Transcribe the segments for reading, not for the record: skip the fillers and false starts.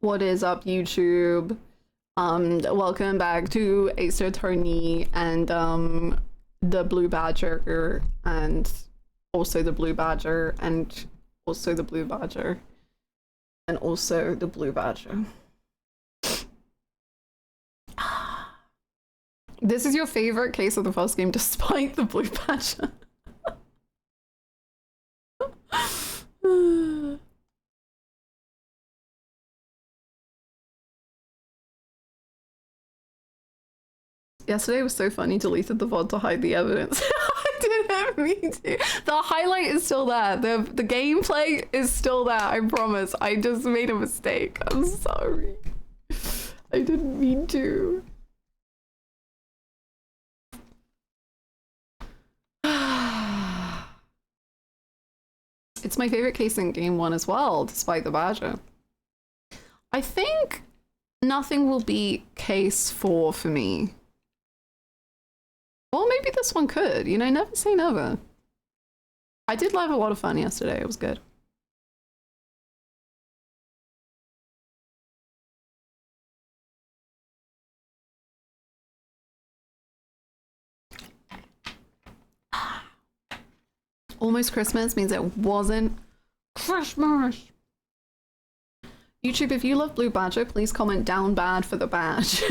What is up, YouTube? Welcome back to Ace Attorney and the Blue Badger and also the Blue Badger and also the Blue Badger and also the Blue Badger. This is your favorite case of the first game despite the Blue Badger. Yesterday was so funny, deleted the VOD to hide the evidence. I didn't mean to. The highlight is still there. The gameplay is still there, I promise. I just made a mistake. I'm sorry. I didn't mean to. It's my favorite case in game 1 as well, despite the Badger. I think nothing will beat case 4 for me. Well, maybe this one could, you know, never say never. I did have a lot of fun yesterday, it was good. Almost Christmas means it wasn't Christmas. YouTube, if you love Blue Badger, please comment down bad for the badge.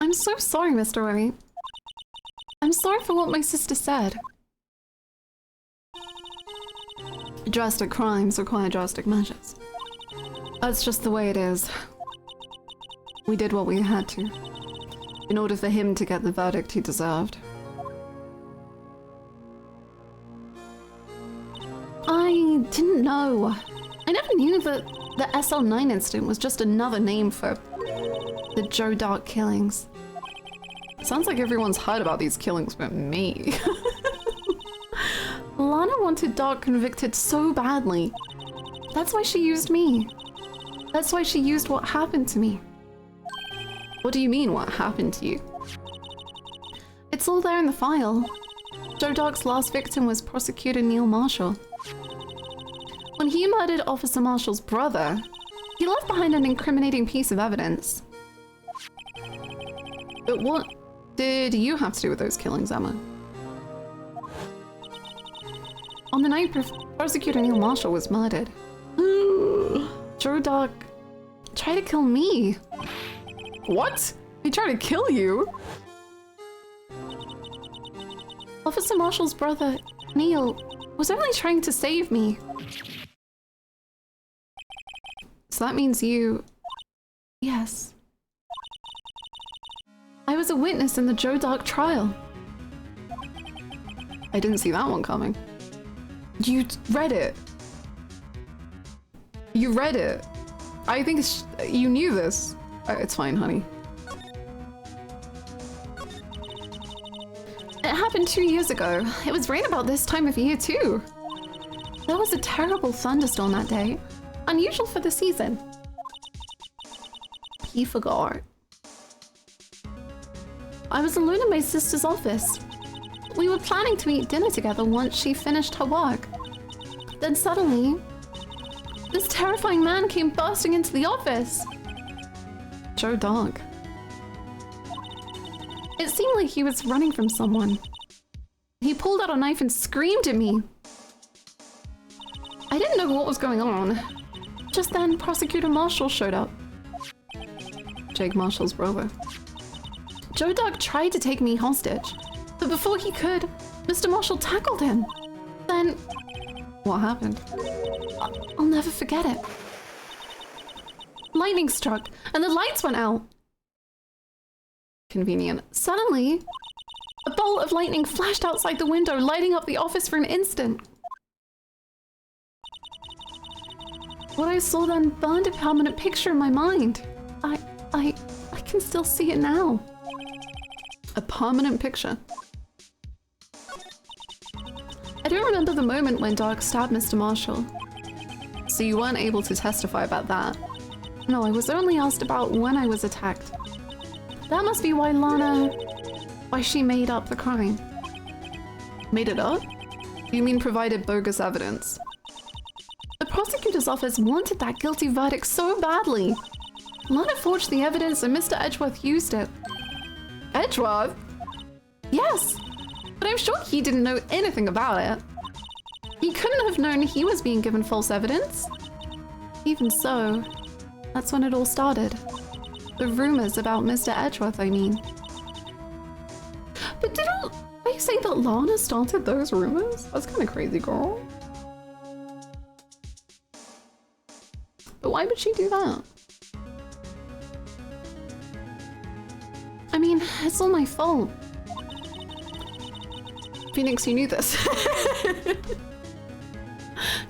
I'm so sorry, Mr. Wright. I'm sorry for what my sister said. Drastic crimes require drastic measures. That's just the way it is. We did what we had to, in order for him to get the verdict he deserved. I didn't know. I never knew that the SL9 incident was just another name for the Joe Dark killings. Sounds like everyone's heard about these killings but me. Lana wanted Dark convicted so badly. That's why she used me. That's why she used what happened to me. What do you mean, what happened to you? It's all there in the file. Joe Dark's last victim was Prosecutor Neil Marshall. When he murdered Officer Marshall's brother, he left behind an incriminating piece of evidence. But what did you have to do with those killings, Emma? On the night Prosecutor Neil Marshall was murdered, Joe Dark tried to kill me. What? He tried to kill you? Officer Marshall's brother, Neil, was only trying to save me. So that means you... Yes. I was a witness in the Joe Dark trial. I didn't see that one coming. You read it. You read it. I think you knew this. It's fine, honey. It happened 2 years ago. It was rain about this time of year too. There was a terrible thunderstorm that day. Unusual for the season. He forgot. I was alone in my sister's office. We were planning to eat dinner together once she finished her work. Then suddenly, this terrifying man came bursting into the office. Joe Dark. It seemed like he was running from someone. He pulled out a knife and screamed at me. I didn't know what was going on. Just then, Prosecutor Marshall showed up. Jake Marshall's brother. Joe Dark tried to take me hostage, but before he could, Mr. Marshall tackled him. Then... What happened? I'll never forget it. Lightning struck, and the lights went out. Convenient. Suddenly, a bolt of lightning flashed outside the window, lighting up the office for an instant. What I saw then burned a permanent picture in my mind. I can still see it now. A permanent picture. I don't remember the moment when Dark stabbed Mr. Marshall. So you weren't able to testify about that. No, I was only asked about when I was attacked. That must be why she made up the crime. Made it up? You mean provided bogus evidence? The prosecutor's office wanted that guilty verdict so badly. Lana forged the evidence and Mr. Edgeworth used it. Edgeworth? Yes, but I'm sure he didn't know anything about it. He couldn't have known he was being given false evidence. Even so, that's when it all started. The rumors about Mr. Edgeworth, I mean. But didn't they say that Lana started those rumors? That's kind of crazy, girl. But why would she do that? I mean, it's all my fault. Phoenix, you knew this.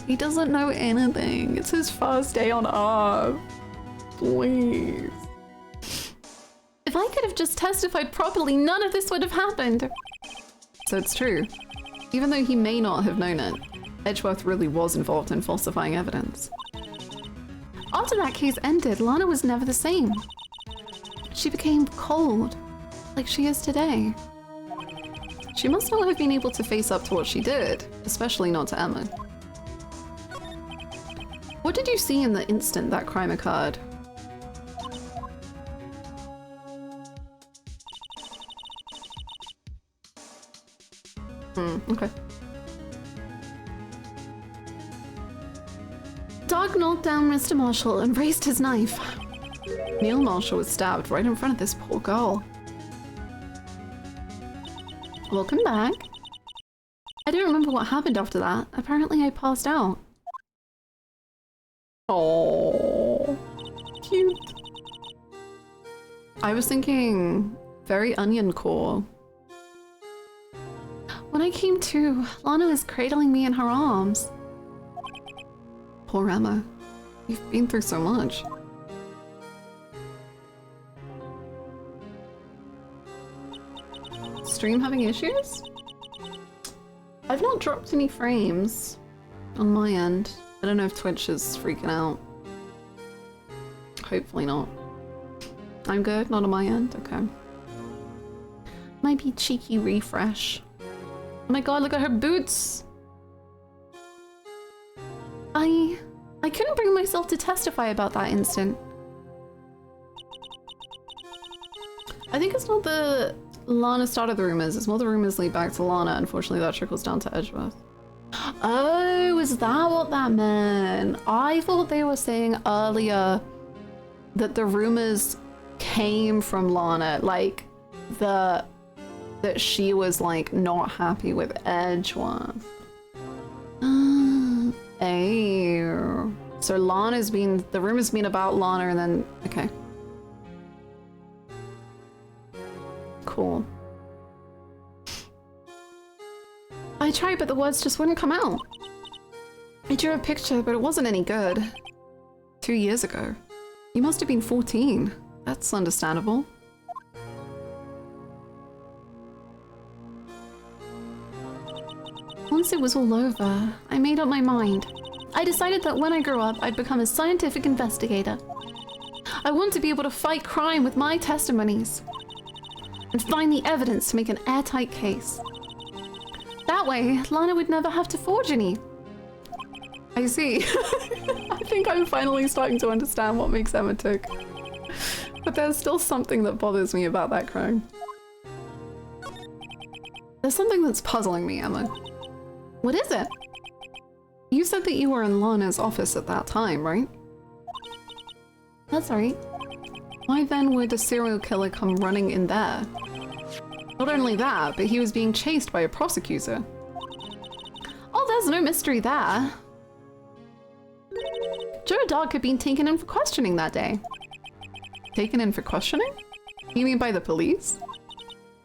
He doesn't know anything. It's his first day on Earth. Please. If I could have just testified properly, none of this would have happened. So it's true. Even though he may not have known it, Edgeworth really was involved in falsifying evidence. After that case ended, Lana was never the same. She became cold, like she is today. She must not have been able to face up to what she did, especially not to Emma. What did you see in the instant that crime occurred? Okay. Doug knocked down Mr. Marshall and raised his knife. Neil Marshall was stabbed right in front of this poor girl. Welcome back. I don't remember what happened after that. Apparently I passed out. Oh, cute. I was thinking very onion core. When I came to, Lana was cradling me in her arms. Poor Emma. You've been through so much. Stream having issues? I've not dropped any frames on my end. I don't know if Twitch is freaking out. Hopefully not. I'm good, not on my end, okay. Might be cheeky refresh. Oh my god, look at her boots! I couldn't bring myself to testify about that instant. I think it's not the Lana started the rumors, it's more the rumors lead back to Lana. Unfortunately, that trickles down to Edgeworth. Oh, is that what that meant? I thought they were saying earlier that the rumors came from Lana, like that she was like not happy with Edgeworth. Oh. So Lana's been, the rumors been about Lana and then, okay. Cool. I tried, but the words just wouldn't come out. I drew a picture, but it wasn't any good. 2 years ago. You must have been 14. That's understandable. Once it was all over, I made up my mind. I decided that when I grew up, I'd become a scientific investigator. I want to be able to fight crime with my testimonies and find the evidence to make an airtight case. That way, Lana would never have to forge any. I see. I think I'm finally starting to understand what makes Emma tick. But there's still something that bothers me about that crime. There's something that's puzzling me, Emma. What is it? You said that you were in Lana's office at that time, right? That's right. Why then would a serial killer come running in there? Not only that, but he was being chased by a prosecutor. Oh, there's no mystery there. Joe Dog had been taken in for questioning that day. Taken in for questioning? You mean by the police?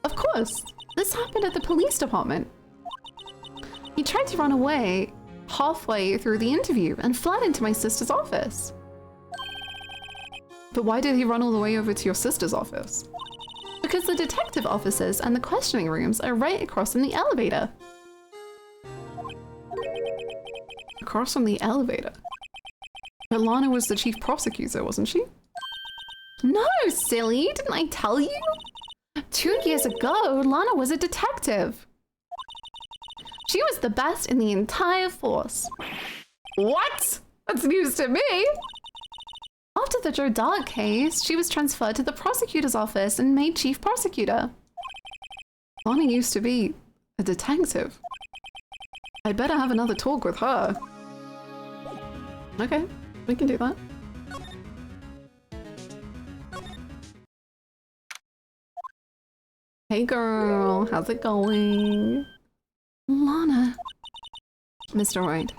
Of course. This happened at the police department. He tried to run away halfway through the interview and fled into my sister's office. But why did he run all the way over to your sister's office? Because the detective offices and the questioning rooms are right across from the elevator. Across from the elevator? But Lana was the chief prosecutor, wasn't she? No, silly! Didn't I tell you? 2 years ago, Lana was a detective. She was the best in the entire force. What? That's news to me. After the Joe Dart case, she was transferred to the prosecutor's office and made chief prosecutor. Bonnie used to be a detective. I'd better have another talk with her. Okay, we can do that. Hey girl, how's it going? Lana. Mr. Wright,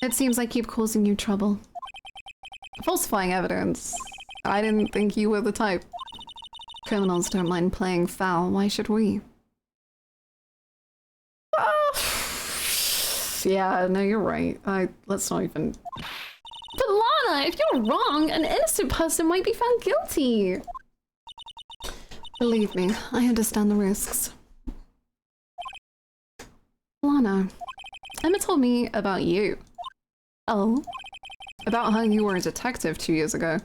it seems I keep causing you trouble. Falsifying evidence. I didn't think you were the type. Criminals don't mind playing foul, why should we? Yeah, no, you're right. Let's not even... But Lana, if you're wrong, an innocent person might be found guilty. Believe me, I understand the risks. Lana, Emma told me about you. Oh? About how you were a detective 2 years ago.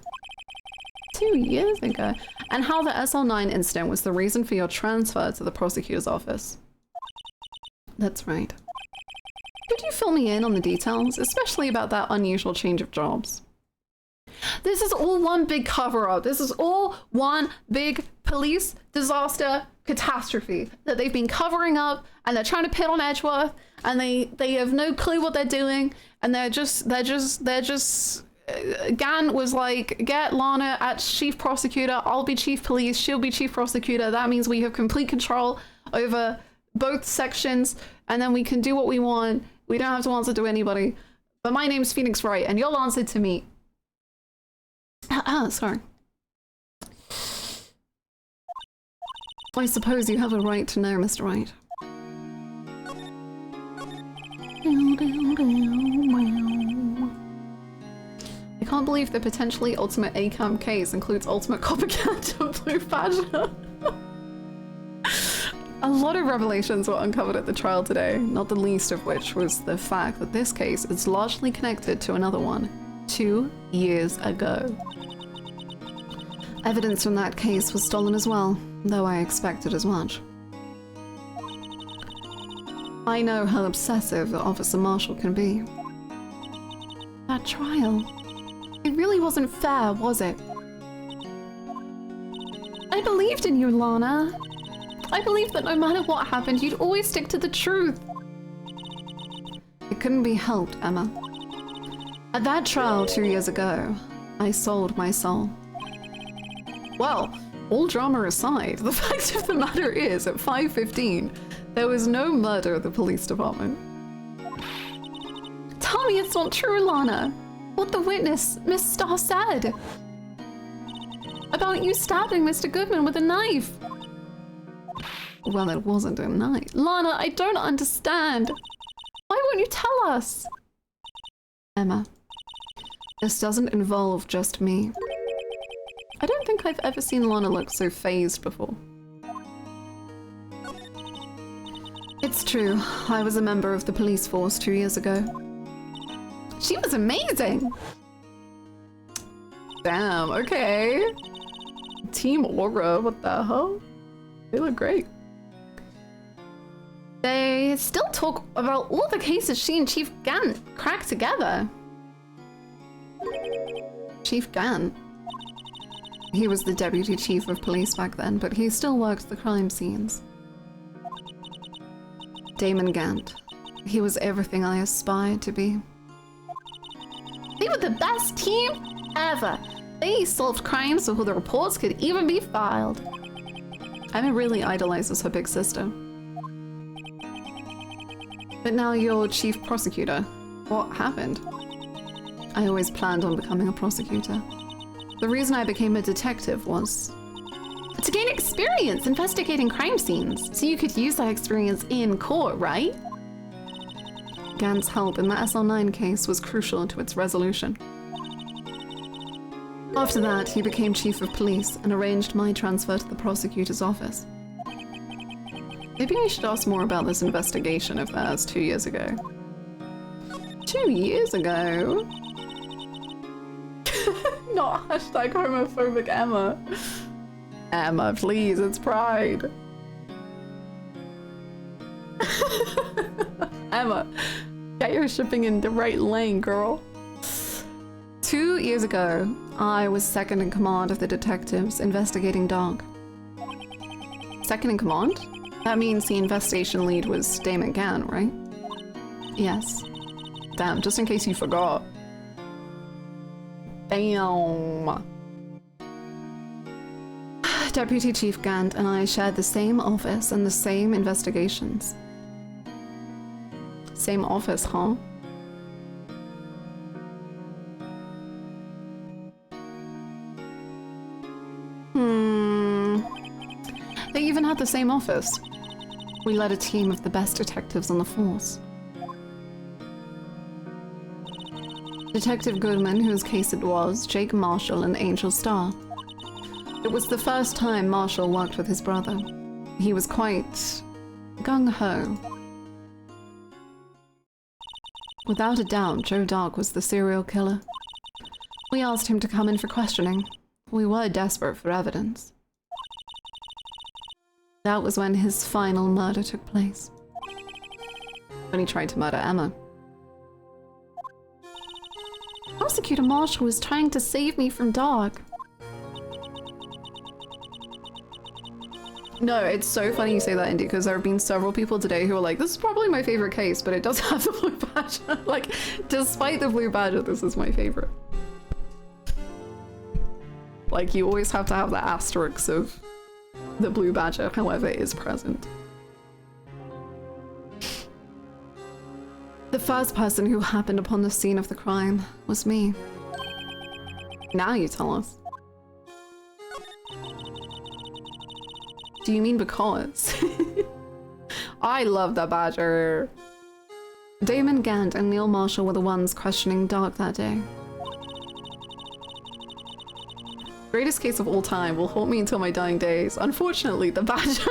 2 years ago? And how the SL9 incident was the reason for your transfer to the prosecutor's office. That's right. Could you fill me in on the details, especially about that unusual change of jobs? This is all one big cover-up. This is all one big police disaster catastrophe that they've been covering up, and they're trying to pin on Edgeworth, and they have no clue what they're doing, and they're just Gan was like, get Lana at chief prosecutor, I'll be chief police, she'll be chief prosecutor. That means we have complete control over both sections, and then we can do what we want. We don't have to answer to anybody. But my name's Phoenix Wright, and you'll answer to me. Sorry. I suppose you have a right to know, Mr. Wright. I can't believe the potentially ultimate ACAM case includes ultimate propaganda blue badger. A lot of revelations were uncovered at the trial today, not the least of which was the fact that this case is largely connected to another one 2 years ago. Evidence from that case was stolen as well, though I expected as much. I know how obsessive Officer Marshall can be. That trial, it really wasn't fair, was it? I believed in you, Lana. I believed that no matter what happened, you'd always stick to the truth. It couldn't be helped, Emma. At that trial 2 years ago, I sold my soul. Well, all drama aside, the fact of the matter is, at 5:15, there was no murder at the police department. Tell me it's not true, Lana. What the witness, Miss Starr, said. About you stabbing Mr. Goodman with a knife. Well, it wasn't a knife. Lana, I don't understand. Why won't you tell us? Emma, this doesn't involve just me. I don't think I've ever seen Lana look so fazed before. It's true, I was a member of the police force 2 years ago. She was amazing! Damn, okay. Team Aura, what the hell? They look great. They still talk about all the cases she and Chief Gant cracked together. Chief Gant? He was the deputy chief of police back then, but he still worked the crime scenes. Damon Gant. He was everything I aspired to be. They were the best team ever. They solved crimes before the reports could even be filed. Emma really idolizes her big sister. But now you're chief prosecutor. What happened? I always planned on becoming a prosecutor. The reason I became a detective was to gain experience investigating crime scenes, so you could use that experience in court, right? Gant's help in the SL9 case was crucial to its resolution. After that, he became chief of police and arranged my transfer to the prosecutor's office. Maybe I should ask more about this investigation of theirs 2 years ago. 2 years ago? Not hashtag homophobic Emma. Emma, please, it's Pride. Emma, get your shipping in the right lane, girl. 2 years ago, I was second in command of the detectives investigating Dog. Second in command? That means the investigation lead was Damon Gann, right? Yes. Damn, just in case you forgot. Damn. Deputy Chief Gant and I shared the same office and the same investigations. Same office, huh? They even had the same office. We led a team of the best detectives on the force. Detective Goodman, whose case it was, Jake Marshall, and Angel Starr. It was the first time Marshall worked with his brother. He was quite gung-ho. Without a doubt, Joe Dark was the serial killer. We asked him to come in for questioning. We were desperate for evidence. That was when his final murder took place. When he tried to murder Emma. Prosecutor Marshall was trying to save me from Dark. No, it's so funny you say that, Indy, because there have been several people today who are like, this is probably my favorite case, but it does have the blue badger. Like, despite the blue badger, this is my favorite. Like, you always have to have the asterisk of the blue badger, however it is present. The first person who happened upon the scene of the crime was me. Now you tell us. Do you mean because? I love that badger. Damon Gant and Neil Marshall were the ones questioning Dark that day. Greatest case of all time will haunt me until my dying days. Unfortunately, the badger.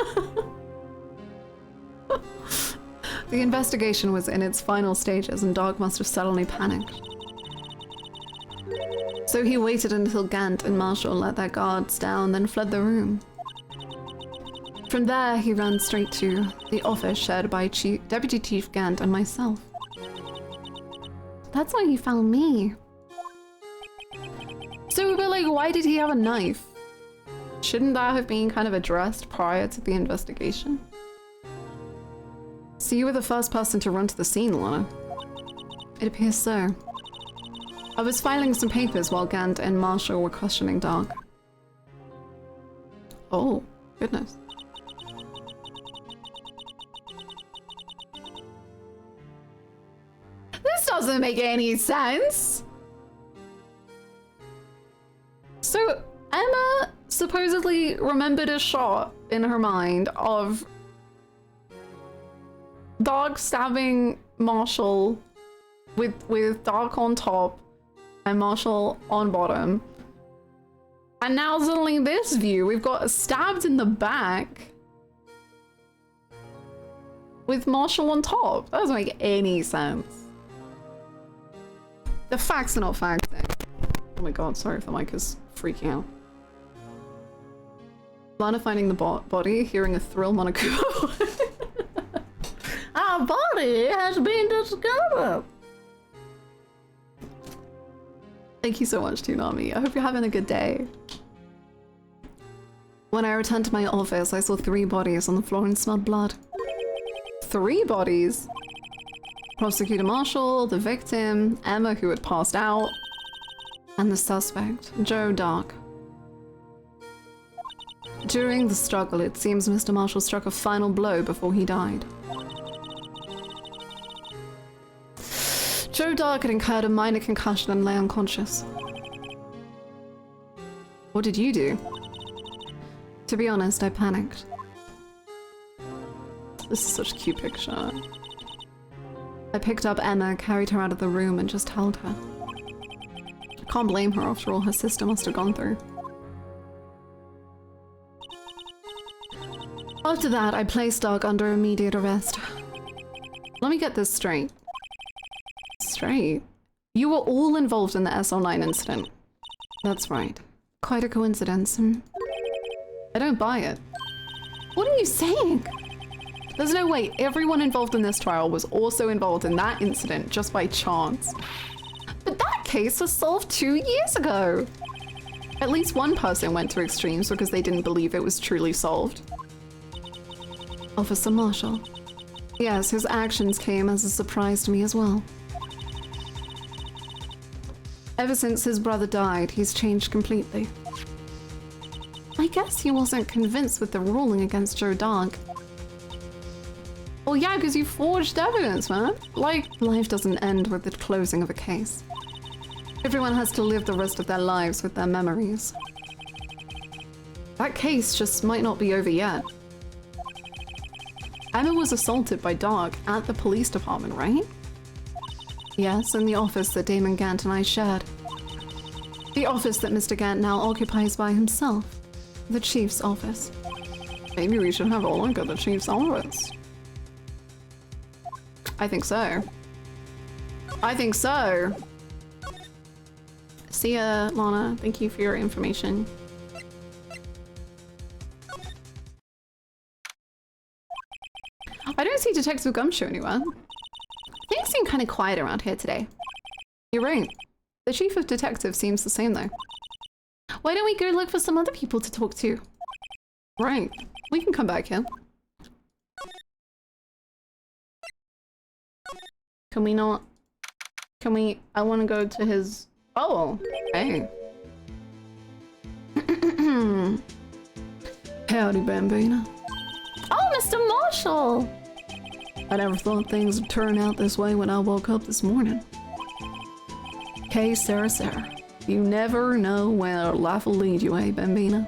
The investigation was in its final stages and Dark must have suddenly panicked. So he waited until Gant and Marshall let their guards down, then fled the room. From there, he ran straight to the office shared by Deputy Chief Gant and myself. That's why he found me. So, but like, why did he have a knife? Shouldn't that have been kind of addressed prior to the investigation? So you were the first person to run to the scene, Lana. It appears so. I was filing some papers while Gant and Marshall were questioning Dark. Oh, goodness. This doesn't make any sense! So, Emma supposedly remembered a shot in her mind of Dark stabbing Marshall with Dark on top and Marshall on bottom. And now suddenly this view, we've got stabbed in the back with Marshall on top. That doesn't make any sense. The facts are not facts. Oh my god, sorry if the mic is freaking out. Lana finding the body, hearing a thrill Monocuba. Our body has been discovered. Thank you so much, Toonami. I hope you're having a good day. When I returned to my office, I saw 3 bodies on the floor and smelled blood. 3 bodies? Prosecutor Marshall, the victim, Emma who had passed out, and the suspect, Joe Dark. During the struggle, it seems Mr. Marshall struck a final blow before he died. Joe Dark had incurred a minor concussion and lay unconscious. What did you do? To be honest, I panicked. This is such a cute picture. I picked up Emma, carried her out of the room, and just held her. I can't blame her after all her sister must have gone through. After that, I placed Dark under immediate arrest. Let me get this straight. Straight? You were all involved in the SL9 incident. That's right. Quite a coincidence. I don't buy it. What are you saying? There's no way everyone involved in this trial was also involved in that incident just by chance. But that case was solved 2 years ago. At least one person went to extremes because they didn't believe it was truly solved. Officer Marshall. Yes, his actions came as a surprise to me as well. Ever since his brother died, he's changed completely. I guess he wasn't convinced with the ruling against Joe Dog. Well, yeah, because you forged evidence, man. Like, life doesn't end with the closing of a case. Everyone has to live the rest of their lives with their memories. That case just might not be over yet. Emma was assaulted by Dog at the police department, right? Yes, in the office that Damon Gant and I shared. The office that Mr. Gant now occupies by himself. The chief's office. Maybe we should have a look at the chief's office. I think so. I think so. See ya, Lana. Thank you for your information. I don't see Detective Gumshoe anywhere. Things seem kind of quiet around here today. You're right. The chief of detectives seems the same though. Why don't we go look for some other people to talk to? Right. We can come back here. Can we not? Can we? I want to go to his... Oh, hey. Howdy, Bambina. Oh, Mr. Marshall! I never thought things would turn out this way when I woke up this morning. Okay, Sarah. You never know where life will lead you, eh, Bambina?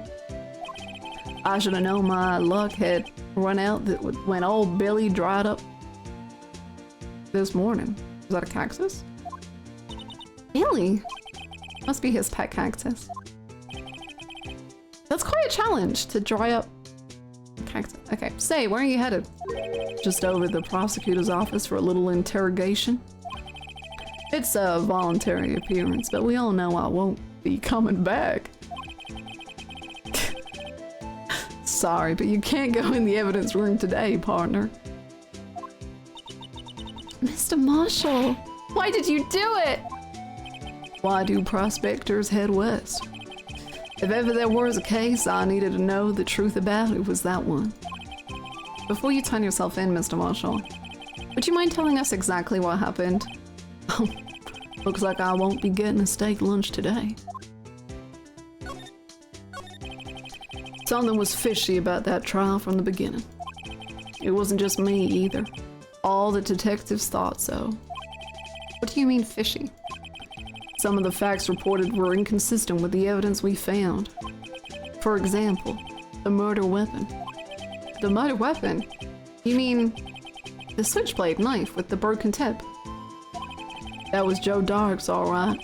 I should have known my luck had run out when old Billy dried up this morning. Was that a cactus? Billy? Must be his pet cactus. That's quite a challenge to dry up a cactus. Okay, say, where are you headed? Just over to the prosecutor's office for a little interrogation. It's a voluntary appearance, but we all know I won't be coming back. Sorry, but you can't go in the evidence room today, partner. Mr. Marshall, why did you do it? Why do prospectors head west? If ever there was a case I needed to know the truth about, it was that one. Before you turn yourself in, Mr. Marshall, would you mind telling us exactly what happened? Oh, looks like I won't be getting a steak lunch today. Something was fishy about that trial from the beginning. It wasn't just me either. All the detectives thought so. What do you mean fishy? Some of the facts reported were inconsistent with the evidence we found. For example, the murder weapon. The murder weapon? You mean the switchblade knife with the broken tip? That was Joe Dark's, all right.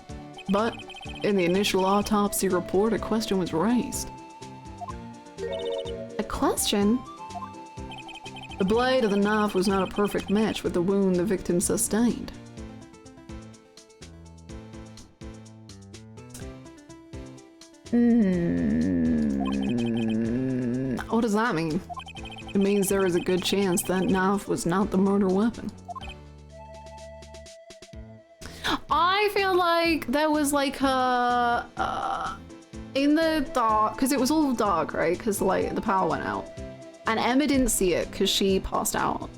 But in the initial autopsy report, a question was raised. A question? The blade of the knife was not a perfect match with the wound the victim sustained. What does that mean? It means there is a good chance that knife was not the murder weapon. I feel like there was like a in the dark, because it was all dark, right? Because the power went out, and Emma didn't see it because she passed out.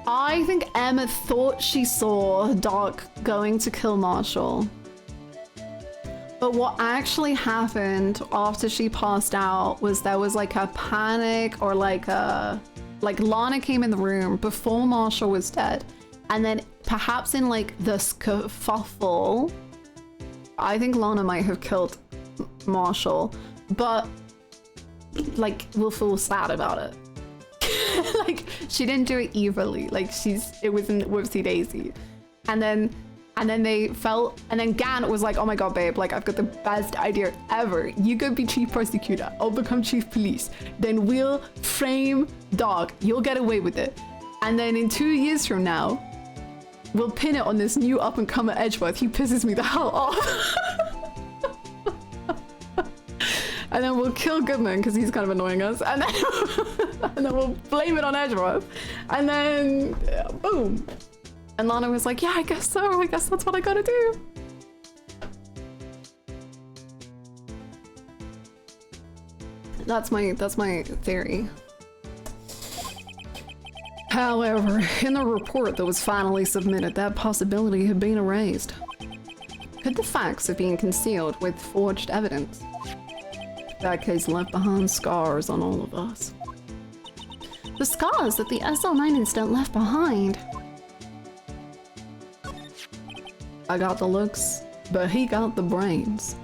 I think Emma thought she saw Doc going to kill Marshall. But what actually happened after she passed out was there was like a panic, or like Lana came in the room before Marshall was dead. And then perhaps in like the scuffle, I think Lana might have killed Marshall, but like we'll feel sad about it. Like she didn't do it evilly, like it was in whoopsie daisy. And then they felt, and then Gant was like, oh my god, babe, like I've got the best idea ever. You go be chief prosecutor, I'll become chief police. Then we'll frame Dog, you'll get away with it. And then in 2 years from now, we'll pin it on this new up and comer Edgeworth. He pisses me the hell off. and then we'll kill Goodman because he's kind of annoying us, and then and then we'll blame it on Edgeworth, and then boom. And Lana was like, yeah, I guess so. I guess that's what I gotta do. That's my theory. However, in the report that was finally submitted, that possibility had been erased. Could the facts have been concealed with forged evidence? That case left behind scars on all of us. The scars that the SL9 incident left behind. I got the looks, but he got the brains.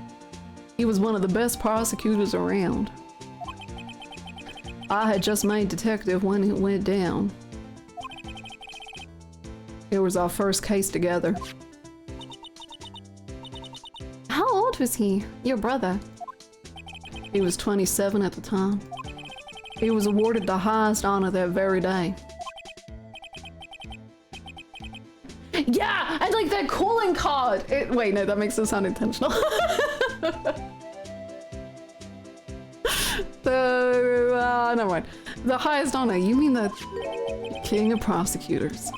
He was one of the best prosecutors around. I had just made detective when it went down. It was our first case together. How old was he, your brother? He was 27 at the time. He was awarded the highest honor that very day. Yeah, and like that calling card! Wait, no, that makes it sound intentional. Never mind. The highest honor, you mean the king of prosecutors.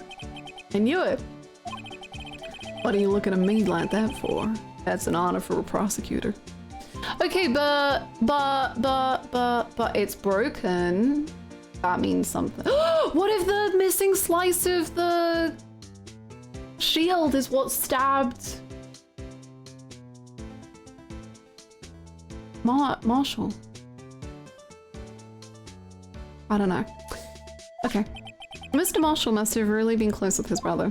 I knew it. What are you looking at me like that for? That's an honor for a prosecutor. Okay, but it's broken. That means something. What if the missing slice of the shield is what stabbed Marshall? I don't know. Okay. Mr. Marshall must have really been close with his brother.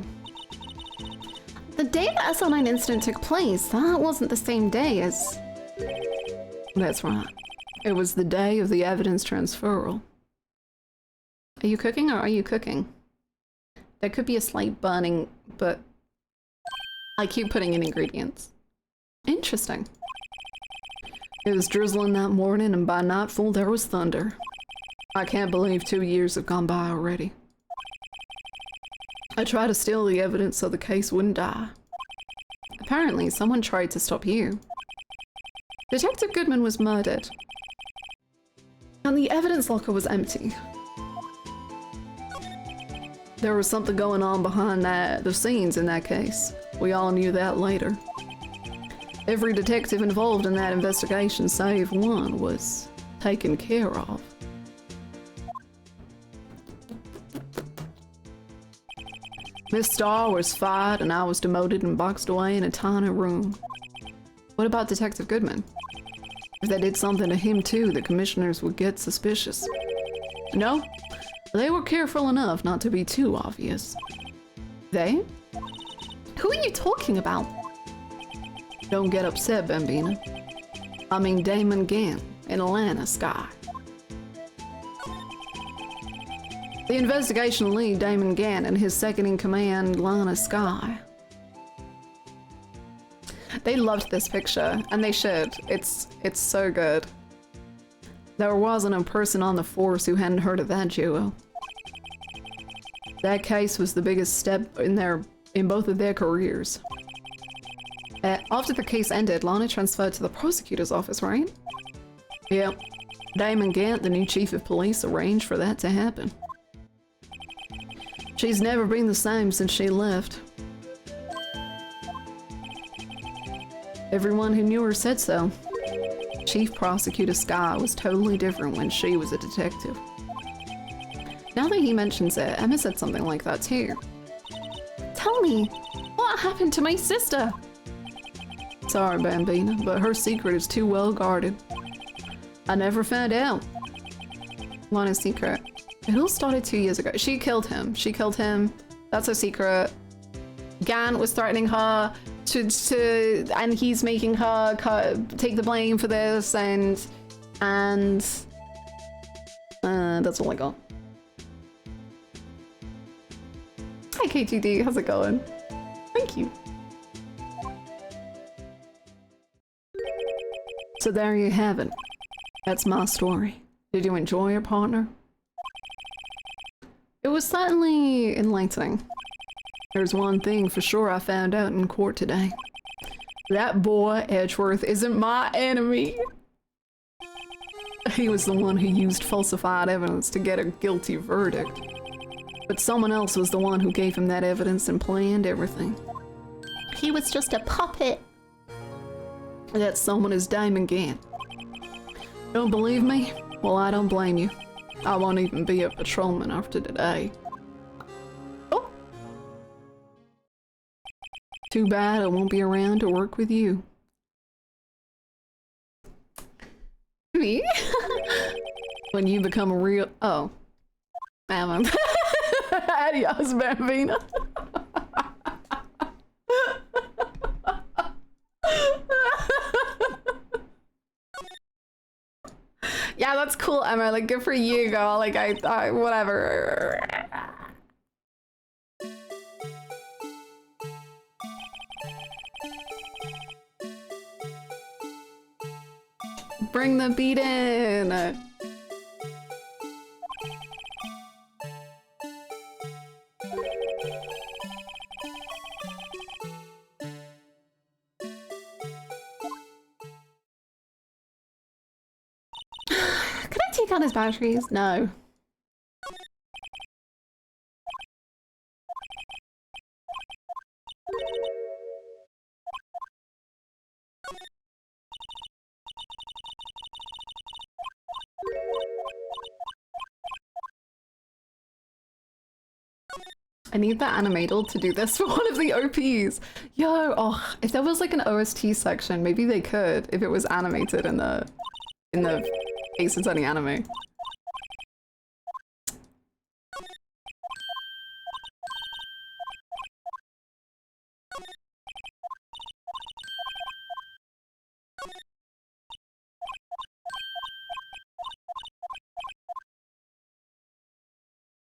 The day the SL9 incident took place, that wasn't the same day as... That's right. It was the day of the evidence transferal. Are you cooking or are you cooking? There could be a slight burning, but I keep putting in ingredients. Interesting. It was drizzling that morning and by nightfall there was thunder. I can't believe 2 years have gone by already. I tried to steal the evidence so the case wouldn't die. Apparently, someone tried to stop you. Detective Goodman was murdered. And the evidence locker was empty. There was something going on behind the scenes in that case. We all knew that later. Every detective involved in that investigation, save one, was taken care of. Miss Starr was fired and I was demoted and boxed away in a tiny room. What about Detective Goodman? If they did something to him too, the commissioners would get suspicious. No, they were careful enough not to be too obvious. They? Who are you talking about? Don't get upset, Bambina. I mean Damon Gant in Atlanta Sky. The investigation lead, Damon Gant, and his second-in-command, Lana Sky. They loved this picture, and they should. It's so good. There wasn't a person on the force who hadn't heard of that duo. That case was the biggest step in both of their careers. After the case ended, Lana transferred to the prosecutor's office, right? Yep. Damon Gant, the new chief of police, arranged for that to happen. She's never been the same since she left. Everyone who knew her said so. Chief Prosecutor Sky was totally different when she was a detective. Now that he mentions it, Emma said something like that too. Tell me, what happened to my sister? Sorry, Bambina, but her secret is too well guarded. I never found out. Lana's secret. It all started 2 years ago. She killed him. She killed him. That's her secret. Gant was threatening her and he's making her take the blame for this, and that's all I got. Hi KTD, how's it going? Thank you. So there you have it. That's my story. Did you enjoy it, partner? It was certainly enlightening. There's one thing for sure I found out in court today. That boy, Edgeworth, isn't my enemy. he was the one who used falsified evidence to get a guilty verdict. But someone else was the one who gave him that evidence and planned everything. He was just a puppet. That someone is Damon Gant. Don't believe me? Well, I don't blame you. I won't even be a patrolman after today. Oh! Too bad I won't be around to work with you. Me? When you become a real— oh. Am I? Adios, Bambina. Yeah, that's cool, Emma. Like, good for you, girl. Like, I whatever. Bring the beat in. Can I take out his batteries? No. I need the animator to do this for one of the OPs. Yo, oh, if there was like an OST section, maybe they could, if it was animated in the Ace Attorney anime.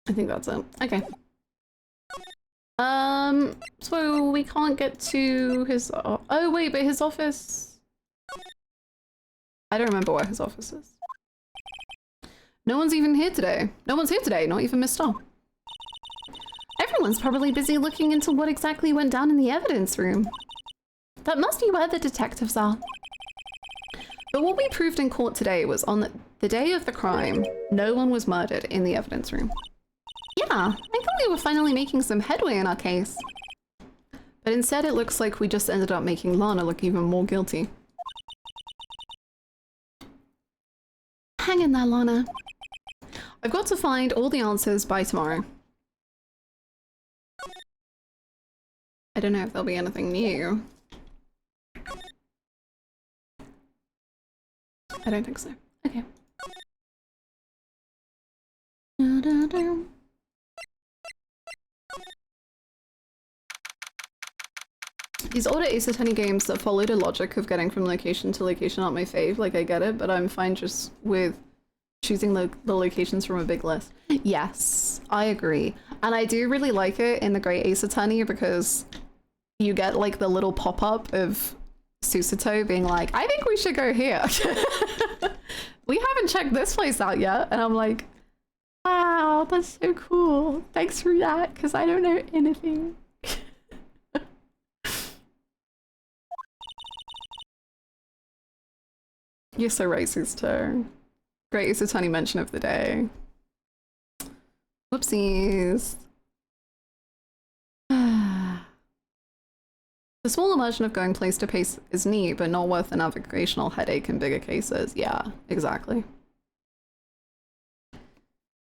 I think that's it. Okay. So we can't get to his— oh wait, but his office— I don't remember where his office is. No one's even here today. No one's here today, not even Mr. Everyone's probably busy looking into what exactly went down in the evidence room. That must be where the detectives are. But what we proved in court today was on the day of the crime, no one was murdered in the evidence room. Yeah, I thought we were finally making some headway in our case. But instead it looks like we just ended up making Lana look even more guilty. Hang in there, Lana. I've got to find all the answers by tomorrow. I don't know if there'll be anything new. I don't think so. Okay. These older Ace Attorney games that followed a logic of getting from location to location aren't my fave. Like, I get it, but I'm fine just with choosing the locations from a big list. Yes, I agree. And I do really like it in the Great Ace Attorney because you get like the little pop-up of Susato being like, I think we should go here. We haven't checked this place out yet. And I'm like, wow, that's so cool. Thanks for that, because I don't know anything. You're so right, Susato. Great Ace Attorney mention of the day. Whoopsies. The small immersion of going place to place is neat, but not worth the navigational headache in bigger cases. Yeah, exactly.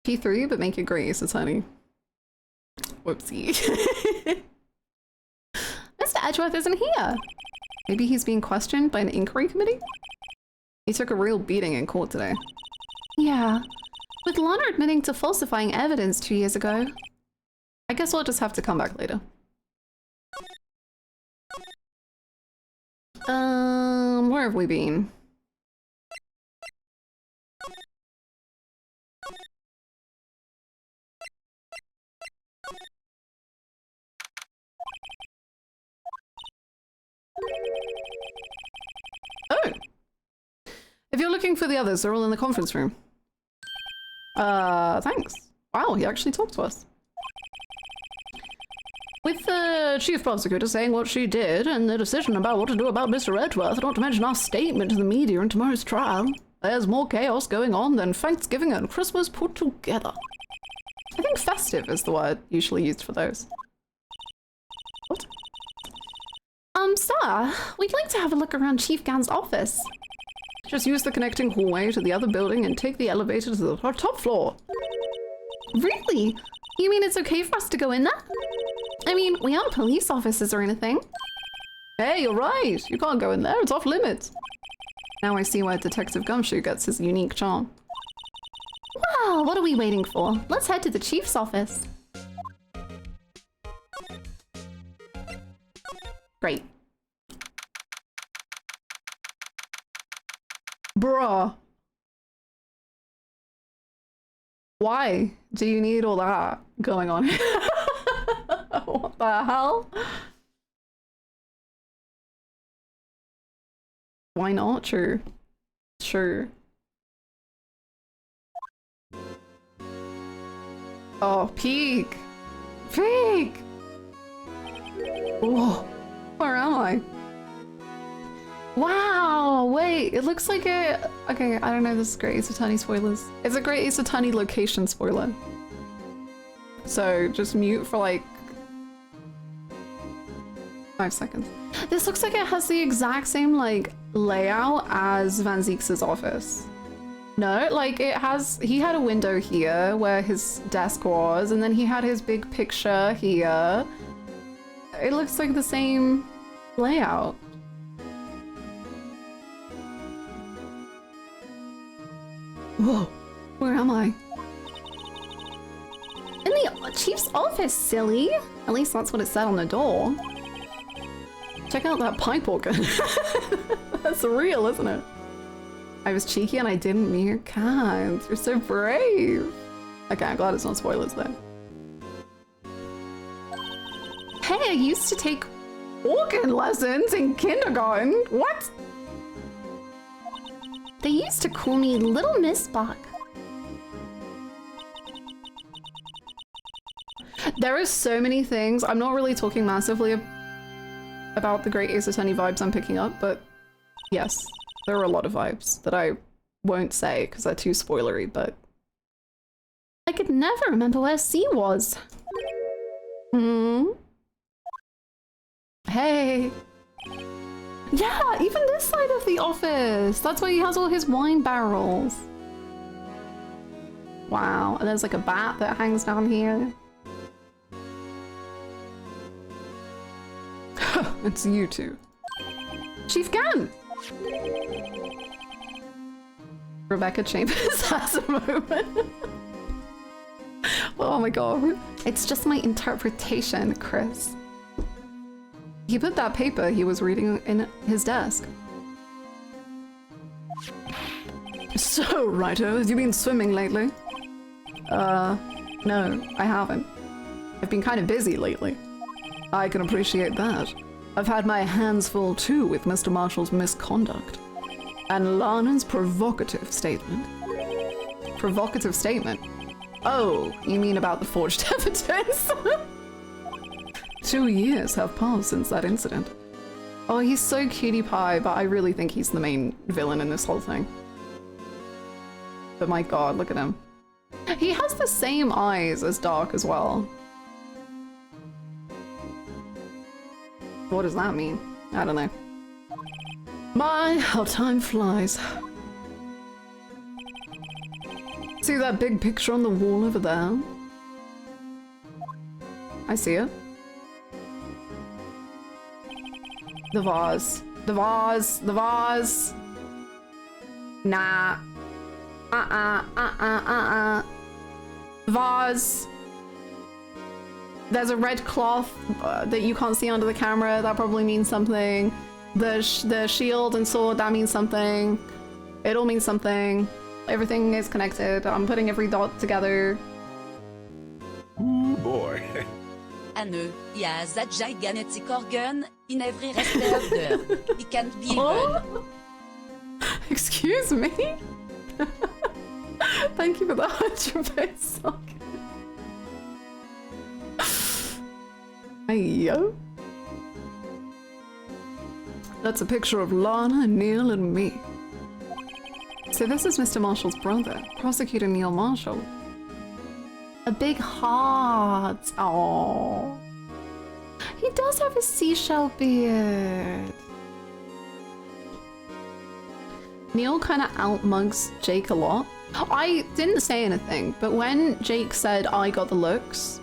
P3, but make it Great Ace Attorney. Whoopsie. Mr. Edgeworth isn't here. Maybe he's being questioned by an inquiry committee? He took a real beating in court today. Yeah, with Lana admitting to falsifying evidence 2 years ago. I guess we'll just have to come back later. Where have we been? Oh! If you're looking for the others, they're all in the conference room. Thanks. Wow, he actually talked to us. With the chief prosecutor saying what she did and the decision about what to do about Mr. Edgeworth, not to mention our statement to the media in tomorrow's trial, There's more chaos going on than Thanksgiving and Christmas put together. I think festive is the word usually used for those. What? Sir, we'd like to have a look around Chief Gan's office. Just use the connecting hallway to the other building and take the elevator to the top floor. Really? You mean it's okay for us to go in there? I mean, we aren't police officers or anything. Hey, you're right. You can't go in there. It's off limits. Now I see why Detective Gumshoe gets his unique charm. Well, what are we waiting for? Let's head to the chief's office. Great. Bruh. Why do you need all that going on? What the hell? Why not? True. Sure. Oh, peek! Peek! Whoa. Where am I? Wow, wait, it looks like a... Okay, I don't know, this is Great Ace Attorney spoilers. It's a Great Ace Attorney location spoiler. So, just mute for like... 5 seconds. This looks like it has the exact same, like, layout as Van Zieks' office. No, like, it has... He had a window here where his desk was, and then he had his big picture here. It looks like the same layout. Whoa, where am I? In the chief's office, silly. At least that's what it said on the door. Check out that pipe organ. That's real, isn't it? I was cheeky and I didn't mute cats. You're so brave. Okay, I'm glad it's not spoilers though. Hey, I used to take organ lessons in kindergarten. What? They used to call me Little Miss Buck. There are so many things. I'm not really talking massively about the Great Ace Attorney vibes I'm picking up, but yes, there are a lot of vibes that I won't say because they're too spoilery, but I could never remember where C was. Hmm? Hey. Yeah, even this side of the office. That's where he has all his wine barrels. Wow, and there's like a bat that hangs down here. It's you two. Chief Gan! Rebecca Chambers has a moment. Oh my god. It's just my interpretation, Chris. He put that paper he was reading in his desk. So, Writer, have you been swimming lately? No, I haven't. I've been kind of busy lately. I can appreciate that. I've had my hands full too with Mr. Marshall's misconduct. And Lana's provocative statement. Provocative statement? Oh, you mean about the forged evidence? 2 years have passed since that incident. Oh, he's so cutie pie, but I really think he's the main villain in this whole thing. But my god, look at him. He has the same eyes as Dark as well. What does that mean? I don't know. My, how time flies. See that big picture on the wall over there? I see it. The vase. The vase. The vase. Nah. Vase. There's a red cloth that you can't see under the camera. That probably means something. The shield and sword, that means something. It all means something. Everything is connected. I'm putting every dot together. Ooh, boy. Hannah, ja, that gigantic organ in every restaurant there. It can't be even. Oh? Excuse me? Thank you for the 100 socket. Yo. That's a picture of Lana, Neil, and me. So this is Mr. Marshall's brother, Prosecutor Neil Marshall. A big heart. Oh, he does have a seashell beard. Neil kind of outmugs Jake a lot. I didn't say anything, but when Jake said I got the looks,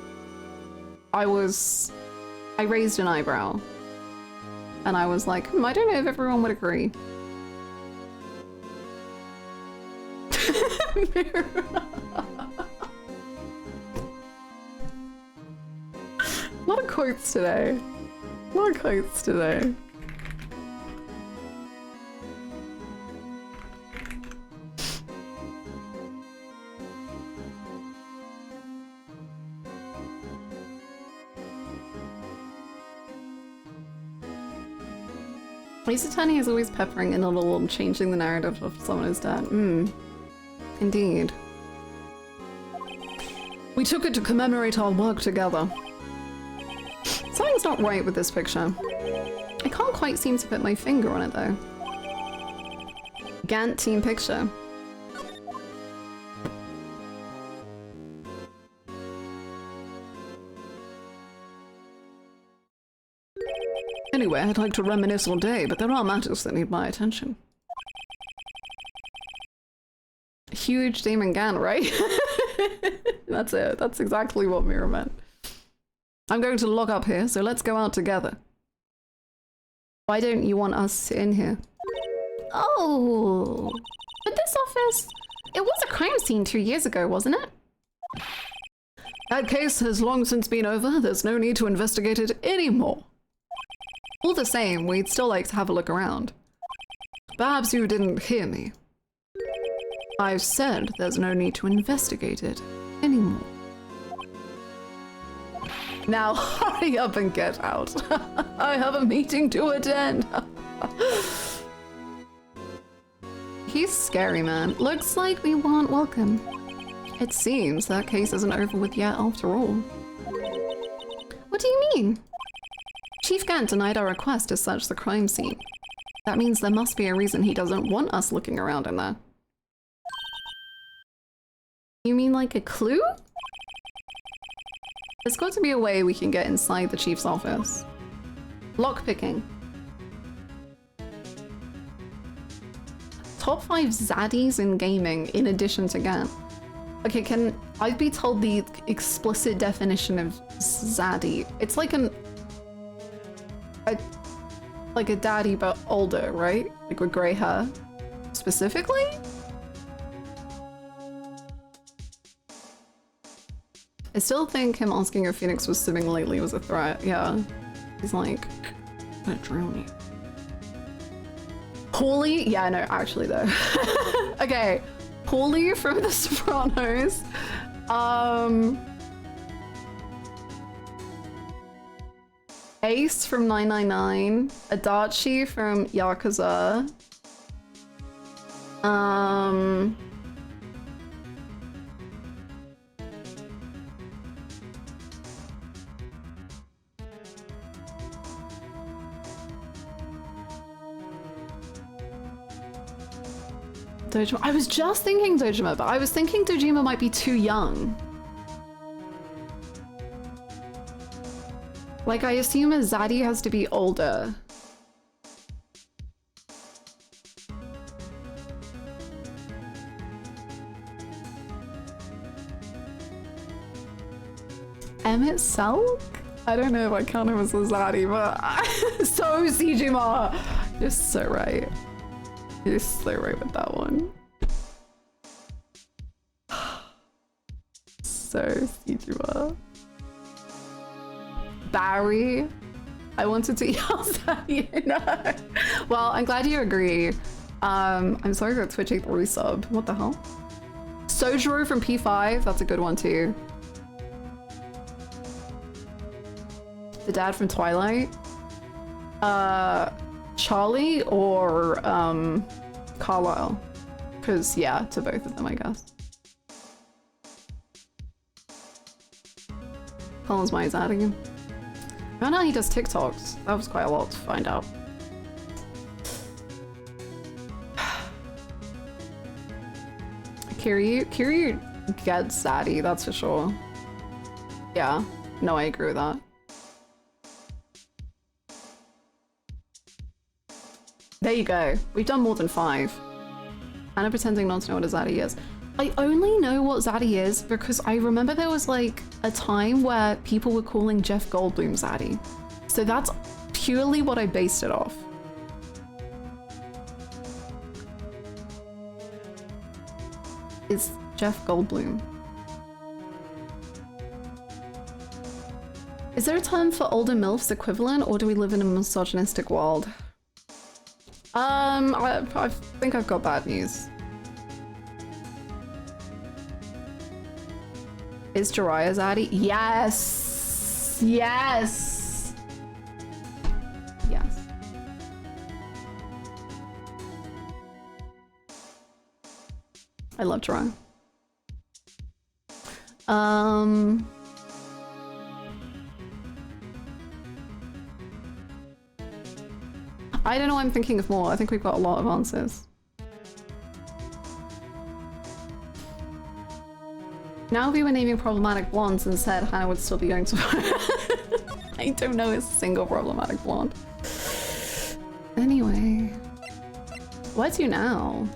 I raised an eyebrow. And I was like, I don't know if everyone would agree. A lot of quotes today. A lot of quotes today. Lisa Tenney is always peppering in a little and changing the narrative of someone who's dead. Indeed. We took it to commemorate our work together. Something's not right with this picture. I can't quite seem to put my finger on it though. Gantt team picture. Anyway, I'd like to reminisce all day, but there are matters that need my attention. Huge Damon Gann, right? That's it. That's exactly what Mira meant. I'm going to log up here, so let's go out together. Why don't you want us in here? Oh, but this office, it was a crime scene 2 years ago, wasn't it? That case has long since been over. There's no need to investigate it anymore. All the same, we'd still like to have a look around. Perhaps you didn't hear me. I've said there's no need to investigate it anymore. Now hurry up and get out. I have a meeting to attend. He's scary, man. Looks like we weren't welcome. It seems that case isn't over with yet after all. What do you mean? Chief Gantt denied our request to search the crime scene. That means there must be a reason he doesn't want us looking around in there. You mean like a clue? There's got to be a way we can get inside the chief's office. Lockpicking. Top 5 zaddies in gaming in addition to Gantt. Okay, can I be told the explicit definition of zaddy? It's like like a daddy but older, right? Like with grey hair. Specifically? I still think him asking if Phoenix was swimming lately was a threat, yeah. He's like, I'm gonna drown you. Paulie? Yeah, no, actually though. Okay, Paulie from The Sopranos. Ace from 999. Adachi from Yakuza. Dojima. I was just thinking Dojima, but I was thinking Dojima might be too young. Like, I assume a zaddy has to be older. Emmett Selk? I don't know if I count him as a zaddy, but so Sejima! You're so right. You're so right with that one. So Sejima. Barry. I wanted to yell at you. No. Well, I'm glad you agree. I'm sorry for Twitch ate the resub. What the hell? Sojiro from P5. That's a good one too. The dad from Twilight. Charlie or Carlisle. Because yeah, to both of them, I guess. Colin's my zaddy. I know he does TikToks. That was quite a lot to find out. Kiryu. Kiryu gets Zaddy, that's for sure. Yeah, no, I agree with that. There you go. We've done more than 5. Hannah pretending not to know what a Zaddy is. I only know what Zaddy is because I remember there was like a time where people were calling Jeff Goldblum Zaddy. So that's purely what I based it off. It's Jeff Goldblum. Is there a term for older MILFs equivalent, or do we live in a misogynistic world? I think I've got bad news. Is Jiraiya Zaddy? Yes! Yes! Yes. I love Jiraiya. I don't know, I'm thinking of more. I think we've got a lot of answers. Now if we were naming problematic blondes and said Hannah would still be going to I don't know a single problematic blonde. Anyway. Where's you now?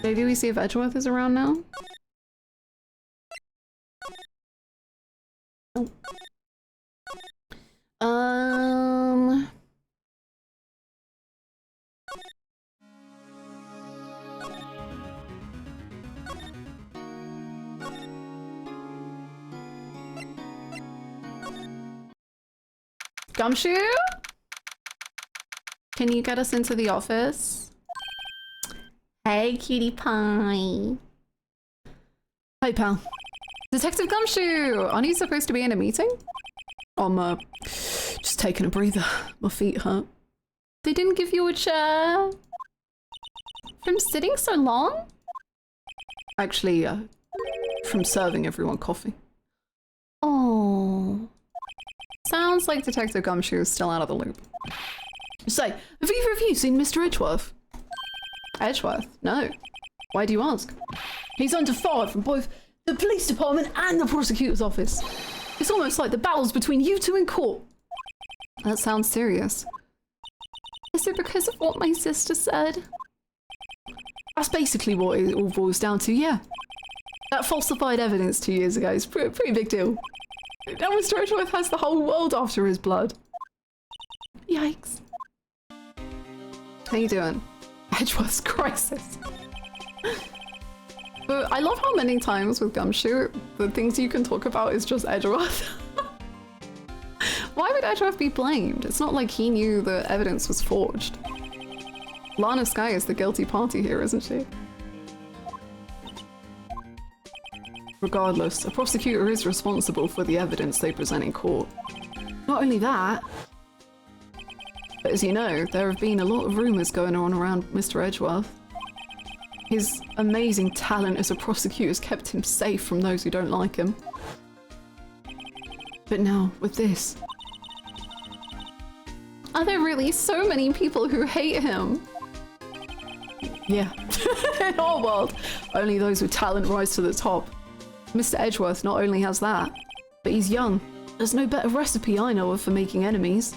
Maybe we see if Edgeworth is around now? Oh. Gumshoe? Can you get us into the office? Hey, cutie pie. Hi, pal. Detective Gumshoe! Aren't you supposed to be in a meeting? I'm, just taking a breather. My feet hurt. They didn't give you a chair? From sitting so long? Actually, from serving everyone coffee. Oh. Sounds like Detective Gumshoe is still out of the loop. Say, have either of you seen Mr. Edgeworth? Edgeworth? No. Why do you ask? He's under fire from both the police department and the prosecutor's office. It's almost like the battle's between you two in court. That sounds serious. Is it because of what my sister said? That's basically what it all boils down to, yeah. That falsified evidence 2 years ago is a pretty big deal. Now Mr. Edgeworth has the whole world after his blood. Yikes. How you doing? Edgeworth's crisis. But I love how many times with Gumshoe, the things you can talk about is just Edgeworth. Why would Edgeworth be blamed? It's not like he knew the evidence was forged. Lana Skye is the guilty party here, isn't she? Regardless, a prosecutor is responsible for the evidence they present in court. Not only that, but as you know, there have been a lot of rumours going on around Mr. Edgeworth. His amazing talent as a prosecutor has kept him safe from those who don't like him. But now, with this... Are there really so many people who hate him? Yeah. In our world, only those with talent rise to the top. Mr. Edgeworth not only has that, but he's young. There's no better recipe I know of for making enemies.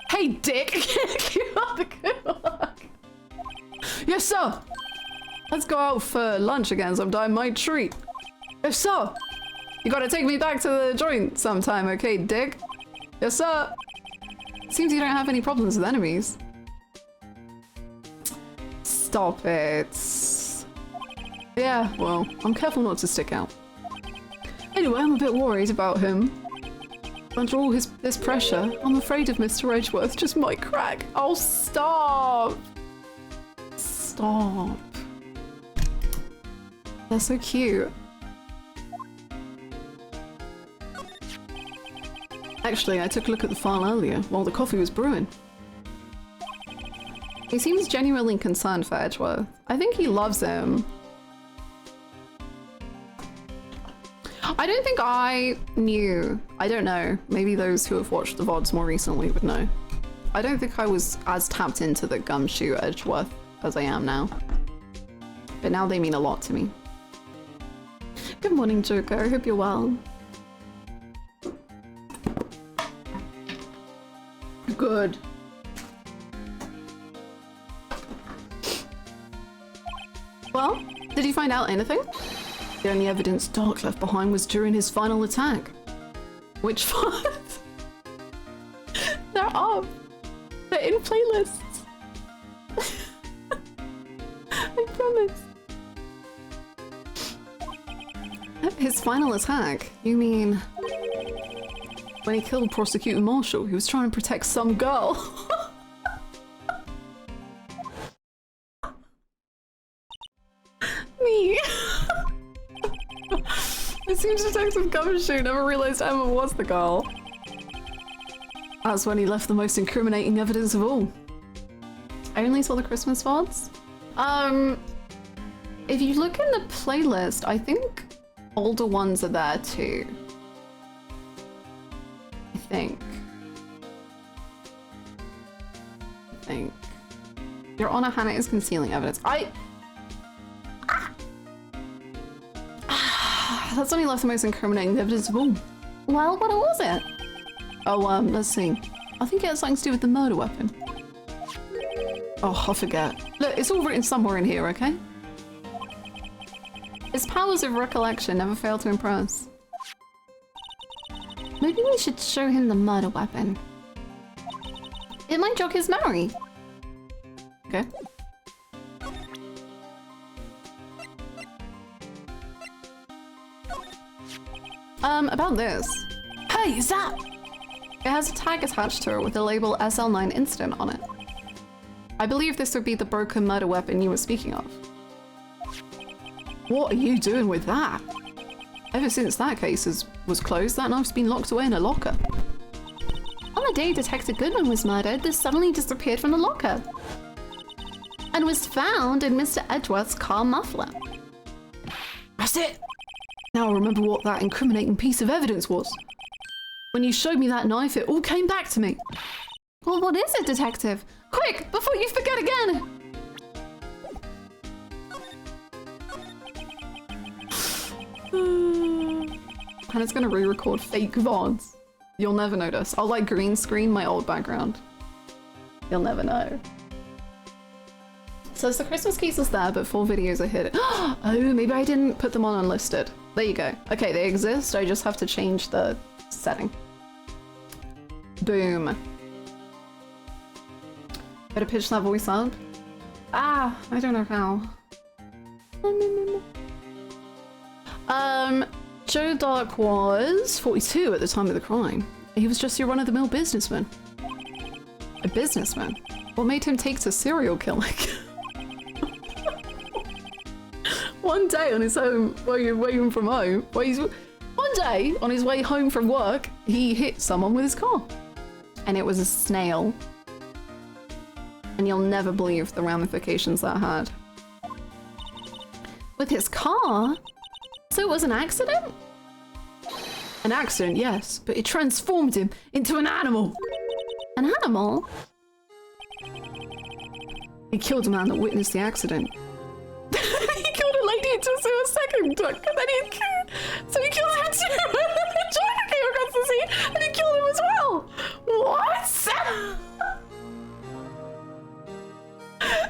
Hey, Dick! Keep up the good work! Yes, sir! Let's go out for lunch again sometime, my treat. Yes, sir! You gotta take me back to the joint sometime, okay, Dick? Yes, sir! Seems you don't have any problems with enemies. Stop it. Yeah, well, I'm careful not to stick out. Anyway, I'm a bit worried about him. Under all this pressure, I'm afraid of Mr. Edgeworth just might crack. Oh, stop! Stop. They're so cute. Actually, I took a look at the file earlier while the coffee was brewing. He seems genuinely concerned for Edgeworth. I think he loves him. I don't think I knew. I don't know. Maybe those who have watched the VODs more recently would know. I don't think I was as tapped into the Gumshoe Edgeworth as I am now. But now they mean a lot to me. Good morning, Joker. I hope you're well. Good. Well, did you find out anything? The only evidence Dark left behind was during his final attack. Which ones? They're up. They're in playlists. I promise. His final attack? You mean when he killed Prosecutor Marshall, he was trying to protect some girl? Me. It seems Detective Gumshoe never realized Emma was the girl. That's when he left the most incriminating evidence of all. I only saw the Christmas VODs. If you look in the playlist, I think older ones are there too. I think. Your Honor, Hannah is concealing evidence. That's when he left the most incriminating evidence of all. Well, what was it? Oh, let's see. I think it has something to do with the murder weapon. Oh, I forget. Look, it's all written somewhere in here, okay? His powers of recollection never fail to impress. Maybe we should show him the murder weapon. It might jog his memory. Okay. About this. Hey, is that? It has a tag attached to it with the label SL9 Incident on it. I believe this would be the broken murder weapon you were speaking of. What are you doing with that? Ever since that case was closed, that knife's been locked away in a locker. On the day Detective Goodman was murdered, this suddenly disappeared from the locker. And was found in Mr. Edgeworth's car muffler. That's it! Now I remember what that incriminating piece of evidence was. When you showed me that knife, it all came back to me. Well, what is it, Detective? Quick, before you forget again! Hannah's gonna re-record fake VODs. You'll never notice. I'll like green screen my old background. You'll never know. So the Christmas case is there, but 4 videos are hidden. Oh, maybe I didn't put them on unlisted. There you go. Okay, they exist. I just have to change the setting. Boom. Better pitch that voice up. Ah, I don't know how. Joe Dark was 42 at the time of the crime. He was just your run-of-the-mill businessman. A businessman? What made him take to serial killing? One day on his home, way from home, one day on his way home from work, he hit someone with his car. And it was a snail. And you'll never believe the ramifications that had. With his car? So it was an accident? An accident, yes, but it transformed him into an animal. An animal? He killed a man that witnessed the accident. He killed a lady into a second duck, and then he killed him too. Joker came across the scene, and he killed him as well. What?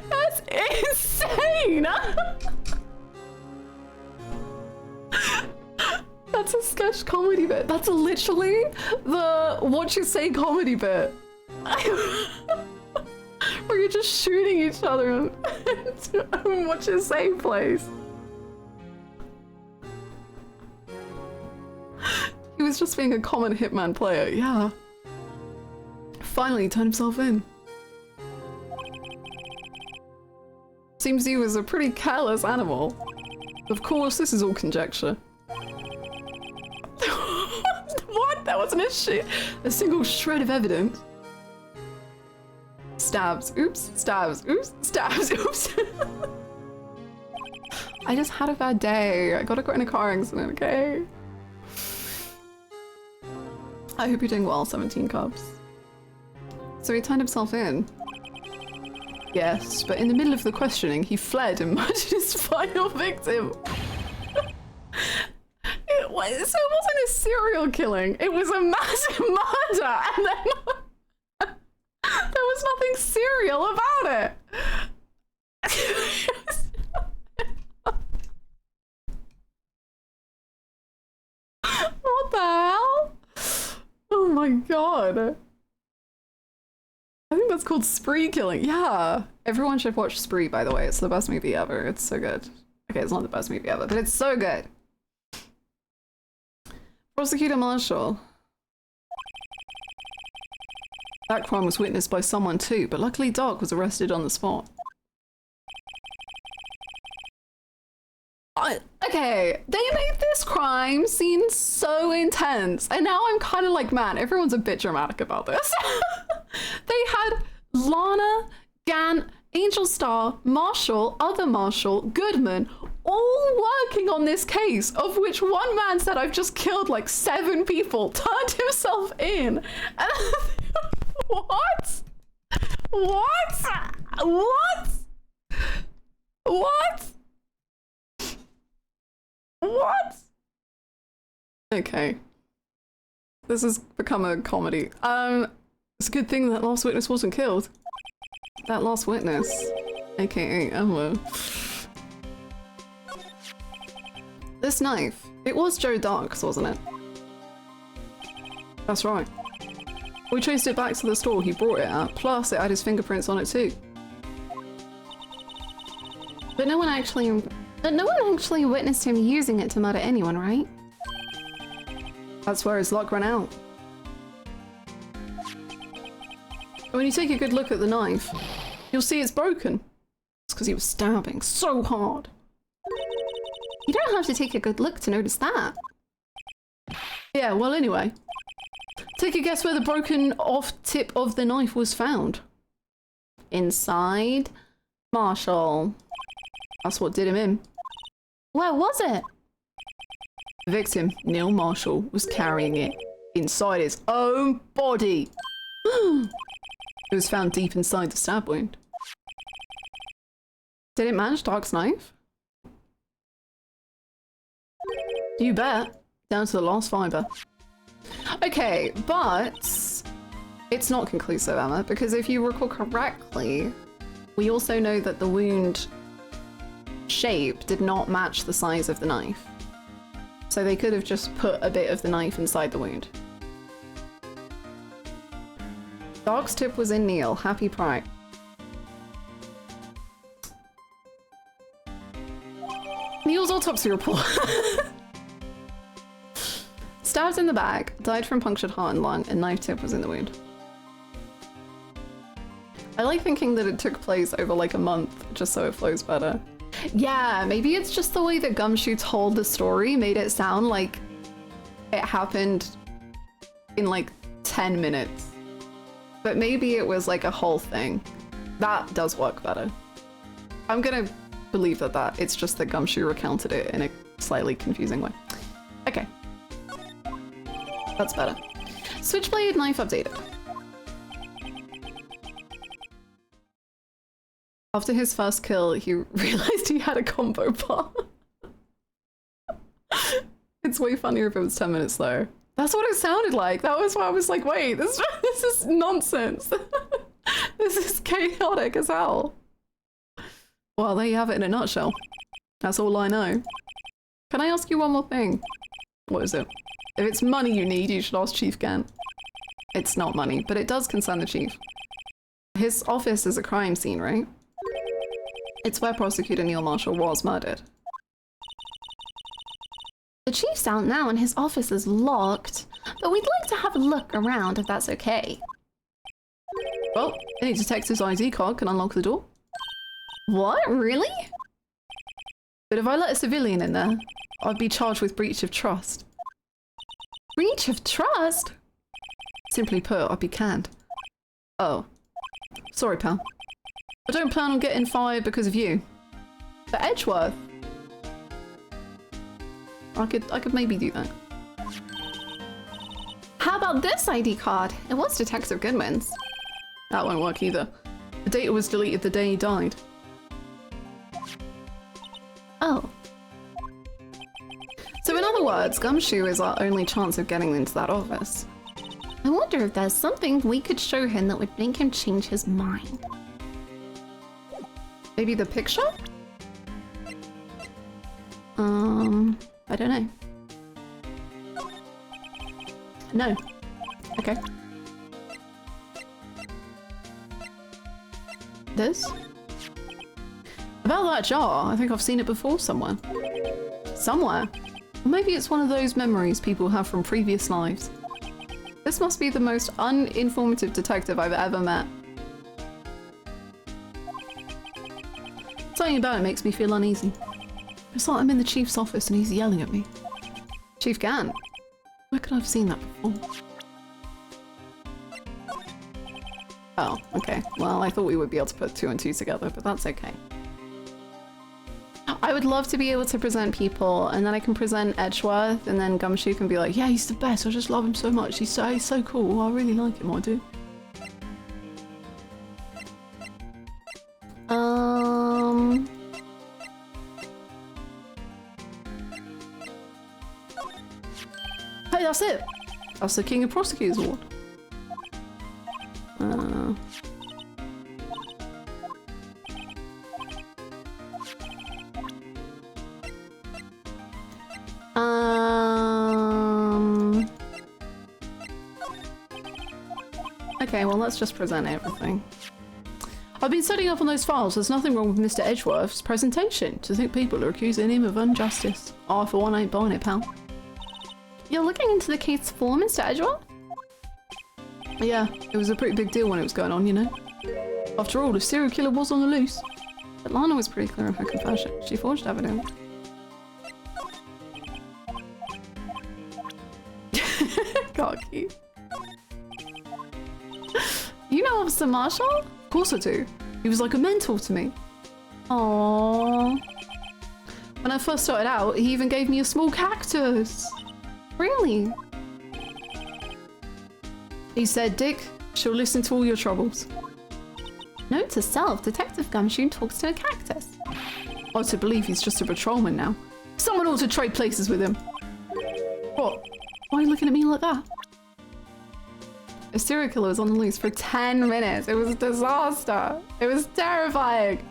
That's insane. That's a sketch comedy bit. That's literally the what you say comedy bit. Where you're just shooting each other in what you say place. He was just being a common hitman player, yeah. Finally, he turned himself in. Seems he was a pretty careless animal. Of course, this is all conjecture. What? That wasn't a single shred of evidence. Stabs, oops, stabs, oops, stabs, oops. I just had a bad day. I got in a car accident, okay? I hope you're doing well, 17 Cubs. So he turned himself in. Yes, but in the middle of the questioning, he fled and murdered his final victim. So it wasn't a serial killing, it was a massive murder, and then there was nothing serial about it. What the hell? Oh my god. I think that's called spree killing. Yeah. Everyone should watch Spree, by the way. It's the best movie ever. It's so good. Okay, it's not the best movie ever, but it's so good. Prosecutor Marshall. That crime was witnessed by someone too, but luckily Doc was arrested on the spot. Okay, they made this crime seem so intense, and now I'm kind of like, man, everyone's a bit dramatic about this. They had Lana, Gant, Angel Star, Marshall, other Marshall, Goodman, all working on this case, of which one man said, I've just killed like 7 people, turned himself in. And what? What? What? What? What? Okay. This has become a comedy. It's a good thing that last witness wasn't killed. That last witness, aka Emma. This knife, it was Joe Dark's, wasn't it? That's right. We traced it back to the store he brought it at, plus it had his fingerprints on it too. But no one actually witnessed him using it to murder anyone, right? That's where his luck ran out. When you take a good look at the knife, you'll see it's broken. It's because he was stabbing so hard. You don't have to take a good look to notice that. Yeah, well anyway. Take a guess where the broken off tip of the knife was found. Inside Marshall. That's what did him in. Where was it? The victim, Neil Marshall, was carrying it inside his own body. It was found deep inside the stab wound. Did it match Dark's knife? You bet. Down to the last fiber. Okay, but it's not conclusive, Emma, because if you recall correctly, we also know that the wound shape did not match the size of the knife. So they could have just put a bit of the knife inside the wound. Dark's tip was in Neil. Happy Pride. Neil's autopsy report. Stabbed in the back, died from punctured heart and lung, and knife tip was in the wound. I like thinking that it took place over like a month, just so it flows better. Yeah, maybe it's just the way that Gumshoe told the story made it sound like it happened in like 10 minutes. But maybe it was like a whole thing. That does work better. I'm gonna believe that it's just that Gumshoe recounted it in a slightly confusing way. Okay. That's better. Switchblade knife updated. After his first kill, he realized he had a combo bar. It's way funnier if it was 10 minutes though. That's what it sounded like. That was why I was like, wait, this is nonsense. This is chaotic as hell. Well, there you have it in a nutshell. That's all I know. Can I ask you one more thing? What is it? If it's money you need, you should ask Chief Gant. It's not money, but it does concern the Chief. His office is a crime scene, right? It's where Prosecutor Neil Marshall was murdered. The Chief's out now and his office is locked, but we'd like to have a look around if that's okay. Well, any detective's ID card can unlock the door. What? Really? But if I let a civilian in there, I'd be charged with breach of trust. Breach of trust? Simply put, I'd be canned. Oh. Sorry, pal. I don't plan on getting fired because of you. But Edgeworth? I could maybe do that. How about this ID card? It was Detective Goodman's. That won't work either. The data was deleted the day he died. Oh. So in other words, Gumshoe is our only chance of getting into that office. I wonder if there's something we could show him that would make him change his mind. Maybe the picture? I don't know. No. Okay. This? About that jar, I think I've seen it before somewhere. Somewhere? Maybe it's one of those memories people have from previous lives. This must be the most uninformative detective I've ever met. Something about it makes me feel uneasy. It's like I'm in the chief's office and he's yelling at me. Chief Gann? Where could I have seen that before? Oh, okay. Well, I thought we would be able to put 2 and 2 together, but that's okay. I would love to be able to present people, and then I can present Edgeworth, and then Gumshoe can be like, yeah, he's the best, I just love him so much, he's so cool, I really like him, I do. Hey, that's it! That's the King of Prosecutors Award. Okay, well, let's just present everything. I've been setting up on those files. There's nothing wrong with Mr. Edgeworth's presentation. To think people are accusing him of injustice. I, for one, ain't buying it, pal. You're looking into the case for Mr. Edgeworth? Yeah, it was a pretty big deal when it was going on, you know? After all, the serial killer was on the loose. But Lana was pretty clear in her confession. She forged evidence. Cocky. You know Officer Marshall? Of course I do. He was like a mentor to me. Aww. When I first started out, he even gave me a small cactus. Really? He said, Dick, she'll listen to all your troubles. Note to self, Detective Gumshoe talks to a cactus. Hard to believe he's just a patrolman now. Someone ought to trade places with him. What? Why are you looking at me like that? A serial killer was on the loose for 10 minutes. It was a disaster. It was terrifying.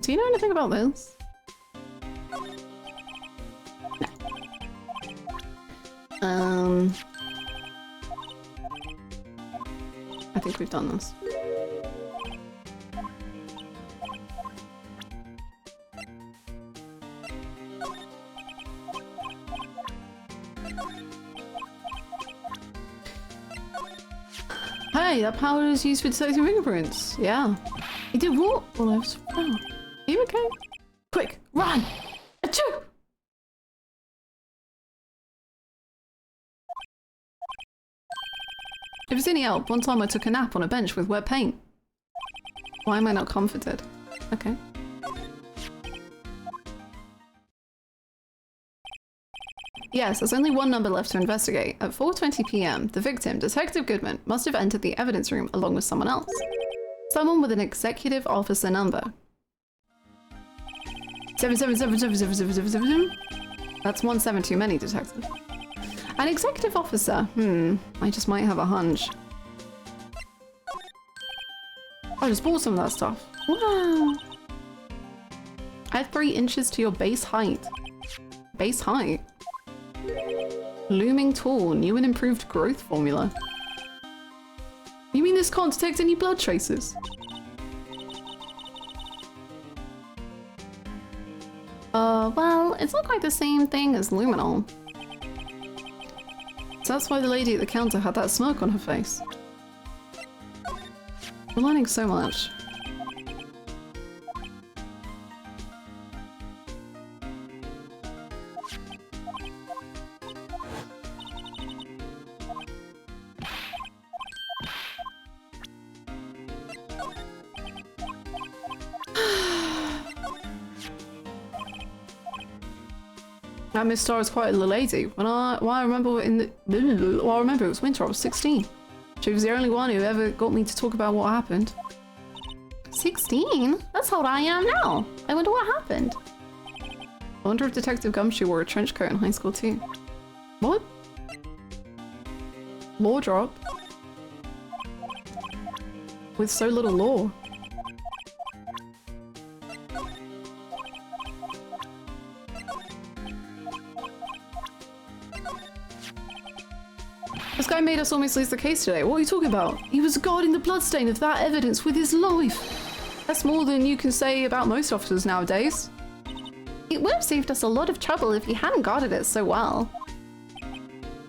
Do you know anything about this? No. I think we've done this. Hey, that powder is used for detecting fingerprints. Yeah. He did what? Well, I was found. Are you okay? Quick, run! Achoo! If it's any help, one time I took a nap on a bench with wet paint. Why am I not comforted? Okay. Yes, there's only one number left to investigate. At 4:20 p.m, the victim, Detective Goodman, must have entered the evidence room along with someone else. Someone with an executive officer number. 7777777. That's 17 too many, Detective. An executive officer? I just might have a hunch. I just bought some of that stuff. Wow. Add 3 inches to your base height. Base height? Looming tall, new and improved growth formula. You mean this can't detect any blood traces? Well, it's not quite the same thing as luminol. So that's why the lady at the counter had that smirk on her face. We're learning so much. That Miss Star is quite a little lady. I remember it was winter, I was 16. She was the only one who ever got me to talk about what happened. 16? That's how old I am now. I wonder what happened. I wonder if Detective Gumshoe wore a trench coat in high school too. What? Law drop? With so little law. This guy made us almost lose the case today. What are you talking about? He was guarding the bloodstain of that evidence with his life. That's more than you can say about most officers nowadays. It would have saved us a lot of trouble if he hadn't guarded it so well.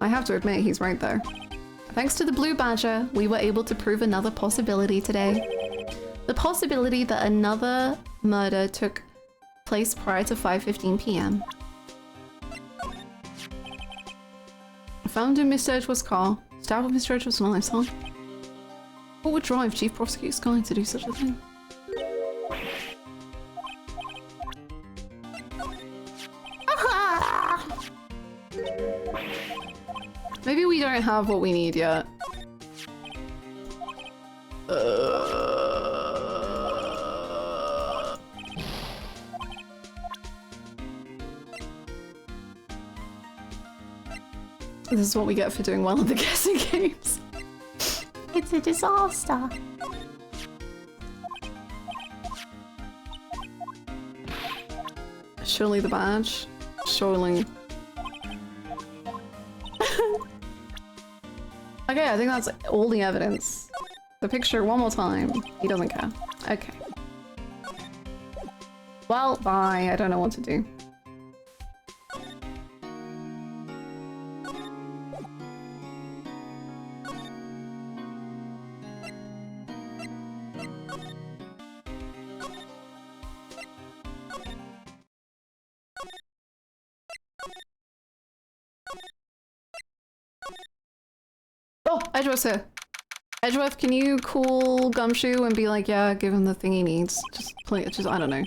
I have to admit, he's right though. Thanks to the Blue Badger, we were able to prove another possibility today. The possibility that another murder took place prior to 5:15 p.m. Found in Mr. Edgeworth's car. Stabbed with Mr. Edgeworth's knife, huh? What would drive Chief Prosecutor Sky to do such a thing? Maybe we don't have what we need yet. This is what we get for doing well at the guessing games. It's a disaster. Surely the badge. Surely. Okay, I think that's all the evidence. The picture one more time. He doesn't care. Okay. Well, bye. I don't know what to do. Oh, Edgeworth's here. Edgeworth, can you call Gumshoe and be like, yeah, give him the thing he needs? Just play it, I don't know.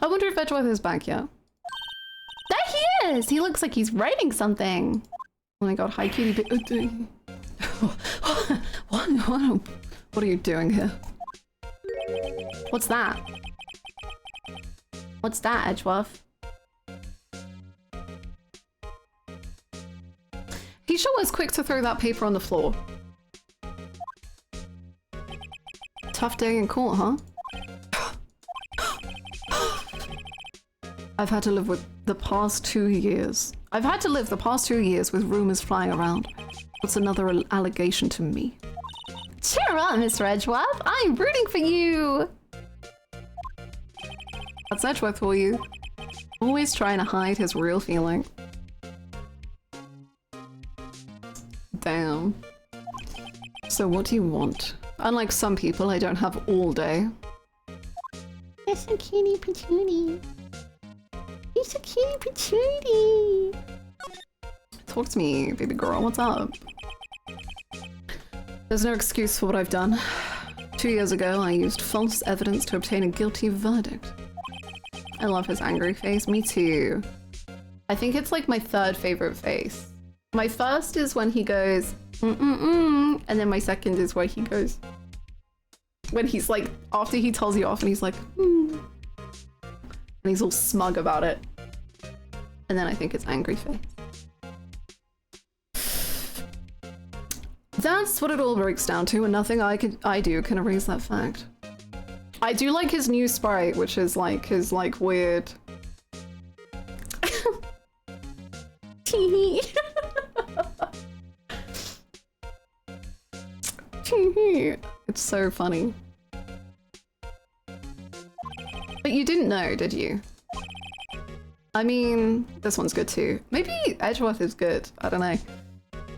I wonder if Edgeworth is back yet. There he is! He looks like he's writing something. Oh my god, hi cutie. What are you doing here? What's that? What's that, Edgeworth? He sure was quick to throw that paper on the floor. Tough day in court, huh? I've had to live with the past 2 years. I've had to live the past 2 years with rumors flying around. What's another allegation to me? Cheer up, Mr. Edgeworth. I'm rooting for you. That's Edgeworth for you. Always trying to hide his real feeling. Damn. So what do you want? Unlike some people, I don't have all day. You're so cutie patootie. You're so cutie patootie. Talk to me, baby girl. What's up? There's no excuse for what I've done. 2 years ago, I used false evidence to obtain a guilty verdict. I love his angry face. Me too. I think it's like my third favorite face. My first is when he goes, and then my second is where he goes, when he's like, after he tells you off and he's like, and he's all smug about it. And then I think it's angry face. That's what it all breaks down to, and nothing I do can erase that fact. I do like his new sprite, which is like his like weird. It's so funny. But you didn't know, did you? I mean, this one's good too. Maybe Edgeworth is good. I don't know.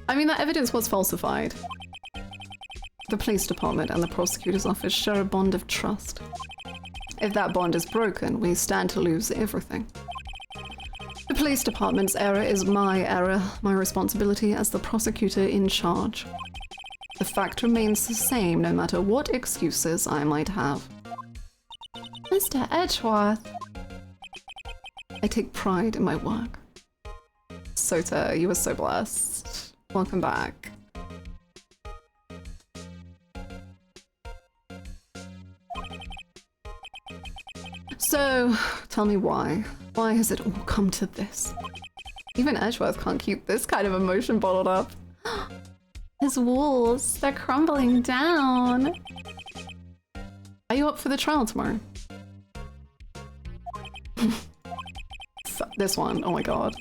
I mean, that evidence was falsified. The police department and the prosecutor's office share a bond of trust. If that bond is broken, we stand to lose everything. The police department's error is my error, my responsibility as the prosecutor in charge. The fact remains the same no matter what excuses I might have. Mr. Edgeworth. I take pride in my work. Sota, you were so blessed. Welcome back. So, tell me why. Why has it all come to this? Even Edgeworth can't keep this kind of emotion bottled up. His walls, they're crumbling down. Are you up for the trial tomorrow? This one, oh my god.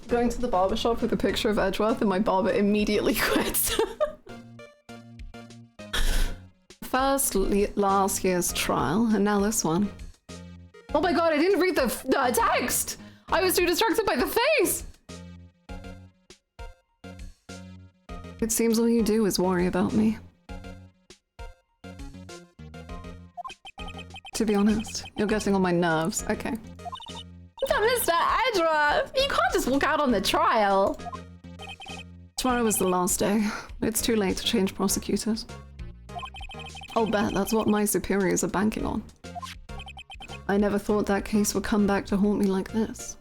Going to the barbershop with a picture of Edgeworth and my barber immediately quits. First, last year's trial, and now this one. Oh my god, I didn't read the text! I was too distracted by the face! It seems all you do is worry about me. To be honest, you're getting on my nerves. Okay. Mr. Edgeworth! You can't just walk out on the trial! Tomorrow was the last day. It's too late to change prosecutors. I'll bet that's what my superiors are banking on. I never thought that case would come back to haunt me like this.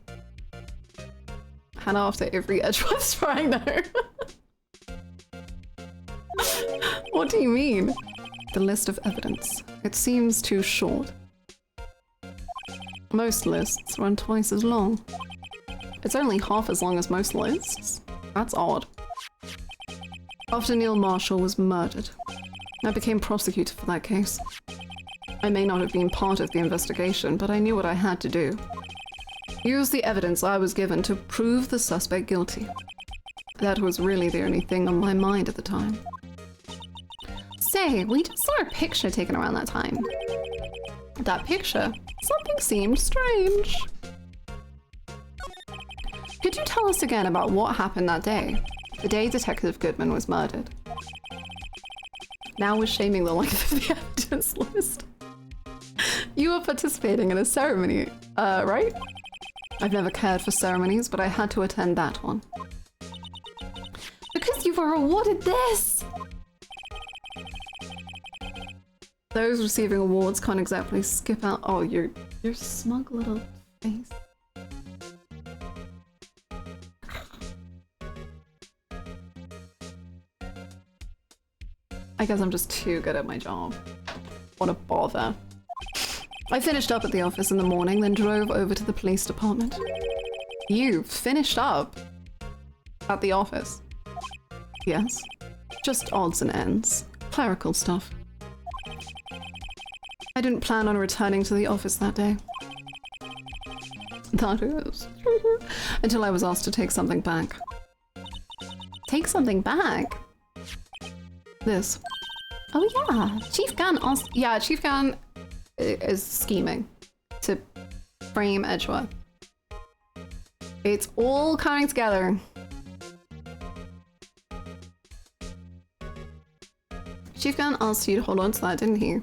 Hannah after every Edgeworth trying though. What do you mean? The list of evidence. It seems too short. Most lists run twice as long. It's only half as long as most lists. That's odd. After Neil Marshall was murdered, I became prosecutor for that case. I may not have been part of the investigation, but I knew what I had to do. Use the evidence I was given to prove the suspect guilty. That was really the only thing on my mind at the time. Say, we just saw a picture taken around that time. That picture, something seemed strange. Could you tell us again about what happened that day? The day Detective Goodman was murdered. Now we're shaming the length of the evidence list. You were participating in a ceremony, right? I've never cared for ceremonies, but I had to attend that one. Because you were awarded this! Those receiving awards can't exactly skip out. Oh, your smug little face. I guess I'm just too good at my job. What a bother. I finished up at the office in the morning, then drove over to the police department. You finished up at the office? Yes. Just odds and ends. Clerical stuff. I didn't plan on returning to the office that day. That is. Until I was asked to take something back. Take something back? This. Oh yeah, Chief Gunn asked. Yeah, Chief Gunn is scheming to frame Edgeworth. It's all coming together. Chief Gunn asked you to hold on to that, didn't he?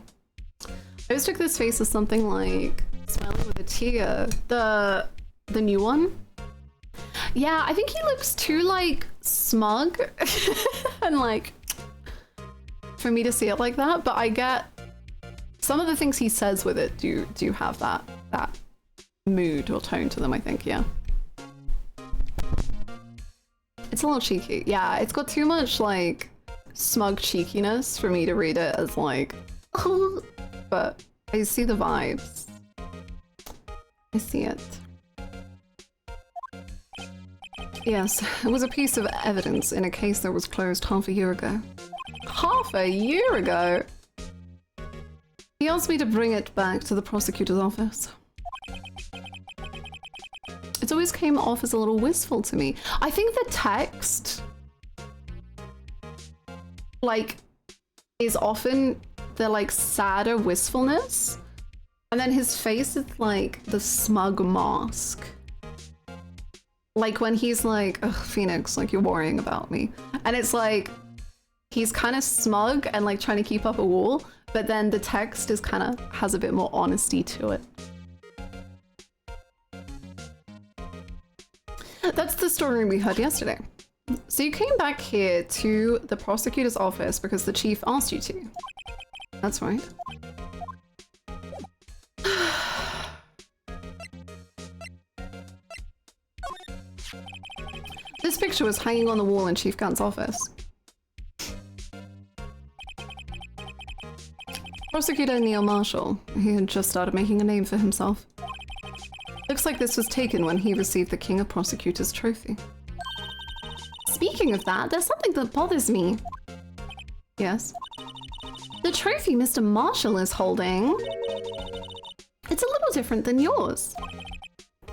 I always took this face as something like smiling with a tear. The new one? Yeah, I think he looks too like smug and like for me to see it like that, but I get some of the things he says with it do have that mood or tone to them, I think, yeah. It's a little cheeky. Yeah, it's got too much like smug cheekiness for me to read it as like but I see the vibes. I see it. Yes, it was a piece of evidence in a case that was closed half a year ago. Half a year ago? He asked me to bring it back to the prosecutor's office. It always came off as a little wistful to me. I think the text, like, is often the, like, sadder wistfulness. And then his face is, like, the smug mask. Like, when he's like, ugh, Phoenix, like, you're worrying about me. And it's like, he's kind of smug and, like, trying to keep up a wall. But then the text is kind of, has a bit more honesty to it. That's the story we heard yesterday. So you came back here to the prosecutor's office because the chief asked you to. That's right. This picture was hanging on the wall in Chief Gant's office. Prosecutor Neil Marshall. He had just started making a name for himself. Looks like this was taken when he received the King of Prosecutors trophy. Speaking of that, there's something that bothers me. Yes? The trophy Mr. Marshall is holding... it's a little different than yours.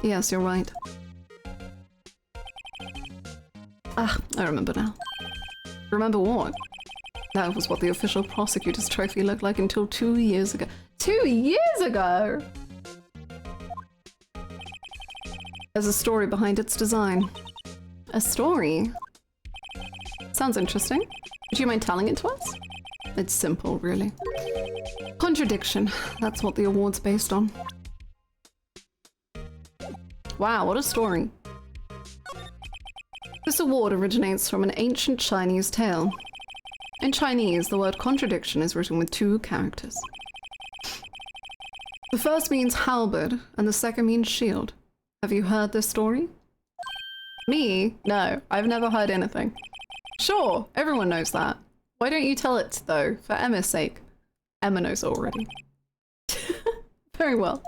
Yes, you're right. Ah, I remember now. Remember what? That was what the official prosecutor's trophy looked like until 2 years ago. 2 years ago?! There's a story behind its design. A story? Sounds interesting. Would you mind telling it to us? It's simple, really. Contradiction. That's what the award's based on. Wow, what a story. This award originates from an ancient Chinese tale. In Chinese, the word contradiction is written with 2 characters. The first means halberd, and the second means shield. Have you heard this story? Me? No, I've never heard anything. Sure, everyone knows that. Why don't you tell it, though, for Emma's sake? Emma knows already. Very well.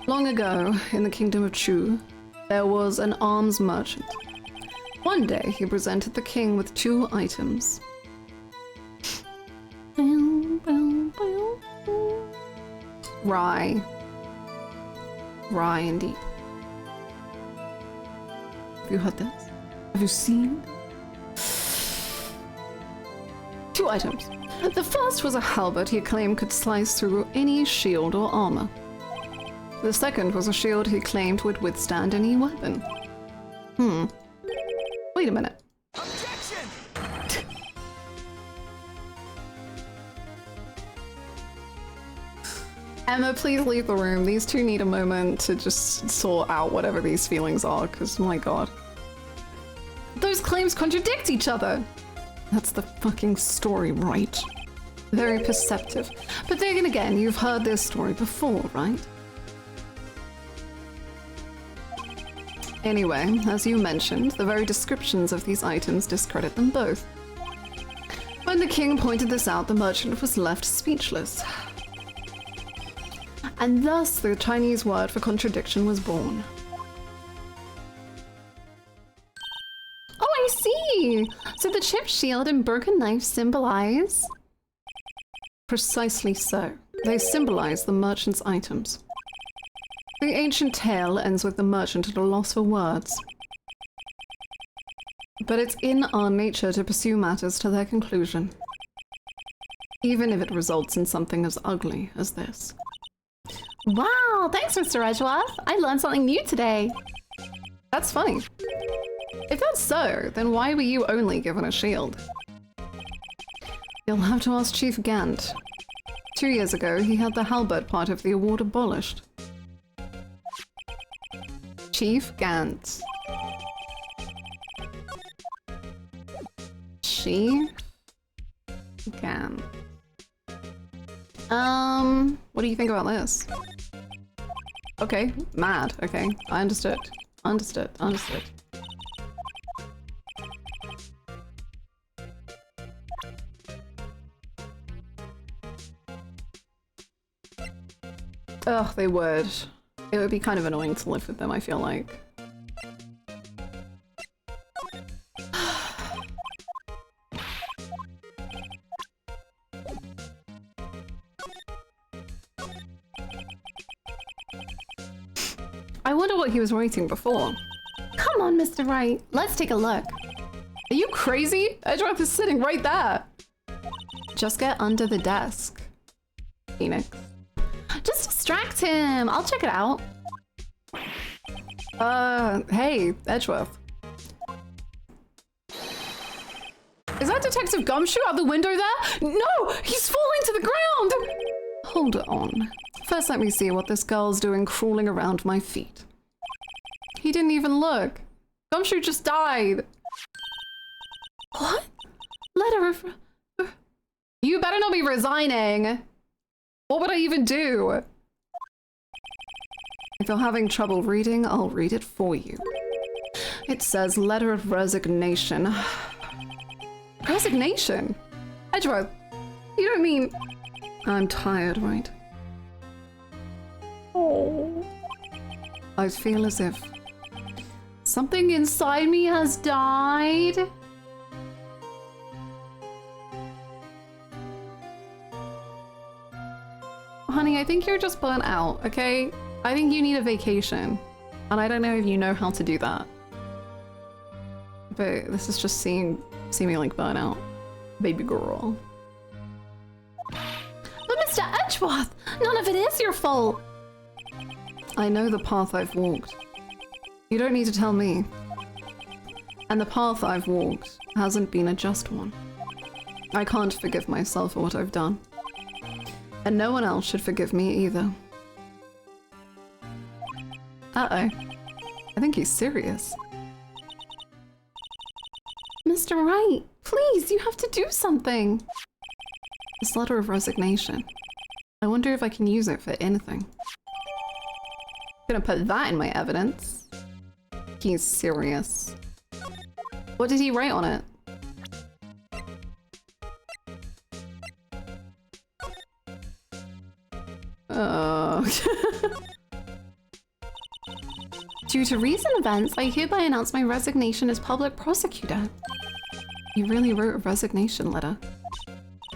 Long ago, in the kingdom of Chu, there was an arms merchant. One day, he presented the king with 2 items. Rye. Rye, indeed. Have you heard this? Have you seen? 2 items. The first was a halberd he claimed could slice through any shield or armor. The second was a shield he claimed would withstand any weapon. Wait a minute. Objection! Emma, please leave the room. These 2 need a moment to just sort out whatever these feelings are, because my god. Those claims contradict each other! That's the fucking story, right? Very perceptive. But then again, you've heard this story before, right? Anyway, as you mentioned, the very descriptions of these items discredit them both. When the king pointed this out, the merchant was left speechless. And thus the Chinese word for contradiction was born. Oh, I see! So the chipped shield and broken knife symbolize? Precisely so. They symbolize the merchant's items. The ancient tale ends with the merchant at a loss for words. But it's in our nature to pursue matters to their conclusion, even if it results in something as ugly as this. Wow, thanks, Mr. Edgeworth. I learned something new today. That's funny. If that's so, then why were you only given a shield? You'll have to ask Chief Gant. 2 years ago, he had the halberd part of the award abolished. Chief Gant. Chief Gant. What do you think about this? Okay, mad. Okay, I understood. Understood. Understood. Ugh, they would. It would be kind of annoying to live with them, I feel like. I wonder what he was writing before. Come on, Mr. Wright. Let's take a look. Are you crazy? Edgeworth is sitting right there. Just get under the desk, Phoenix. Just distract him. I'll check it out. Hey, Edgeworth. Is that Detective Gumshoe out the window there? No! He's falling to the ground! Hold on. First, let me see what this girl's doing crawling around my feet. He didn't even look. Gumshoe just died. What? Letter of... You better not be resigning. What would I even do? If you're having trouble reading, I'll read it for you. It says letter of resignation. Resignation? Edgeworth, you don't mean... I'm tired, right? Oh. I feel as if something inside me has died. Honey, I think you're just burnt out, okay? I think you need a vacation. And I don't know if you know how to do that. But this is just seeming like burnout. Baby girl. But Mr. Edgeworth, none of it is your fault. I know the path I've walked. You don't need to tell me. And the path I've walked hasn't been a just one. I can't forgive myself for what I've done. And no one else should forgive me either. Uh-oh. I think he's serious. Mr. Wright, please, you have to do something. This letter of resignation. I wonder if I can use it for anything. I'm gonna put that in my evidence. He's serious. What did he write on it? Due to recent events, I hereby announce my resignation as public prosecutor. You really wrote a resignation letter.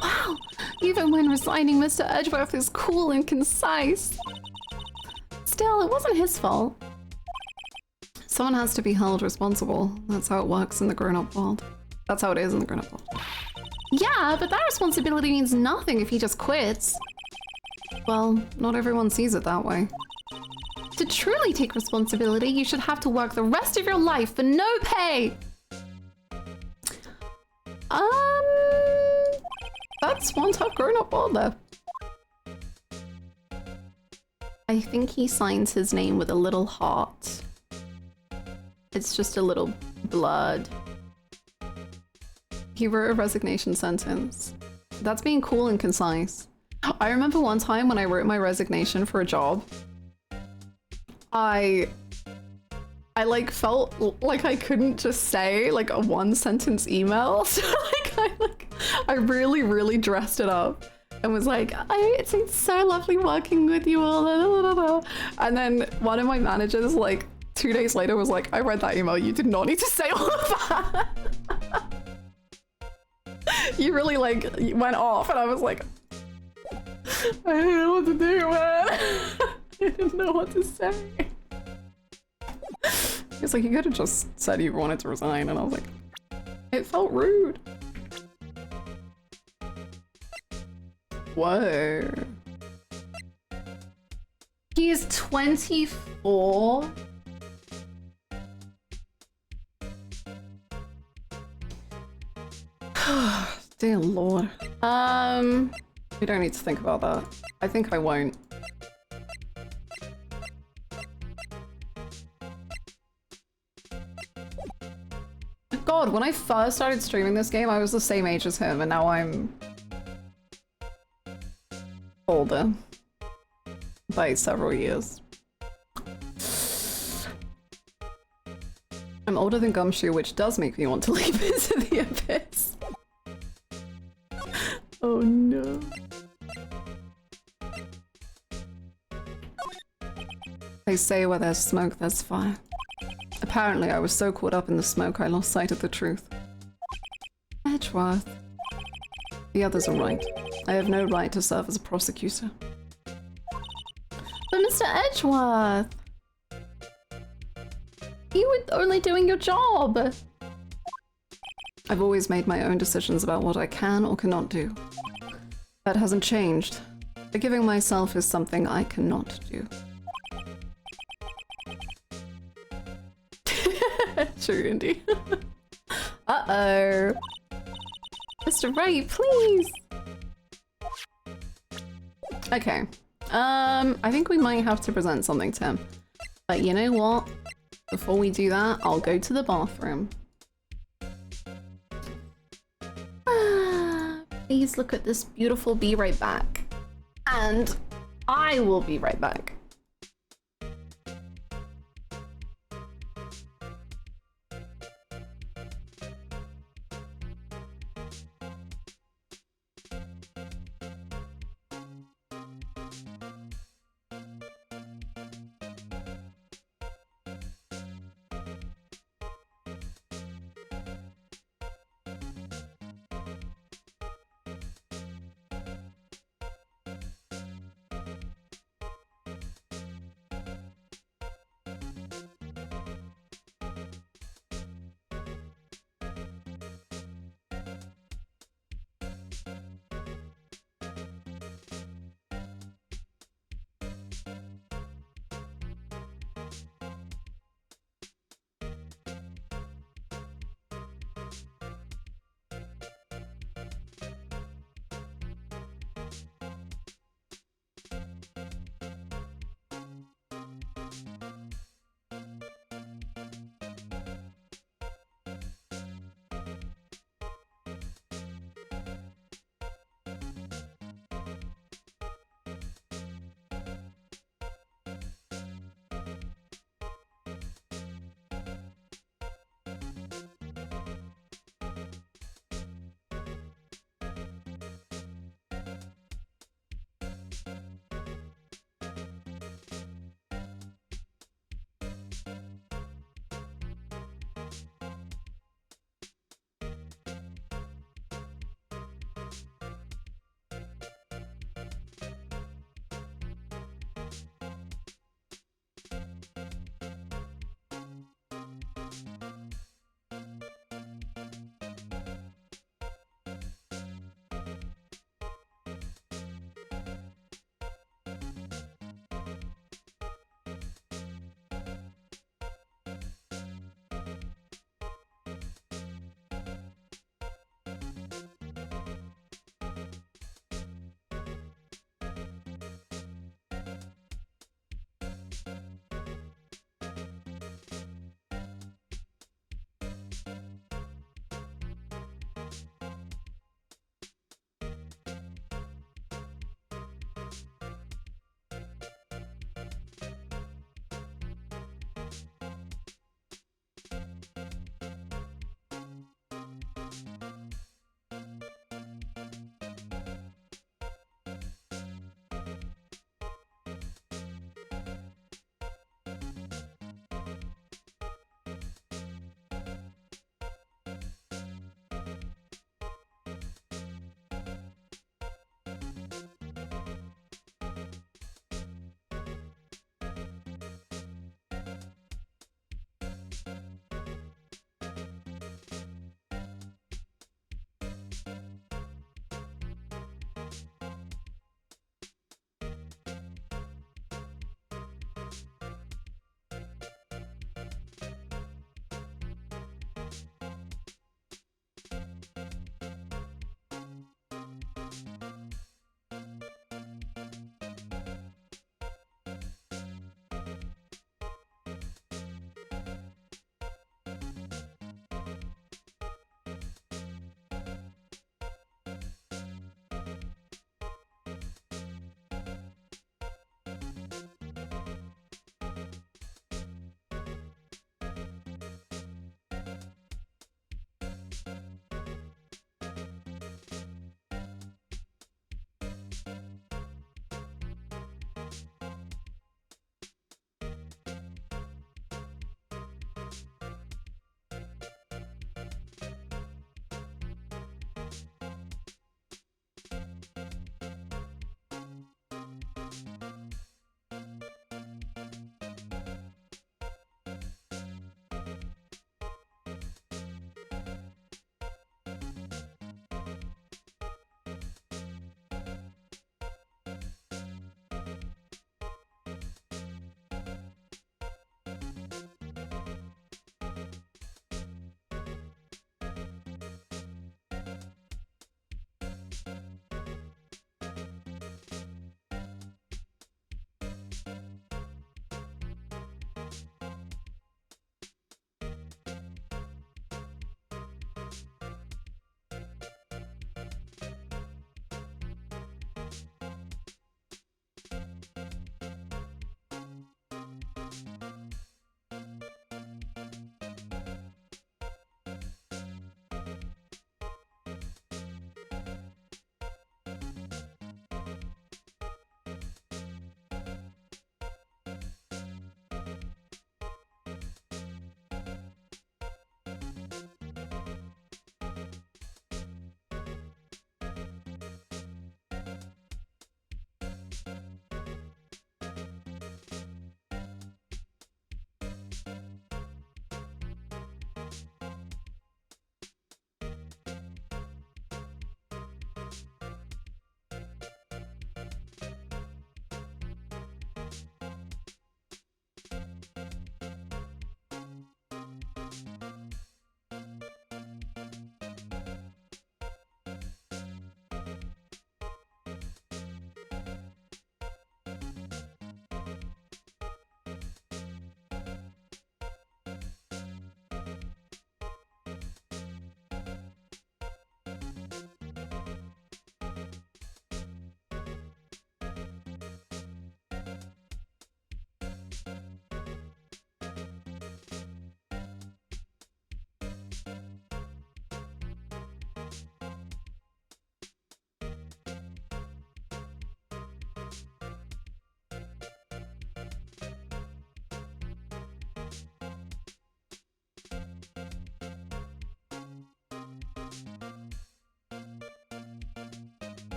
Wow! Even when resigning, Mr. Edgeworth is cool and concise. Still, it wasn't his fault. Someone has to be held responsible. That's how it works in the grown-up world. That's how it is in the grown-up world. Yeah, but that responsibility means nothing if he just quits. Well, not everyone sees it that way. To truly take responsibility, you should have to work the rest of your life for no pay! That's one tough grown-up world there. I think he signs his name with a little heart. It's just a little blood. He wrote a resignation sentence. That's being cool and concise. I remember one time when I wrote my resignation for a job, I like felt like I couldn't just say like a one sentence email. So I really dressed it up and was like, it's so lovely working with you all. And then one of my managers like 2 days later was like, I read that email, you did not need to say all of that. You really like went off, and I was like, I didn't know what to do, man. I didn't know what to say. It's like, you could have just said you wanted to resign, and I was like, it felt rude. Whoa. He is 24? Dear Lord. We don't need to think about that. I think I won't. God, when I first started streaming this game, I was the same age as him, and now I'm older by several years. I'm older than Gumshoe, which does make me want to leap into the abyss. Oh no. They say where there's smoke, there's fire. Apparently, I was so caught up in the smoke, I lost sight of the truth. Edgeworth. The others are right. I have no right to serve as a prosecutor. But Mr. Edgeworth! You were only doing your job! I've always made my own decisions about what I can or cannot do. That hasn't changed. Forgiving myself is something I cannot do. True, Indy. Uh-oh. Mr. Wright, please! Okay. I think we might have to present something to him. But you know what? Before we do that, I'll go to the bathroom. Please look at this beautiful be right back. And I will be right back.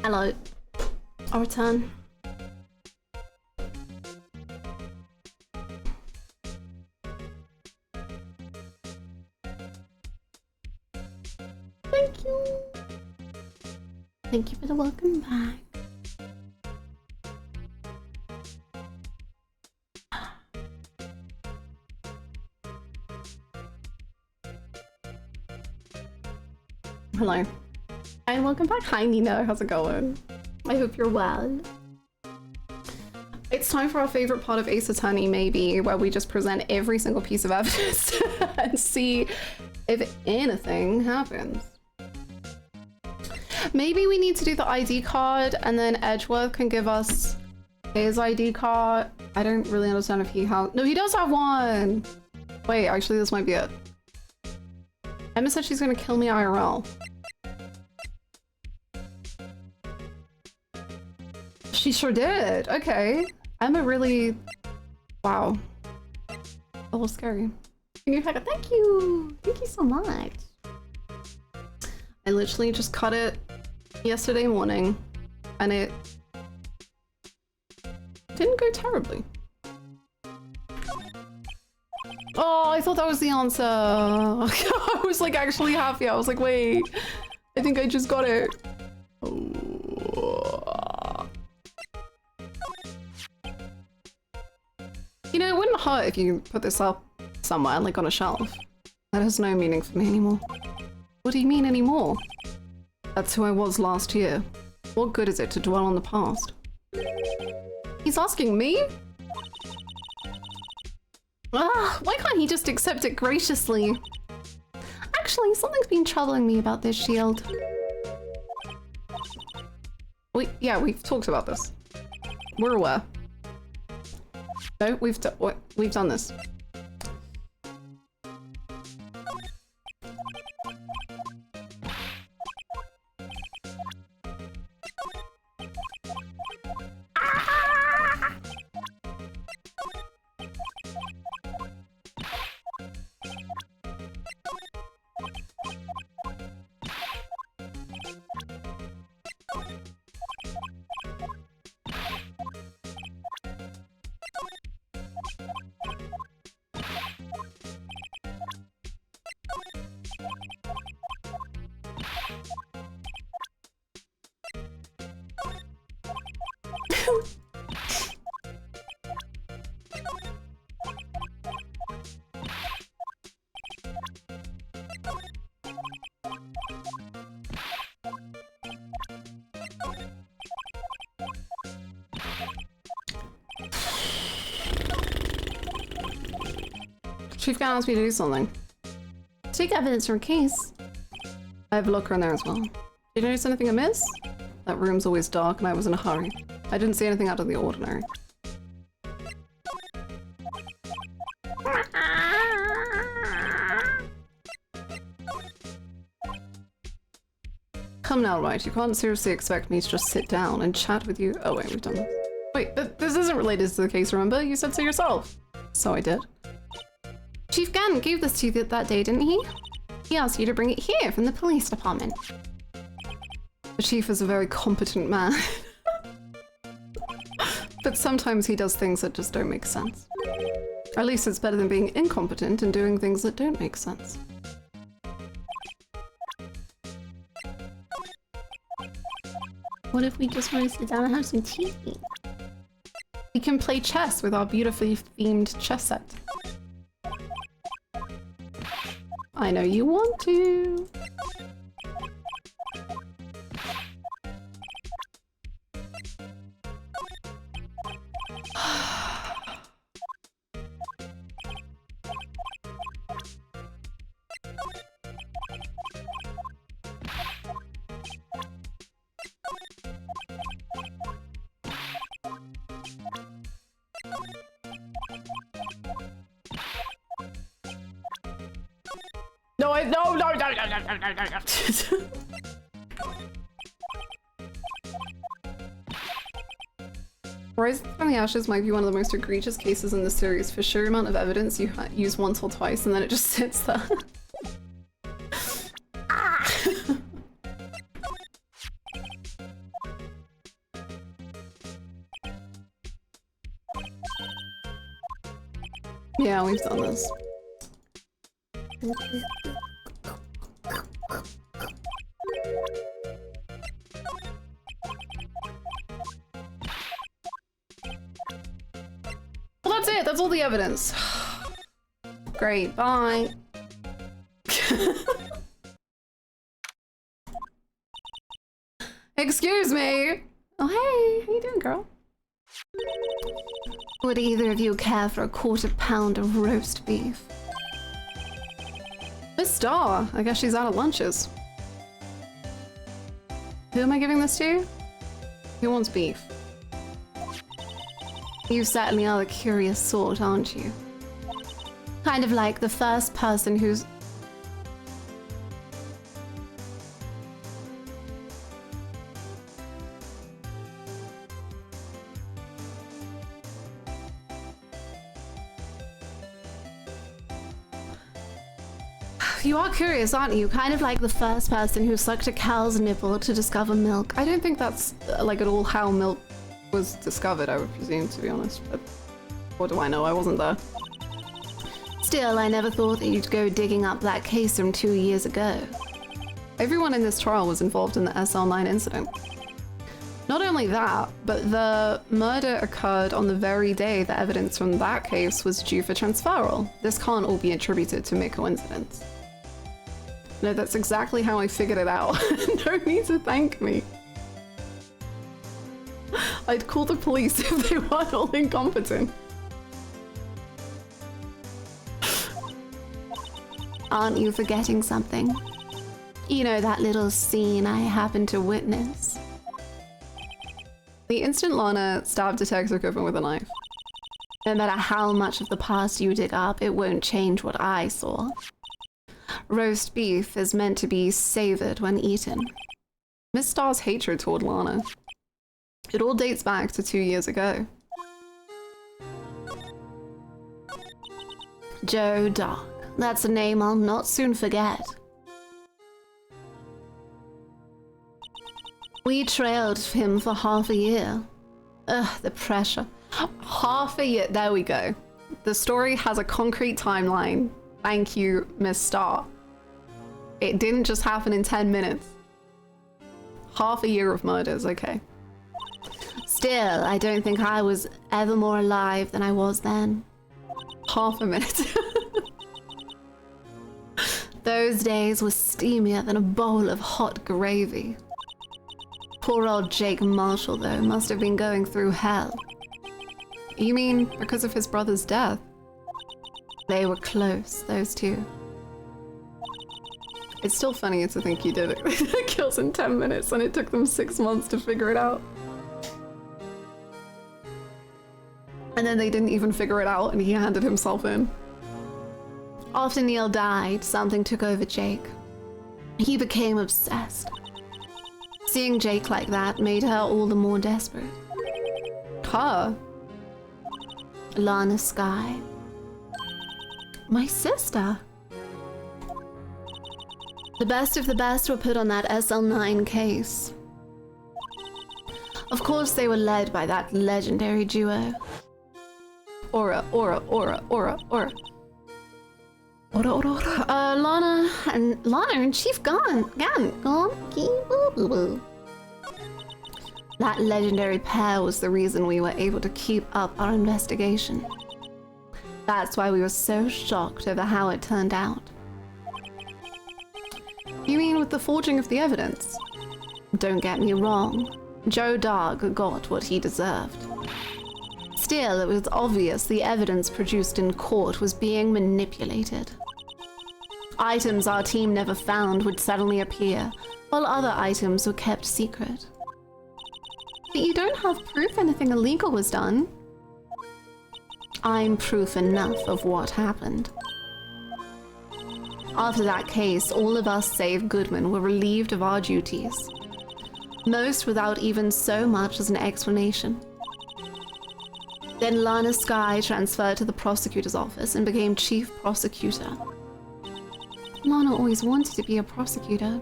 Hello. Our turn. Thank you. Thank you for the welcome back. Hello. And welcome back. Hi Nina, how's it going? I hope you're well. It's time for our favorite part of Ace Attorney, maybe, where we just present every single piece of evidence and see if anything happens. Maybe we need to do the ID card and then Edgeworth can give us his ID card. I don't really understand if he has... No, he does have one! Wait, actually this might be it. Emma said she's gonna kill me IRL. She sure did. Okay. Emma really... Wow. A little scary. Can you hack it? Thank you! Thank you so much. I literally just cut it yesterday morning and it didn't go terribly. Oh, I thought that was the answer. I was like actually happy. I was like, wait, I think I just got it. Oh. You know, it wouldn't hurt if you put this up somewhere, like on a shelf. That has no meaning for me anymore. What do you mean anymore? That's who I was last year. What good is it to dwell on the past? He's asking me? Ah, why can't he just accept it graciously? Actually, something's been troubling me about this shield. Yeah, we've talked about this. We're aware. No, we've done this. Chief Gun asked me to do something. Take evidence from a case. I have a locker in there as well. Did you notice anything amiss? That room's always dark and I was in a hurry. I didn't see anything out of the ordinary. Come now, Wright. You can't seriously expect me to just sit down and chat with you. Oh wait, we've done this. Wait, this isn't related to the case, remember? You said so yourself. So I did. Chief Gann gave this to you that day, didn't he? He asked you to bring it here from the police department. The chief is a very competent man. But sometimes he does things that just don't make sense. Or at least it's better than being incompetent and doing things that don't make sense. What if we just want to sit down and have some tea? We can play chess with our beautifully themed chess set. I know you want to. No. Rise from the Ashes might be one of the most egregious cases in the series. For sheer amount of evidence you use once or twice and then it just sits there. Yeah, we've done this. Well, that's it. That's all the evidence. Great. Bye. Excuse me. Oh, hey. How you doing, girl? Would either of you care for a £1/4 of roast beef? Miss Star. I guess she's out of lunches. Who am I giving this to? Who wants beef? You certainly are the curious sort, aren't you? Kind of like the first person who's... You are curious, aren't you? Kind of like the first person who sucked a cow's nipple to discover milk. I don't think that's like at all how milk was discovered, I would presume, to be honest. But what do I know? I wasn't there. Still, I never thought that you'd go digging up that case from 2 years ago. Everyone in this trial was involved in the SL9 incident. Not only that, but the murder occurred on the very day the evidence from that case was due for transferal. This can't all be attributed to mere coincidence. No, that's exactly how I figured it out. No need to thank me. I'd call the police if they weren't all incompetent. Aren't you forgetting something? You know that little scene I happened to witness? The instant Lana stabbed Detective Griffin with a knife. No matter how much of the past you dig up, it won't change what I saw. Roast beef is meant to be savored when eaten. Miss Star's hatred toward Lana. It all dates back to 2 years ago. Joe Dog. That's a name I'll not soon forget. We trailed him for half a year. Ugh, the pressure. Half a year. There we go. The story has a concrete timeline. Thank you, Miss Star. It didn't just happen in 10 minutes. Half a year of murders, okay. Still, I don't think I was ever more alive than I was then. Half a minute. Those days were steamier than a bowl of hot gravy. Poor old Jake Marshall, though, must have been going through hell. You mean because of his brother's death? They were close, those two. It's still funnier to think he did it. Kills in 10 minutes and it took them 6 months to figure it out. And then they didn't even figure it out and he handed himself in. After Neil died, something took over Jake. He became obsessed. Seeing Jake like that made her all the more desperate. Her? Lana Skye. My sister. The best of the best were put on that SL9 case. Of course they were led by that legendary duo. Aura. Lana and Chief Gone. That legendary pair was the reason we were able to keep up our investigation. That's why we were so shocked over how it turned out. You mean with the forging of the evidence? Don't get me wrong. Joe Dog got what he deserved. Still, it was obvious the evidence produced in court was being manipulated. Items our team never found would suddenly appear, while other items were kept secret. But you don't have proof anything illegal was done. I'm proof enough of what happened. After that case, all of us save Goodman were relieved of our duties. Most without even so much as an explanation. Then Lana Skye transferred to the prosecutor's office and became chief prosecutor. Lana always wanted to be a prosecutor.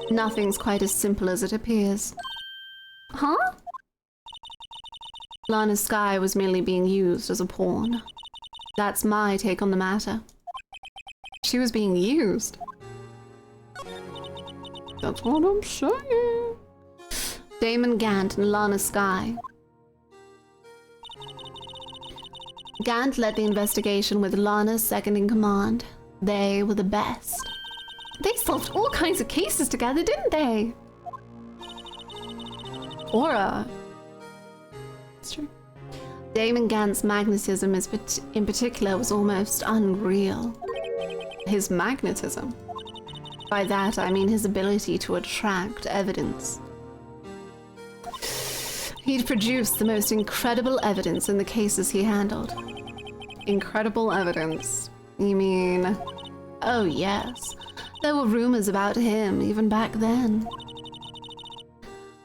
Nothing's quite as simple as it appears. Huh? Lana Skye was merely being used as a pawn. That's my take on the matter. She was being used. That's what I'm saying. Damon Gant and Lana Skye. Gant led the investigation with Lana second in command. They were the best. They solved all kinds of cases together, didn't they? Aura. It's true. Damon Gant's magnetism in particular was almost unreal. His magnetism? By that I mean his ability to attract evidence. He'd produced the most incredible evidence in the cases he handled. Incredible evidence? You mean... Oh yes, there were rumors about him even back then.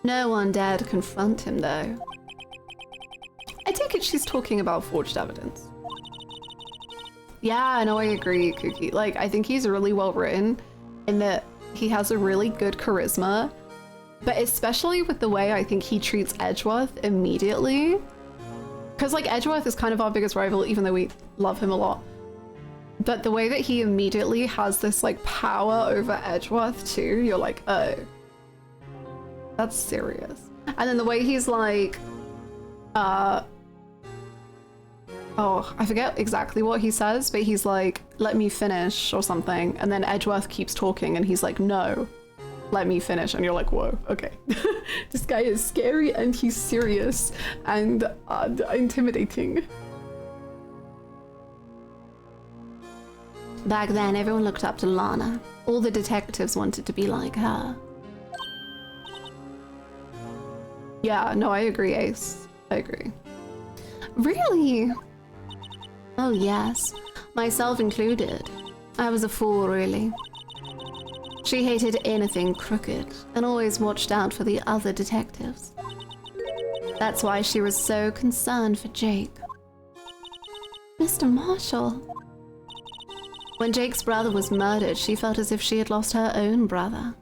No one dared confront him though. I take it she's talking about forged evidence. Yeah, no, I agree, Kooky. Like, I think he's really well written in that he has a really good charisma, but especially with the way I think he treats Edgeworth immediately. Because, like, Edgeworth is kind of our biggest rival, even though we love him a lot. But the way that he immediately has this, like, power over Edgeworth, too, you're like, oh. That's serious. And then the way he's like, oh, I forget exactly what he says, but he's like, let me finish or something. And then Edgeworth keeps talking and he's like, no, let me finish. And you're like, whoa, okay. This guy is scary and he's serious and intimidating. Back then, everyone looked up to Lana. All the detectives wanted to be like her. Yeah, no, I agree, Ace. I agree. Really? Oh yes, myself included. I was a fool, really. She hated anything crooked and always watched out for the other detectives. That's why she was so concerned for Jake. Mr. Marshall. When Jake's brother was murdered, she felt as if she had lost her own brother.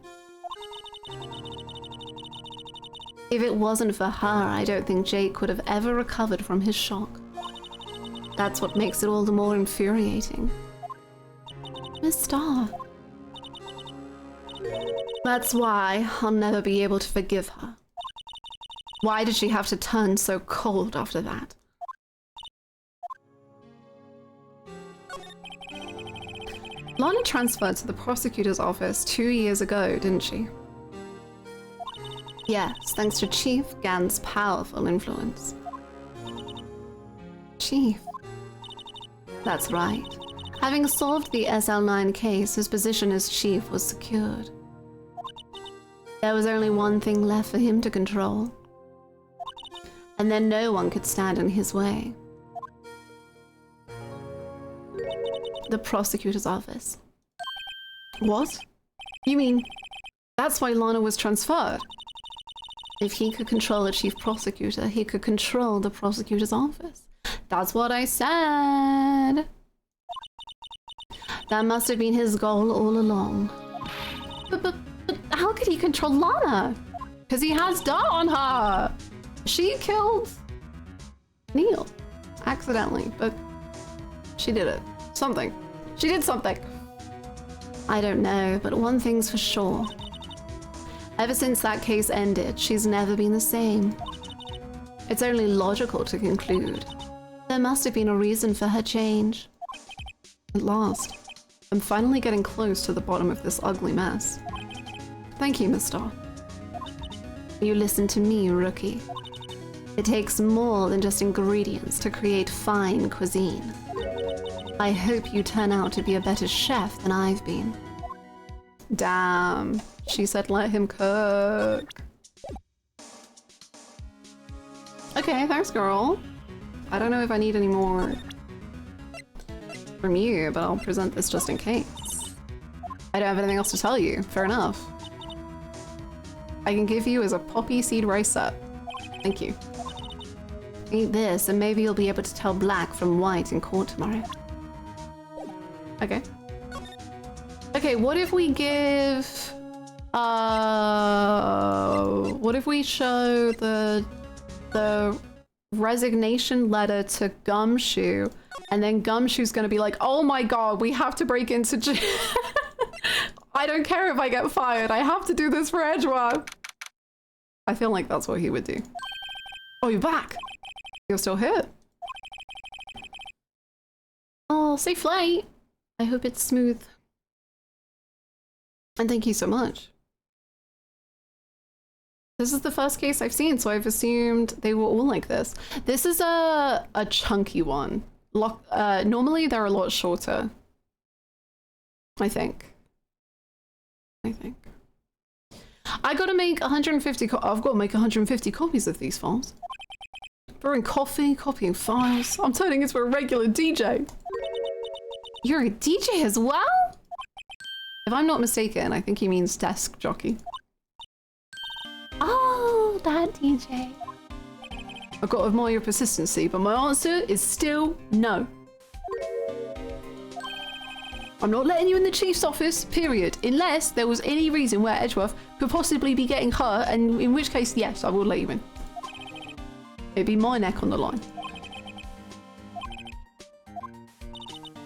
If it wasn't for her, I don't think Jake would have ever recovered from his shock. That's what makes it all the more infuriating. Miss Starr. That's why I'll never be able to forgive her. Why did she have to turn so cold after that? Lana transferred to the prosecutor's office 2 years ago, didn't she? Yes, thanks to Chief Gant's powerful influence. Chief. That's right. Having solved the SL9 case, his position as chief was secured. There was only one thing left for him to control. And then no one could stand in his way. The prosecutor's office. What? You mean, that's why Lana was transferred? If he could control the chief prosecutor, he could control the prosecutor's office. That's what I said. That must have been his goal all along. But how could he control Lana? Because he has dirt on her. She killed Neil accidentally, but she did it. Something. She did something. I don't know, but one thing's for sure. Ever since that case ended, she's never been the same. It's only logical to conclude. There must have been a reason for her change. At last, I'm finally getting close to the bottom of this ugly mess. Thank you, Miss Starr. You listen to me, rookie. It takes more than just ingredients to create fine cuisine. I hope you turn out to be a better chef than I've been. Damn. She said let him cook. Okay, thanks, girl. I don't know if I need any more from you, but I'll present this just in case. I don't have anything else to tell you. Fair enough. I can give you as a poppy seed rice set. Thank you. Eat this, and maybe you'll be able to tell black from white in court tomorrow. Okay. Okay, what if we give... what if we show the resignation letter to Gumshoe And then Gumshoe's gonna be like, oh my god, we have to break into I don't care if I get fired, I have to do this for Edgeworth. I feel like that's what he would do. Oh, you're back. You're still here. Oh, safe flight. I hope it's smooth. And thank you so much. This is the first case I've seen, so I've assumed they were all like this. This is a chunky one. Normally they're a lot shorter. I think. I gotta make 150 I've got to make 150 copies of these files. Brewing coffee, copying files. I'm turning into a regular DJ. You're a DJ as well? If I'm not mistaken, I think he means desk jockey. Oh, that DJ. I've got to admire your persistency, but my answer is still no. I'm not letting you in the chief's office, period, unless there was any reason where Edgeworth could possibly be getting hurt, and in which case, yes, I will let you in. It'd be my neck on the line.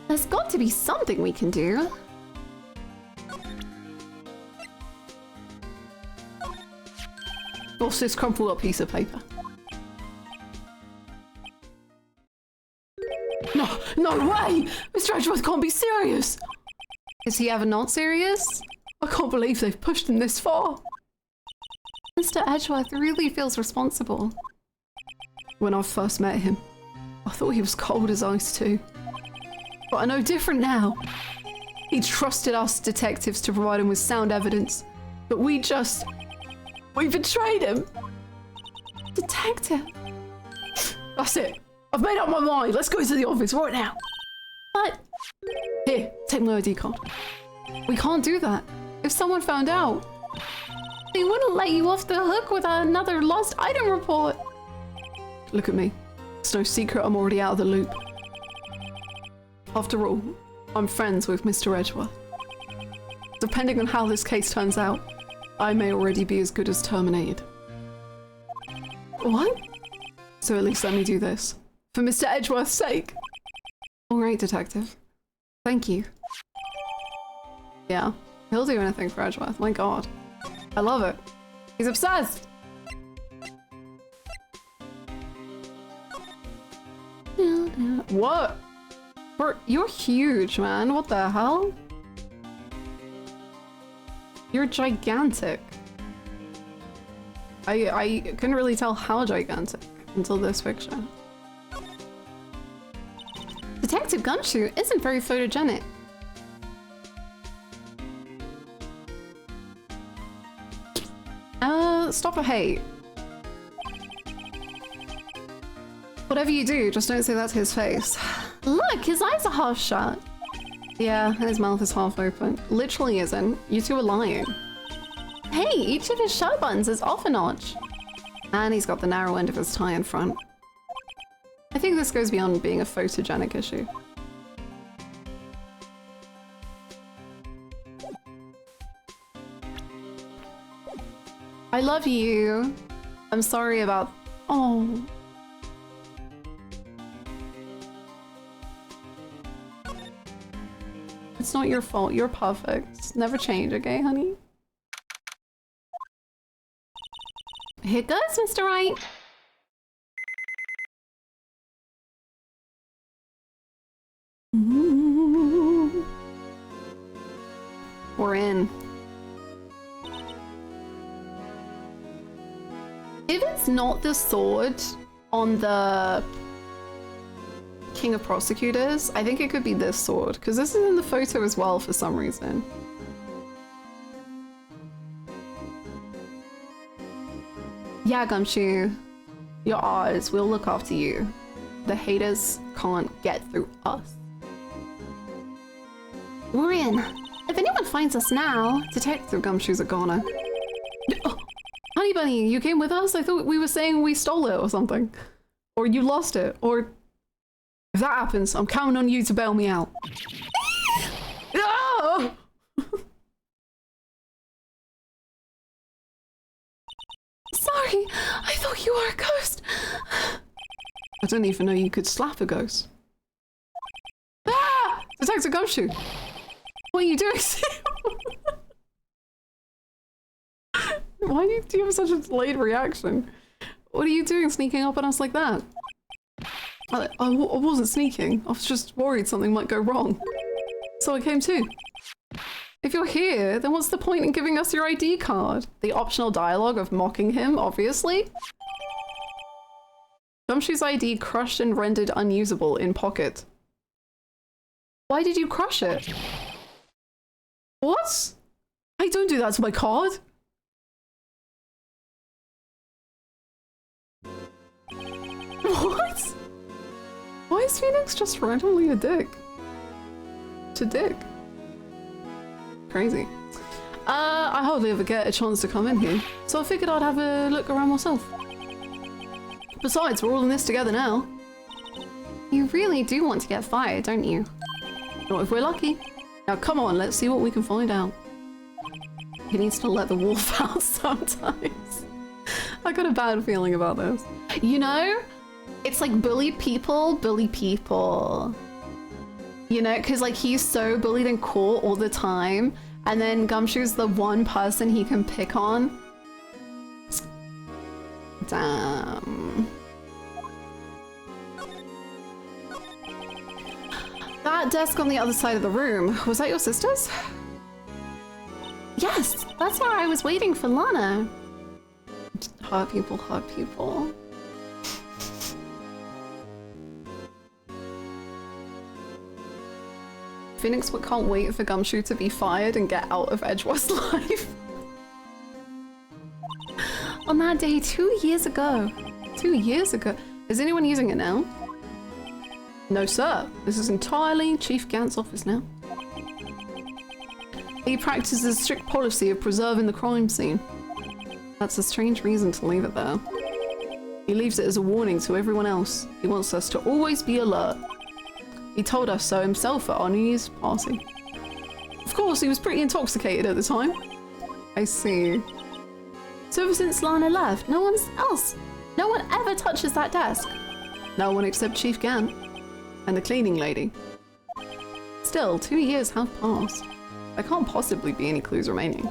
There's got to be something we can do. What's this crumpled up piece of paper? No way! Mr. Edgeworth can't be serious! Is he ever not serious? I can't believe they've pushed him this far. Mr. Edgeworth really feels responsible. When I first met him, I thought he was cold as ice too. But I know different now. He trusted us detectives to provide him with sound evidence, but we betrayed him. Detective? That's it. I've made up my mind. Let's go to the office right now. But here, take my ID card. We can't do that. If someone found out, they wouldn't let you off the hook with another lost item report. Look at me. It's no secret I'm already out of the loop. After all, I'm friends with Mr. Edgeworth. Depending on how this case turns out, I may already be as good as terminated. What? So at least let me do this. For Mr. Edgeworth's sake. Alright, detective. Thank you. Yeah, he'll do anything for Edgeworth. My god. I love it. He's obsessed! What? You're huge, man. What the hell? You're gigantic. I couldn't really tell how gigantic until this picture. Detective Gumshoe isn't very photogenic. Stop a hate. Whatever you do, just don't say that to his face. Look, his eyes are half shut. Yeah, and his mouth is half open. Literally isn't. You two are lying. Hey, each of his show buttons is off a notch. And he's got the narrow end of his tie in front. I think this goes beyond being a photogenic issue. I love you. I'm sorry about... Oh. It's not your fault. You're perfect. Never change, okay, honey? Here goes, Mr. Wright. Ooh. We're in. If it's not the sword on the King of Prosecutors, I think it could be this sword, because this is in the photo as well for some reason. Yeah, Gumshoe, your odds, we'll look after you. The haters can't get through us. We're in. If anyone finds us now, Detective Gumshoe's a goner. Oh, Honey Bunny, you came with us? I thought we were saying we stole it or something. Or you lost it, or... If that happens, I'm counting on you to bail me out. Oh! Sorry, I thought you were a ghost. I didn't even know you could slap a ghost. Inspector Gumshoe! What are you doing? Why do you have such a delayed reaction? What are you doing sneaking up on us like that? I wasn't sneaking. I was just worried something might go wrong. So I came too. If you're here, then what's the point in giving us your ID card? The optional dialogue of mocking him, obviously. Gumshoe's ID crushed and rendered unusable in pocket. Why did you crush it? What? I don't do that to my card. What? Why is Phoenix just randomly a dick? To dick? Crazy. I hardly ever get a chance to come in here, so I figured I'd have a look around myself. Besides, we're all in this together now. You really do want to get fired, don't you? Not if we're lucky. Now come on, let's see what we can find out. He needs to let the wolf out sometimes. I got a bad feeling about this. You know, it's like bully people. You know, because like he's so bullied in court all the time, and then Gumshoe's the one person he can pick on. Damn. That desk on the other side of the room, was that your sister's? Yes, that's why I was waiting for Lana. Hurt people, hurt people. Phoenix can't wait for Gumshoe to be fired and get out of Edgeworth's life. On that day 2 years ago. 2 years ago. Is anyone using it now? No, sir. This is entirely Chief Gant's office now. He practices a strict policy of preserving the crime scene. That's a strange reason to leave it there. He leaves it as a warning to everyone else. He wants us to always be alert. He told us so himself at our New Year's party. Of course, he was pretty intoxicated at the time. I see. So ever since Lana left, no one ever touches that desk. No one except Chief Gant and the cleaning lady. Still, 2 years have passed. There can't possibly be any clues remaining.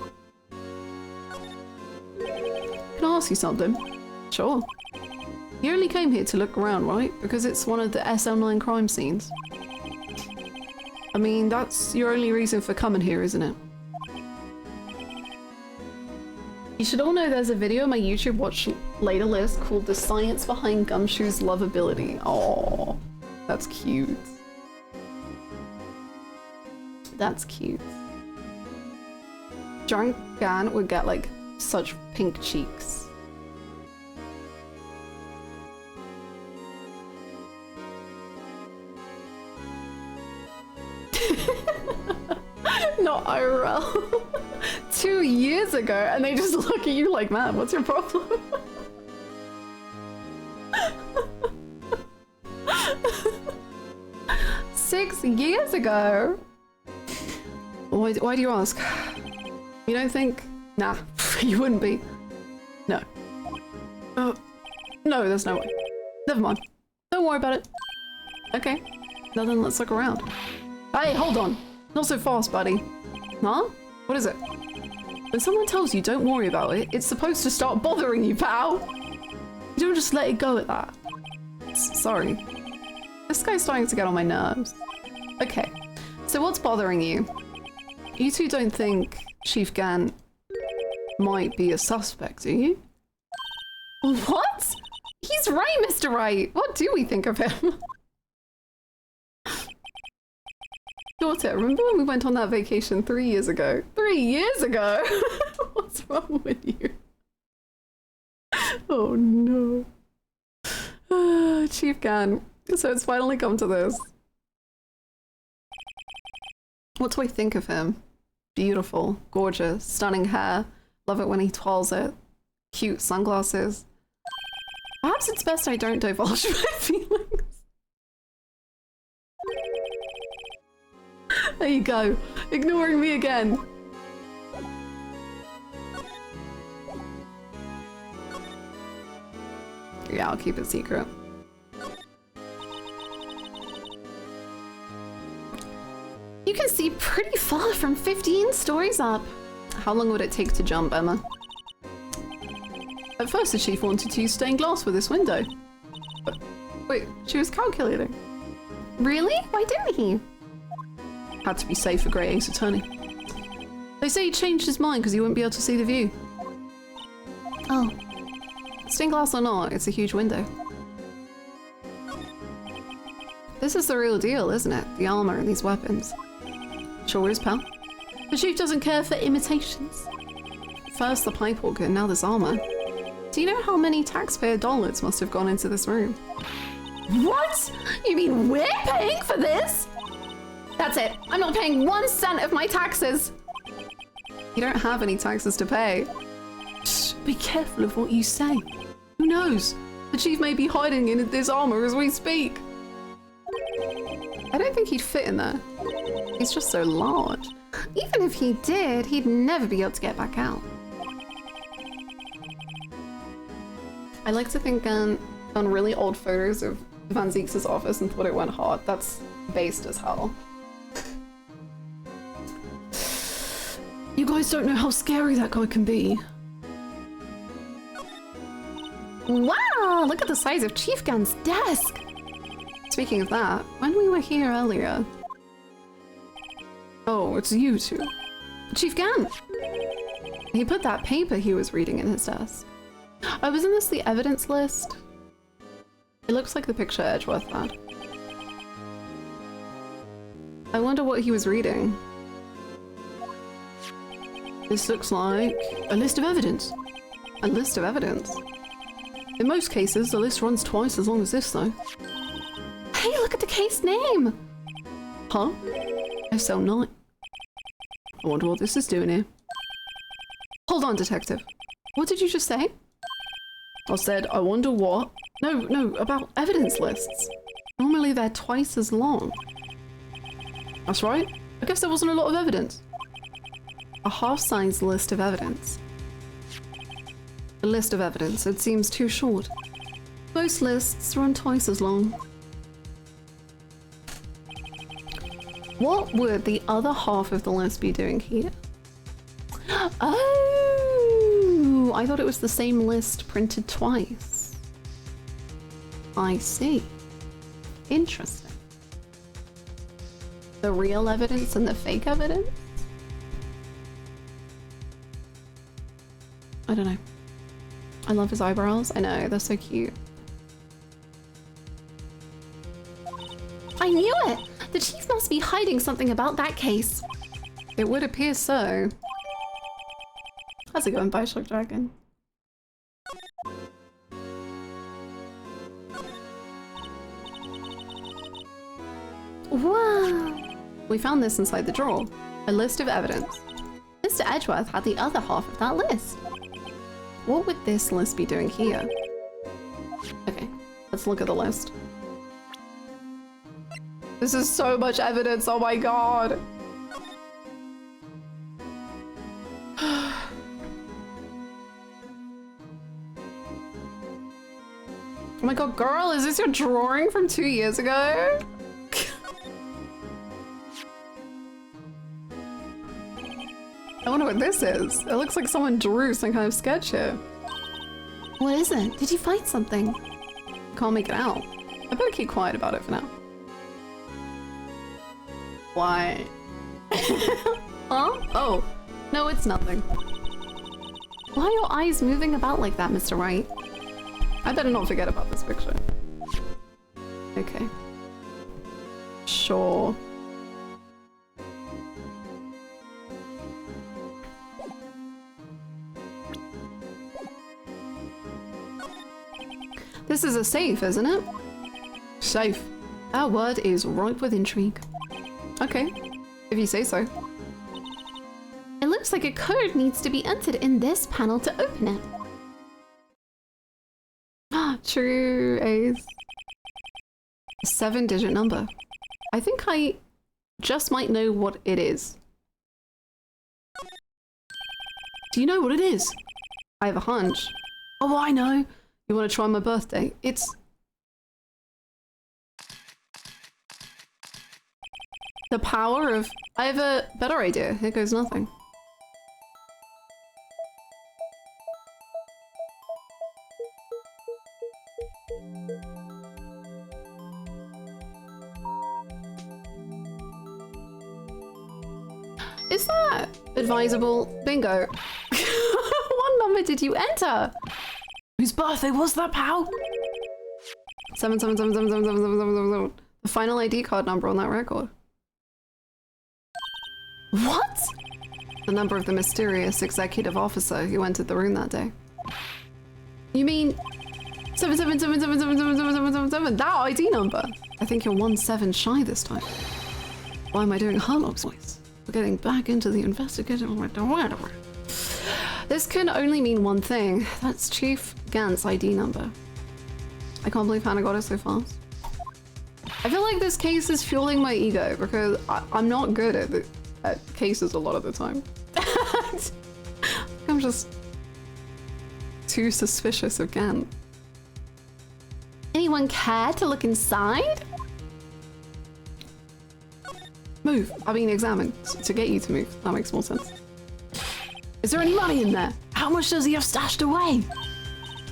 Can I ask you something? Sure. You only came here to look around, right? Because it's one of the SL9 crime scenes. I mean, that's your only reason for coming here, isn't it? You should all know there's a video on my YouTube watch later list called The Science Behind Gumshoe's Lovability. Aww, that's cute. That's cute. Drunk Gant would get like such pink cheeks. Not IRL. 2 years ago, and they just look at you like, man, what's your problem? Six years ago? Why do you ask? You don't think? Nah, you wouldn't be. No. No, there's no way. Never mind. Don't worry about it. Okay. Now then, let's look around. Hey, hold on. Not so fast, buddy. Huh? What is it? When someone tells you don't worry about it, it's supposed to start bothering you, pal. You don't just let it go at that. Sorry. This guy's starting to get on my nerves. Okay, so what's bothering you? You two don't think Chief Gant might be a suspect, do you? What? He's right, Mr. Wright. What do we think of him? Daughter, remember when we went on that vacation 3 years ago? 3 years ago? What's wrong with you? Oh no. Chief Gant. So it's finally come to this. What do I think of him? Beautiful, gorgeous, stunning hair. Love it when he twirls it. Cute sunglasses. Perhaps it's best I don't divulge my feelings. There you go, ignoring me again. Yeah, I'll keep it secret. You can see pretty far from 15 stories up. How long would it take to jump, Emma? At first, the chief wanted to use stained glass with this window. But, wait, she was calculating. Really? Why didn't he? Had to be safe for Great Ace Attorney. They say he changed his mind because he wouldn't be able to see the view. Oh. Stained glass or not, it's a huge window. This is the real deal, isn't it? The armor and these weapons. Sure is, pal. The chief doesn't care for imitations. First the pipe organ, now this armor. Do you know how many taxpayer dollars must have gone into this room? What? You mean we're paying for this? That's it. I'm not paying 1 cent of my taxes. You don't have any taxes to pay. Shh, be careful of what you say. Who knows? The chief may be hiding in this armor as we speak. I don't think he'd fit in there. He's just so large. Even if he did, he'd never be able to get back out. I like to think on really old photos of Van Zieks' office and thought it went hard. That's based as hell. You guys don't know how scary that guy can be. Wow, look at the size of Chief Gun's desk. Speaking of that, when we were here earlier... Oh, it's you two. Chief Gunn! He put that paper he was reading in his desk. Oh, wasn't this the evidence list? It looks like the picture Edgeworth had. I wonder what he was reading. This looks like a list of evidence. A list of evidence? In most cases, the list runs twice as long as this, though. Hey, look at the case name! Huh? SL9. I wonder what this is doing here. Hold on, detective. What did you just say? I said, I wonder what... No, about evidence lists. Normally they're twice as long. That's right. I guess there wasn't a lot of evidence. A half-size list of evidence. A list of evidence. It seems too short. Most lists run twice as long. What would the other half of the list be doing here? Oh, I thought it was the same list printed twice. I see. Interesting. The real evidence and the fake evidence? I don't know. I love his eyebrows. I know, they're so cute. I knew it! The chief must be hiding something about that case. It would appear so. How's it going, Bioshock Dragon? Wow! We found this inside the drawer. A list of evidence. Mr. Edgeworth had the other half of that list. What would this list be doing here? Okay, let's look at the list. This is so much evidence, oh my god! Oh my god, girl, is this your drawing from 2 years ago? I wonder what this is. It looks like someone drew some kind of sketch here. What is it? Did you find something? Can't make it out. I better keep quiet about it for now. Why? Huh? Oh, no, it's nothing. Why are your eyes moving about like that, Mr. Wright? I better not forget about this picture. Okay. Sure. This is a safe, isn't it? Safe. That word is ripe with intrigue. Okay, if you say so. It looks like a code needs to be entered in this panel to open it. Ah, true, Ace. A 7-digit number. I think I just might know what it is. Do you know what it is? I have a hunch. Oh, I know. You want to try my birthday? It's... The power of... I have a better idea. Here goes nothing. Is that advisable? Bingo. What number did you enter? Whose birthday was that, pal? 777777777. The final ID card number on that record. What? The number of the mysterious executive officer who entered the room that day. You mean 777777777? That ID number? I think you're 1-7 shy this time. Why am I doing Harlock's voice? We're getting back into the investigative. This can only mean one thing. That's Chief Gant's ID number. I can't believe Hannah got it so fast. I feel like this case is fueling my ego because I'm not good at cases a lot of the time. I'm just too suspicious of Gant. Anyone care to look inside? Move. I mean, examine. To get you to move. That makes more sense. Is there any money in there? How much does he have stashed away?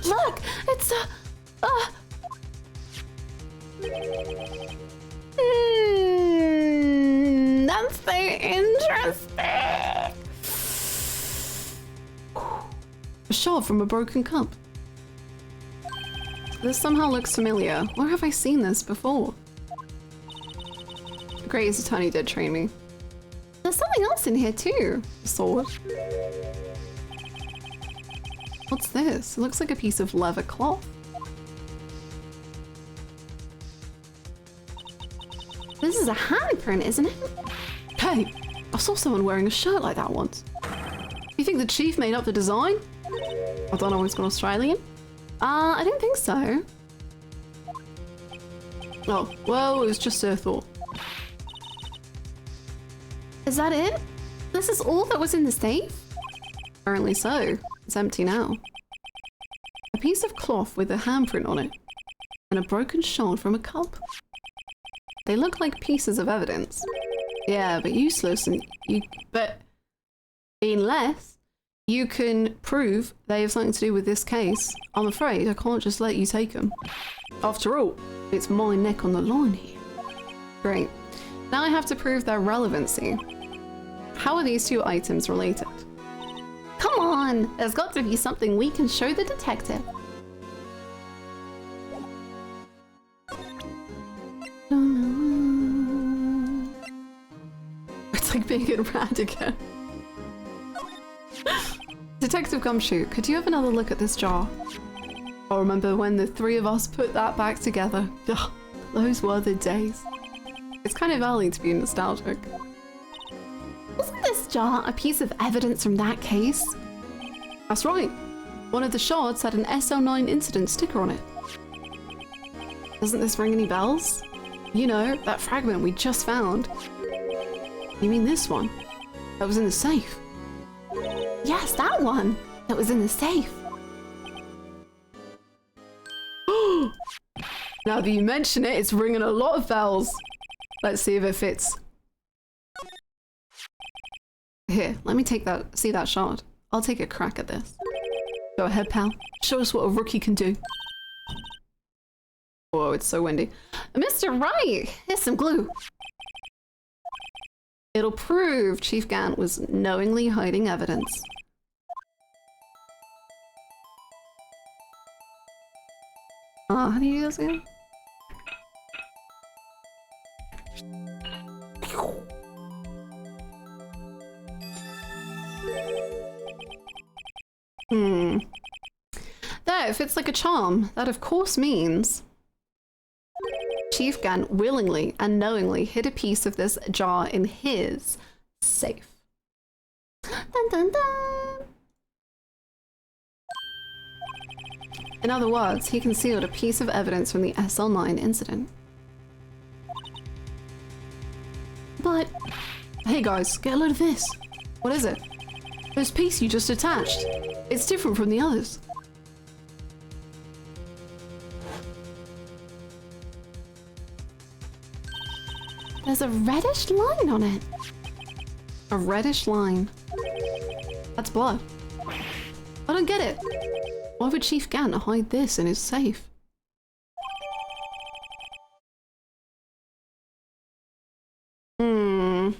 Look! It's that's so interesting. A shard from a broken cup. This somehow looks familiar. Where have I seen this before? The Great Attorney did train me. There's something else in here too. A sword. What's this? It looks like a piece of leather cloth. This is a handprint, isn't it? Hey, I saw someone wearing a shirt like that once. You think the chief made up the design? I don't know, he's got Australian? I don't think so. Oh, well, it was just a thought. Is that it? This is all that was in the safe? Apparently so. It's empty now. A piece of cloth with a handprint on it. And a broken shard from a cup. They look like pieces of evidence. Yeah, but useless and unless you can prove they have something to do with this case, I'm afraid I can't just let you take them. After all, it's my neck on the line here. Great. Now I have to prove their relevancy. How are these two items related? Come on! There's got to be something we can show the detective. It's like being in Radigan. Detective Gumshoe, could you have another look at this jar? I remember when the three of us put that back together. Ugh, those were the days. It's kind of early to be nostalgic. Wasn't this jar a piece of evidence from that case? That's right. One of the shards had an SL9 incident sticker on it. Doesn't this ring any bells? You know, that fragment we just found. You mean this one? That was in the safe? Yes, that one! That was in the safe. Now that you mention it, it's ringing a lot of bells. Let's see if it fits. Here, let me take that, see that shard. I'll take a crack at this. Go ahead, pal. Show us what a rookie can do. Whoa, it's so windy. Mr. Wright, here's some glue. It'll prove Chief Gant was knowingly hiding evidence. How do you do this again? There, it fits like a charm. That of course means Chief Gant willingly and knowingly hid a piece of this jar in his safe. Dun, dun, dun. In other words, he concealed a piece of evidence from the SL9 incident. But, hey guys, get a load of this. What is it? This piece you just attached. It's different from the others. There's a reddish line on it. A reddish line. That's blood. I don't get it. Why would Chief Gant hide this in his safe? Hmm.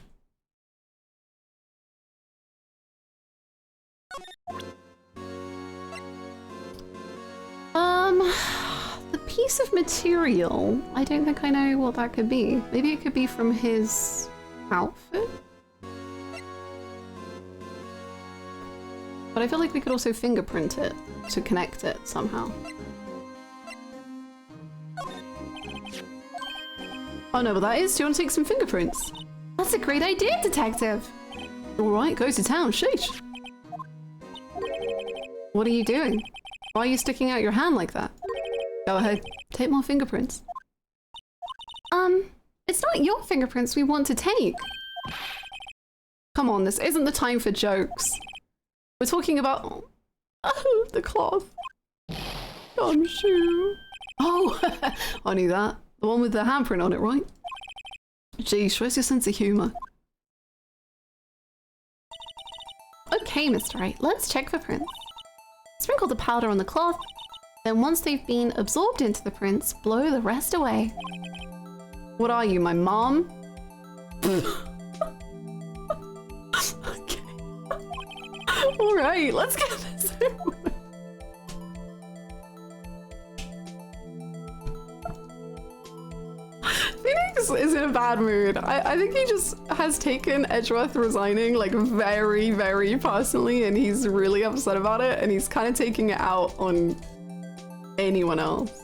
The piece of material, I don't think I know what that could be. Maybe it could be from his outfit? But I feel like we could also fingerprint it to connect it somehow. Oh no, but that is, do you want to take some fingerprints? That's a great idea, detective! Alright, go to town, sheesh. What are you doing? Why are you sticking out your hand like that? Go ahead, take more fingerprints. It's not your fingerprints we want to take. Come on, this isn't the time for jokes. We're talking about... Oh, the cloth. Gumshoe. Oh, I knew that. The one with the handprint on it, right? Geez, where's your sense of humour? Okay, Mr. Wright, let's check for prints. Sprinkle the powder on the cloth, then once they've been absorbed into the prints, blow the rest away. What are you, my mom? Okay. Alright, let's get this over with. Phoenix is in a bad mood. I think he just has taken Edgeworth resigning like very, very personally, and he's really upset about it, and he's kind of taking it out on anyone else.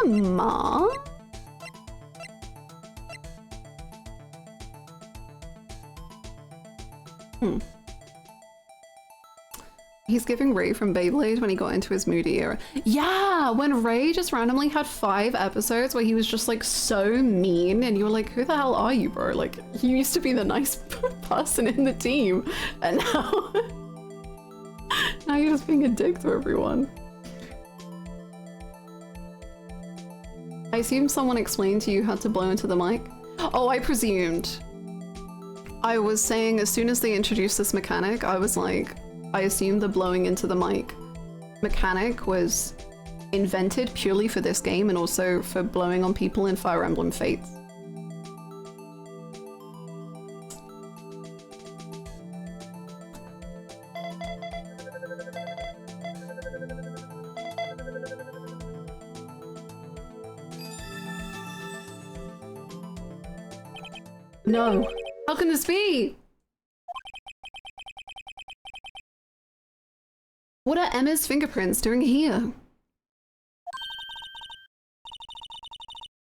Emma? He's giving Ray from Beyblade when he got into his moody era. Yeah, when Ray just randomly had 5 episodes where he was just like so mean and you were like, who the hell are you, bro? Like, you used to be the nice person in the team and now... now you're just being a dick to everyone. I assume someone explained to you how to blow into the mic? Oh, I presumed. I was saying as soon as they introduced this mechanic, I was like, I assumed the blowing into the mic mechanic was invented purely for this game and also for blowing on people in Fire Emblem Fates. No. How can this be? What are Emma's fingerprints doing here?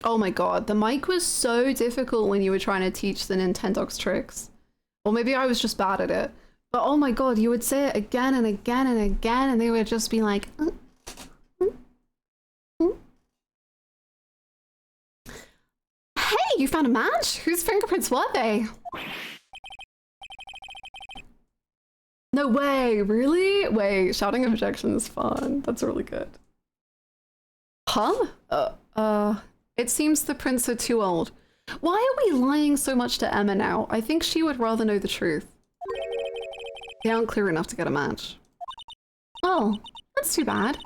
Oh my god, the mic was so difficult when you were trying to teach the Nintendox tricks. Or maybe I was just bad at it. But oh my god, you would say it again and again and again and they would just be like... Hey, you found a match? Whose fingerprints were they? No way, really? Wait, shouting objection is fun. That's really good. Huh? It seems the prints are too old. Why are we lying so much to Emma now? I think she would rather know the truth. They aren't clear enough to get a match. Oh, that's too bad.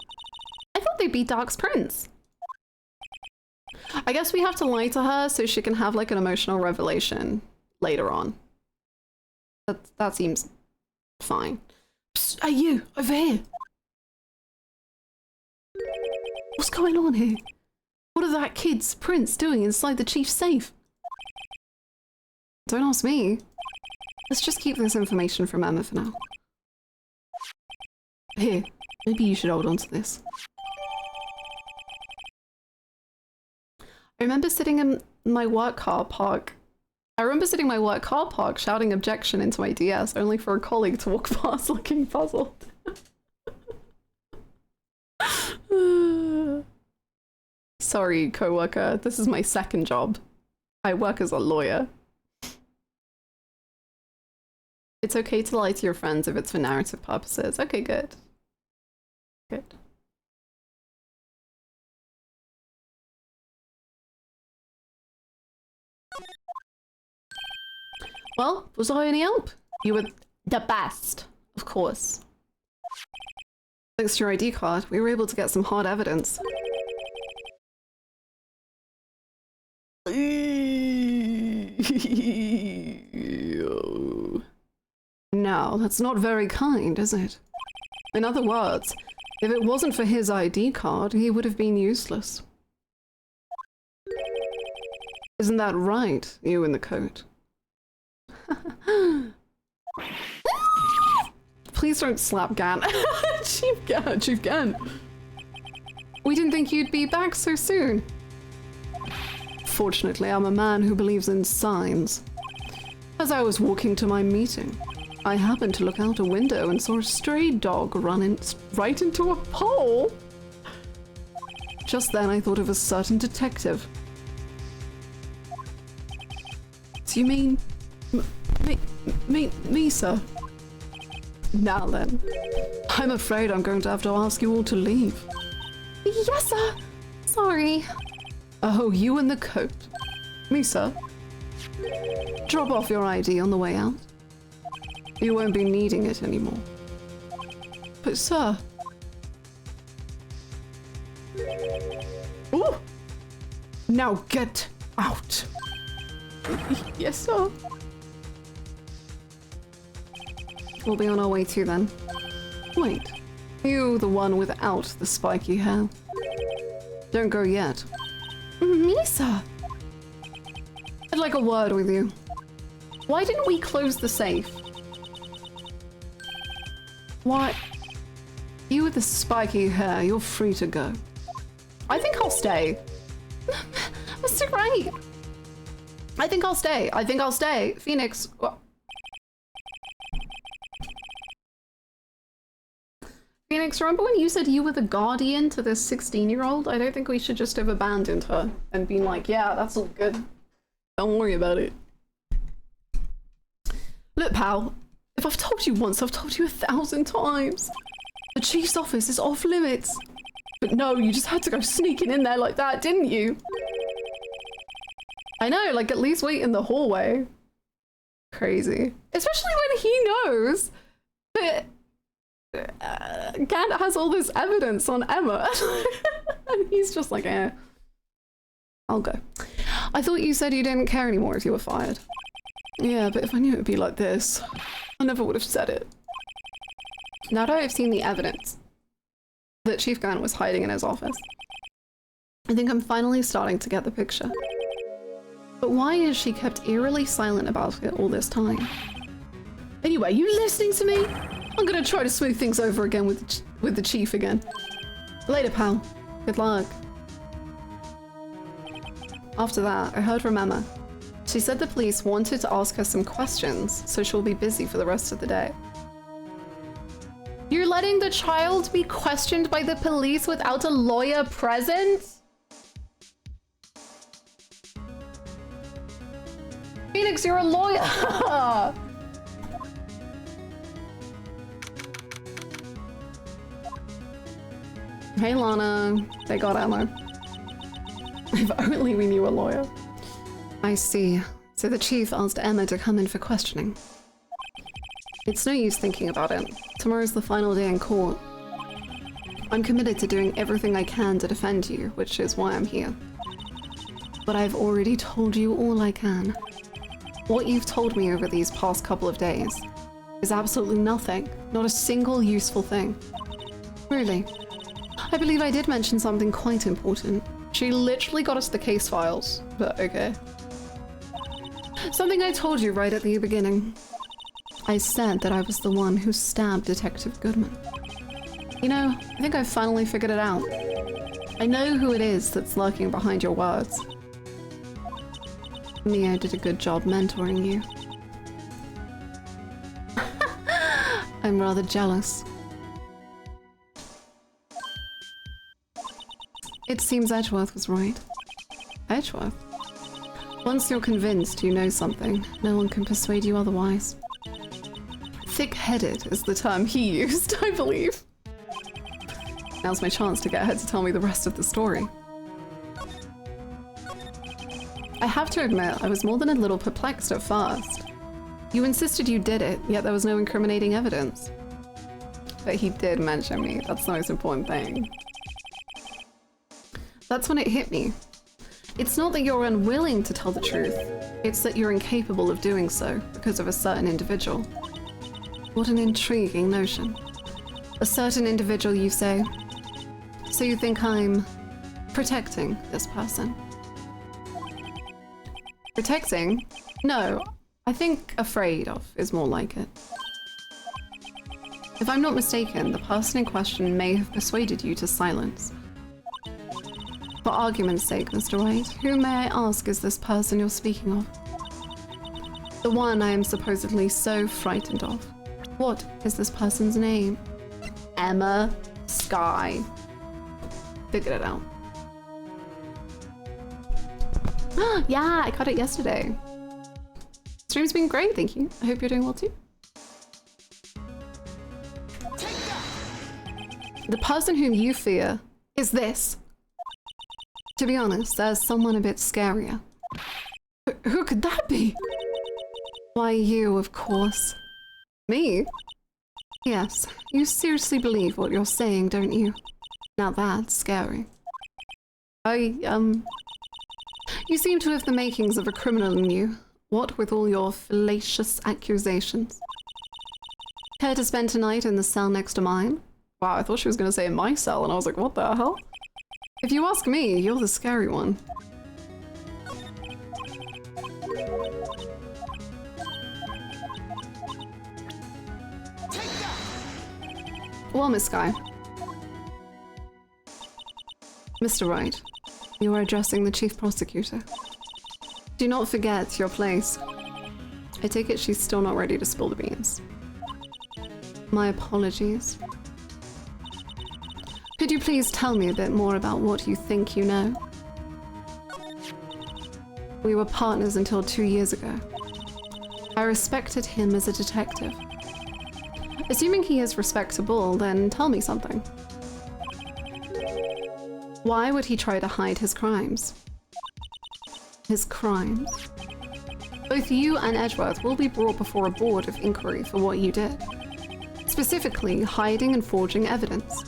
I thought they'd be Dark's prints. I guess we have to lie to her so she can have like an emotional revelation later on. That seems fine. Psst, hey you, over here. What's going on here? What are that kid's prints doing inside the chief's safe? Don't ask me. Let's just keep this information from Emma for now. Here, maybe you should hold on to this. I remember sitting in my work car park I remember sitting in my work car park shouting objection into my DS, only for a colleague to walk past looking puzzled. Sorry, coworker. This is my second job. I work as a lawyer. It's okay to lie to your friends if it's for narrative purposes. Okay, good. Good. Well, was I any help? You were the best, of course. Thanks to your ID card, we were able to get some hard evidence. No, that's not very kind, is it? In other words, if it wasn't for his ID card, he would have been useless. Isn't that right, you in the coat? Please don't slap Gan. Chief Gan. We didn't think you'd be back so soon. Fortunately, I'm a man who believes in signs. As I was walking to my meeting, I happened to look out a window and saw a stray dog run right into a pole. Just then, I thought of a certain detective. Do you mean me, sir? Now then, I'm afraid I'm going to have to ask you all to leave. Yes, sir. Sorry. Oh, you in the coat. Me, sir. Drop off your ID on the way out. You won't be needing it anymore. But, sir. Ooh! Now get out. Yes, sir. We'll be on our way too then. Wait, you the one without the spiky hair. Don't go yet. Misa! I'd like a word with you. Why didn't we close the safe? Why? You with the spiky hair, you're free to go. I think I'll stay. Mr. Wright! I think I'll stay. I think I'll stay. Phoenix. Well, Phoenix, remember when you said you were the guardian to this 16-year-old? I don't think we should just have abandoned her and been like, yeah, that's all good. Don't worry about it. Look, pal, if I've told you once, I've told you 1,000 times. The chief's office is off limits. But no, you just had to go sneaking in there like that, didn't you? I know, like at least wait in the hallway. Crazy. Especially when he knows that Gant has all this evidence on Emma. And he's just like, eh, I'll go. I thought you said you didn't care anymore if you were fired. Yeah, but if I knew it would be like this, I never would have said it. Now that I've seen the evidence that Chief Gant was hiding in his office, I think I'm finally starting to get the picture. But why is she kept eerily silent about it all this time? Anyway, you listening to me? I'm gonna try to smooth things over again with the chief again. Later, pal. Good luck. After that, I heard from Emma. She said the police wanted to ask her some questions, so she'll be busy for the rest of the day. You're letting the child be questioned by the police without a lawyer present? Phoenix, you're a lawyer! Hey Lana, they got Emma. If only we knew a lawyer. I see. So the chief asked Emma to come in for questioning. It's no use thinking about it. Tomorrow's the final day in court. I'm committed to doing everything I can to defend you, which is why I'm here. But I've already told you all I can. What you've told me over these past couple of days is absolutely nothing. Not a single useful thing. Really. I believe I did mention something quite important. She literally got us the case files, but okay. Something I told you right at the beginning. I said that I was the one who stabbed Detective Goodman. You know, I think I've finally figured it out. I know who it is that's lurking behind your words. Mio did a good job mentoring you. I'm rather jealous. It seems Edgeworth was right. Edgeworth? Once you're convinced you know something, no one can persuade you otherwise. Thick-headed is the term he used, I believe. Now's my chance to get her to tell me the rest of the story. I have to admit, I was more than a little perplexed at first. You insisted you did it, yet there was no incriminating evidence. But he did mention me, that's the most important thing. That's when it hit me. It's not that you're unwilling to tell the truth, it's that you're incapable of doing so because of a certain individual. What an intriguing notion. A certain individual, you say? So you think I'm protecting this person? Protecting? No, I think afraid of is more like it. If I'm not mistaken, the person in question may have persuaded you to silence. For argument's sake, Mr. Wright, who may I ask is this person you're speaking of? The one I am supposedly so frightened of. What is this person's name? Emma Sky. Figured it out. Yeah, I caught it yesterday. Stream's been great, thank you. I hope you're doing well too. The person whom you fear is this. To be honest, there's someone a bit scarier. Who could that be? Why, you, of course. Me? Yes, you seriously believe what you're saying, don't you? Now that's scary. You seem to have the makings of a criminal in you. What with all your fallacious accusations? Care to spend tonight in the cell next to mine? Wow, I thought she was going to say in my cell, and I was like, what the hell? If you ask me, you're the scary one. Well, Miss Sky. Mr. Wright, you are addressing the Chief Prosecutor. Do not forget your place. I take it she's still not ready to spill the beans. My apologies. Could you please tell me a bit more about what you think you know? We were partners until 2 years ago. I respected him as a detective. Assuming he is respectable, then tell me something. Why would he try to hide his crimes? His crimes? Both you and Edgeworth will be brought before a board of inquiry for what you did. Specifically, hiding and forging evidence.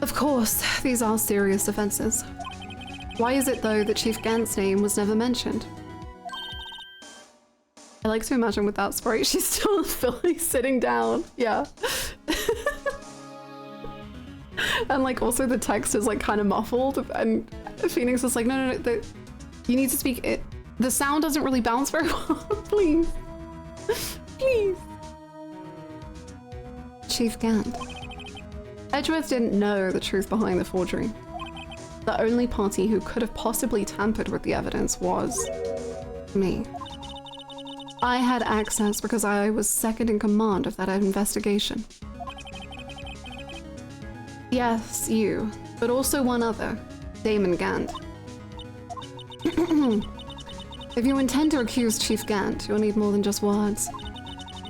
Of course, these are serious offenses. Why is it, though, that Chief Gant's name was never mentioned? I like to imagine with that sprite, she's still fully sitting down. Yeah. And like also the text is like kind of muffled, and Phoenix is like, no, you need to speak it. The sound doesn't really bounce very well. Please. Please. Chief Gant. Edgeworth didn't know the truth behind the forgery. The only party who could have possibly tampered with the evidence was me. I had access because I was second in command of that investigation. Yes, you, but also one other, Damon Gant. If you intend to accuse Chief Gant, you'll need more than just words.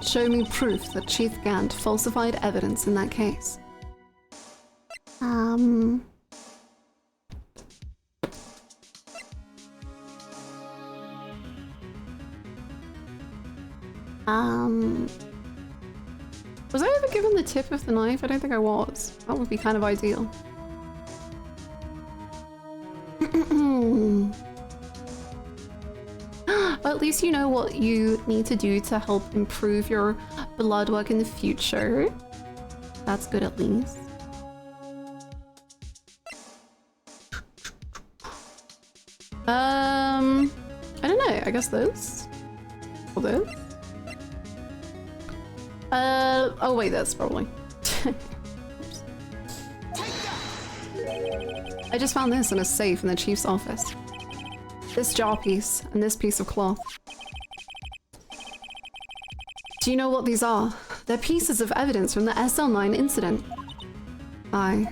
Show me proof that Chief Gant falsified evidence in that case. Was I ever given the tip of the knife? I don't think I was. That would be kind of ideal. Well, at least you know what you need to do to help improve your blood work in the future. That's good at least. I don't know, I guess this? Or this? Oh wait, this probably. I just found this in a safe in the chief's office. this jar piece and this piece of cloth. Do you know what these are? They're pieces of evidence from the SL9 incident. Aye.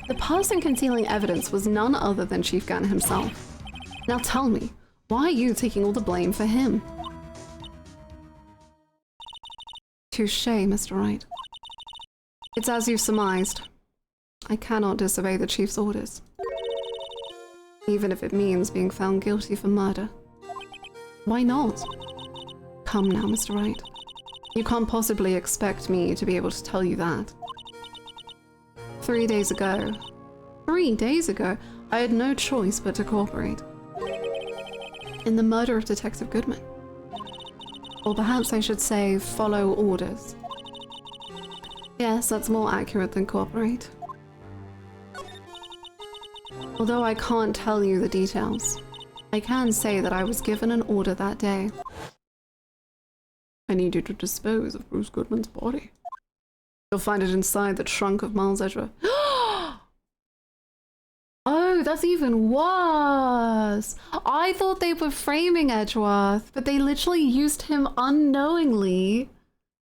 The person concealing evidence was none other than Chief Gunn himself. Now tell me, why are you taking all the blame for him? Touché, Mr. Wright. It's as you surmised. I cannot disobey the Chief's orders. Even if it means being found guilty for murder. Why not? Come now, Mr. Wright. You can't possibly expect me to be able to tell you that. 3 days ago, I had no choice but to cooperate. In the murder of Detective Goodman. Or perhaps I should say, follow orders. Yes, that's more accurate than cooperate. Although I can't tell you the details, I can say that I was given an order that day. I need you to dispose of Bruce Goodman's body. You'll find it inside the trunk of Miles Edgeworth. Oh, that's even worse! I thought they were framing Edgeworth, but they literally used him unknowingly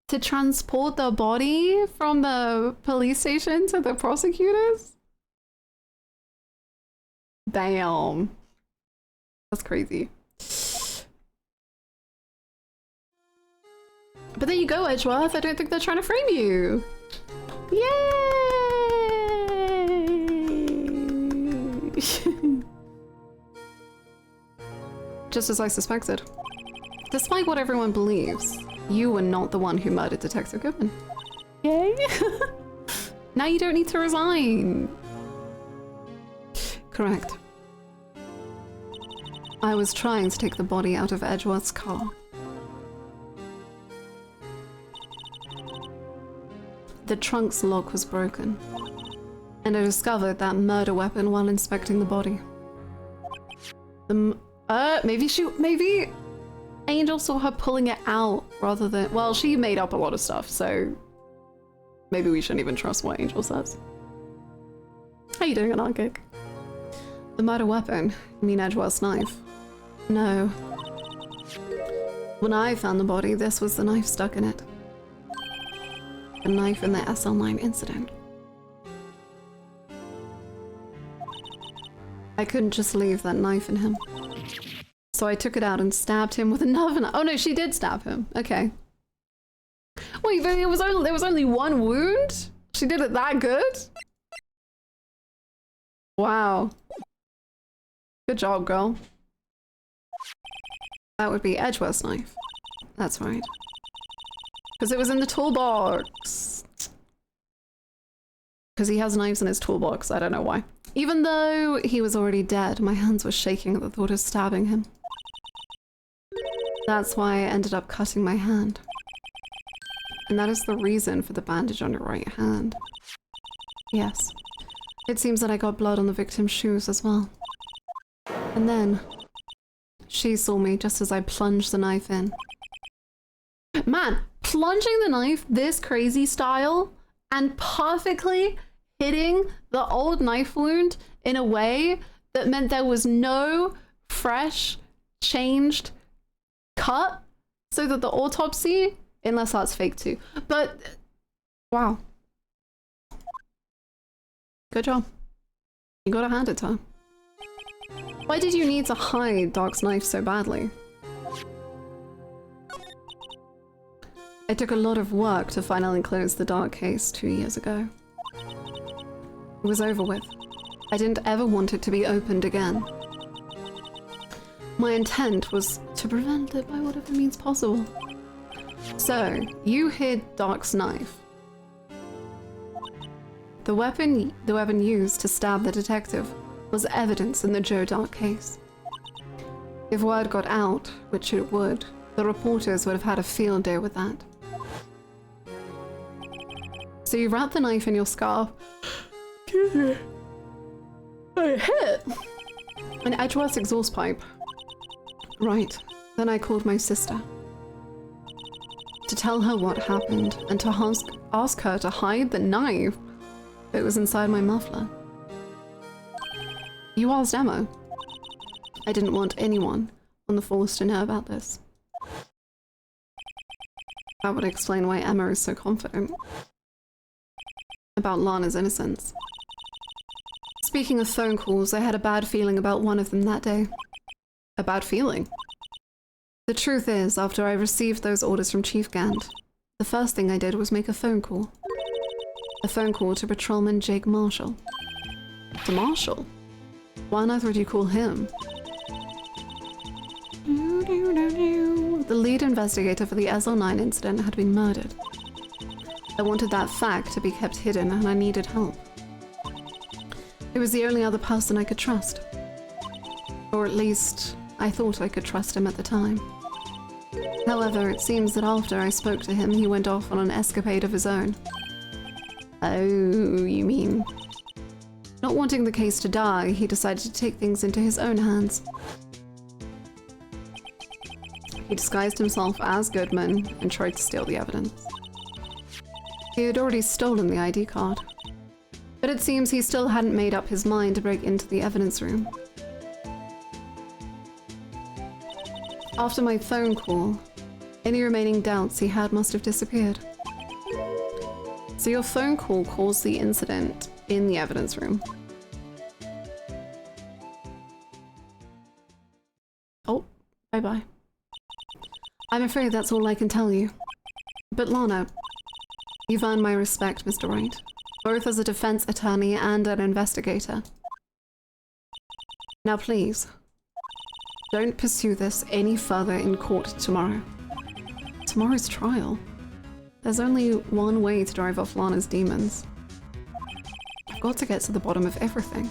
to transport the body from the police station to the prosecutors? Damn. That's crazy. But there you go, Edgeworth. I don't think they're trying to frame you. Yay! Just as I suspected. Despite what everyone believes, you were not the one who murdered Detective Goodman. Yay! Now you don't need to resign. Correct. I was trying to take the body out of Edgeworth's car. The trunk's lock was broken, and I discovered that murder weapon while inspecting the body. Maybe Angel saw her pulling it out rather than, well, she made up a lot of stuff, so maybe we shouldn't even trust what Angel says. How you doing, Anarchic? The murder weapon? You mean Edgeworth's knife? No. When I found the body, this was the knife stuck in it. A knife in the SL9 incident. I couldn't just leave that knife in him. So I took it out and stabbed him with another knife. Oh no, she did stab him. Okay. Wait, but there was only one wound? She did it that good? Wow. Good job, girl. That would be Edgeworth's knife. That's right. Because it was in the toolbox. Because he has knives in his toolbox. I don't know why. Even though he was already dead, my hands were shaking at the thought of stabbing him. That's why I ended up cutting my hand. And that is the reason for the bandage on your right hand. Yes. It seems that I got blood on the victim's shoes as well. And then she saw me just as I plunged the knife in. Man, plunging the knife this crazy style and perfectly hitting the old knife wound in a way that meant there was no fresh, changed cut, so that the autopsy, unless that's fake too, but wow. Good job. You gotta hand it to her. Why did you need to hide Dark's knife so badly? It took a lot of work to finally close the Dark case 2 years ago. It was over with. I didn't ever want it to be opened again. My intent was to prevent it by whatever means possible. So, you hid Dark's knife. The weapon used to stab the detective was evidence in the Joe Dark case. If word got out, which it would, the reporters would have had a field day with that. So you wrapped the knife in your scarf. I hit an Edgeworth's exhaust pipe. Right. Then I called my sister to tell her what happened and to ask her to hide the knife that was inside my muffler. You asked Emma. I didn't want anyone on the force to know about this. That would explain why Emma is so confident about Lana's innocence. Speaking of phone calls, I had a bad feeling about one of them that day. A bad feeling? The truth is, after I received those orders from Chief Gant, the first thing I did was make a phone call. A phone call to Patrolman Jake Marshall. To Marshall? Why on earth would you call him? The lead investigator for the SL9 incident had been murdered. I wanted that fact to be kept hidden and I needed help. It was the only other person I could trust. Or at least, I thought I could trust him at the time. However, it seems that after I spoke to him, he went off on an escapade of his own. Oh, you mean... Not wanting the case to die, he decided to take things into his own hands. He disguised himself as Goodman and tried to steal the evidence. He had already stolen the ID card. But it seems he still hadn't made up his mind to break into the evidence room. After my phone call, any remaining doubts he had must have disappeared. So your phone call caused the incident in the evidence room. Oh, bye-bye. I'm afraid that's all I can tell you. But Lana, you've earned my respect, Mr. Wright, both as a defense attorney and an investigator. Now please, don't pursue this any further in court tomorrow. Tomorrow's trial. There's only one way to drive off Lana's demons. I've got to get to the bottom of everything.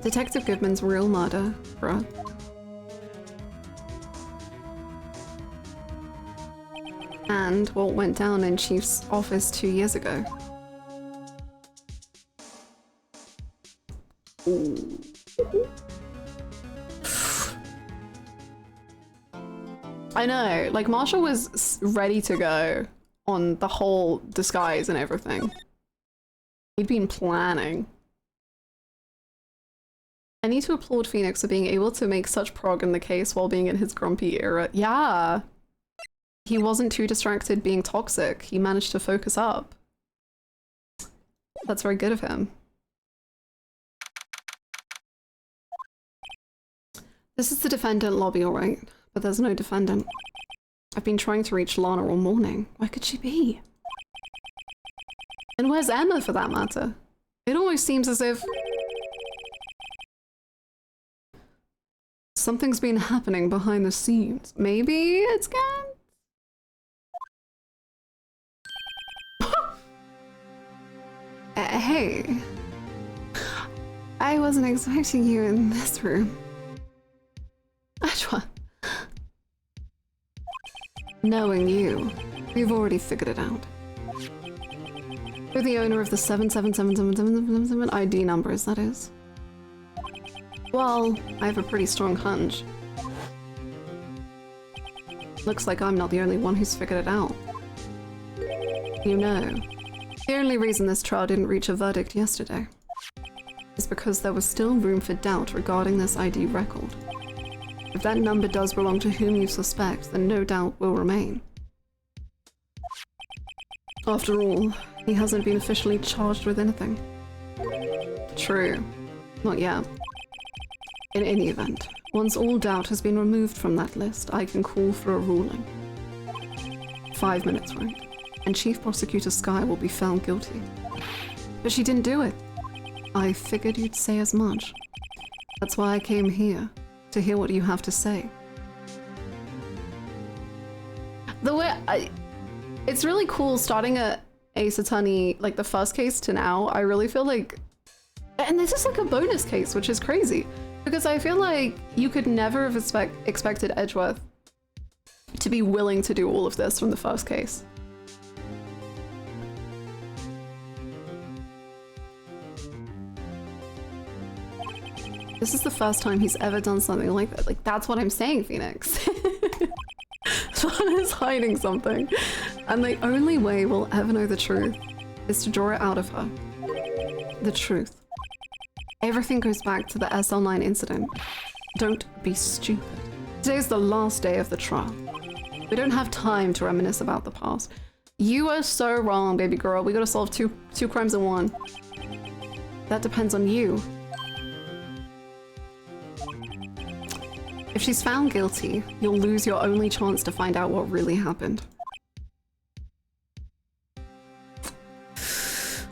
Detective Goodman's real murder, bruh. And what went down in Chief's office 2 years ago. Ooh. I know, like Marshall was ready to go on the whole disguise and everything. He'd been planning. I need to applaud Phoenix for being able to make such prog in the case while being in his grumpy era. Yeah. He wasn't too distracted being toxic. He managed to focus up. That's very good of him. This is the defendant lobby, all right, but there's no defendant. I've been trying to reach Lana all morning. Where could she be? And where's Emma, for that matter? It almost seems as if something's been happening behind the scenes. Maybe it's Gant? Hey. I wasn't expecting you in this room. Ajwa. Knowing you, we've already figured it out. You're the owner of the 7777777 ID numbers, that is. Well, I have a pretty strong hunch. Looks like I'm not the only one who's figured it out. You know, the only reason this trial didn't reach a verdict yesterday is because there was still room for doubt regarding this ID record. If that number does belong to whom you suspect, then no doubt will remain. After all, he hasn't been officially charged with anything. True. Not yet. In any event, once all doubt has been removed from that list, I can call for a ruling. 5 minutes, right? And Chief Prosecutor Skye will be found guilty. But she didn't do it. I figured you'd say as much. That's why I came here, to hear what you have to say. The way it's really cool starting a Ace Attorney, like the first case to now. I really feel like, and this is like a bonus case, which is crazy. Because I feel like you could never have expected Edgeworth to be willing to do all of this from the first case. This is the first time he's ever done something like that. Like, that's what I'm saying, Phoenix. Sean is hiding something. And the only way we'll ever know the truth is to draw it out of her. The truth. Everything goes back to the SL9 incident. Don't be stupid. Today's the last day of the trial. We don't have time to reminisce about the past. You are so wrong, baby girl. We gotta solve two crimes in one. That depends on you. If she's found guilty, you'll lose your only chance to find out what really happened.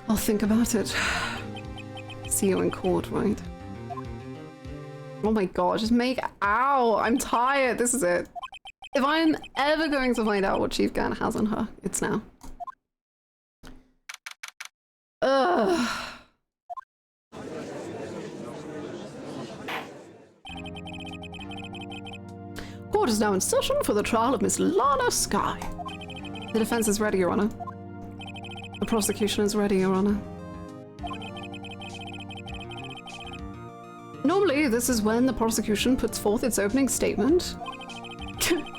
I'll think about it. See you in court, right? Oh my god, just make— Ow! I'm tired! This is it. If I'm ever going to find out what Chief Gann has on her, it's now. Ugh. Court is now in session for the trial of Miss Lana Skye. The defense is ready, Your Honor. The prosecution is ready, Your Honor. Normally, this is when the prosecution puts forth its opening statement.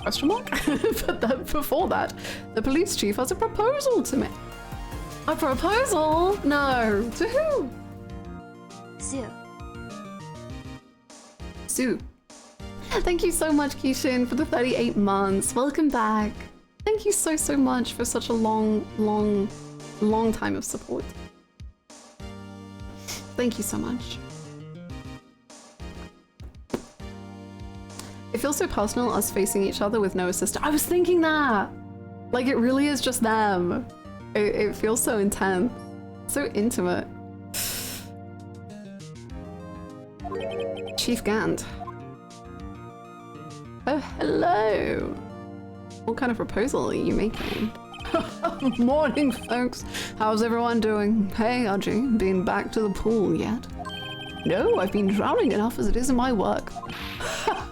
Question mark? But then before that, the police chief has a proposal to make. A proposal? No. To who? Sue. Sue. Thank you so much, Kishin, for the 38 months. Welcome back. Thank you so much for such a long time of support. Thank you so much. It feels so personal, us facing each other with no assistant. I was thinking that! Like, it really is just them. It feels so intense. So intimate. Chief Gant. Oh, hello! What kind of proposal are you making? Morning, folks. How's everyone doing? Hey, Audrey, been back to the pool yet? No, I've been drowning enough as it is in my work.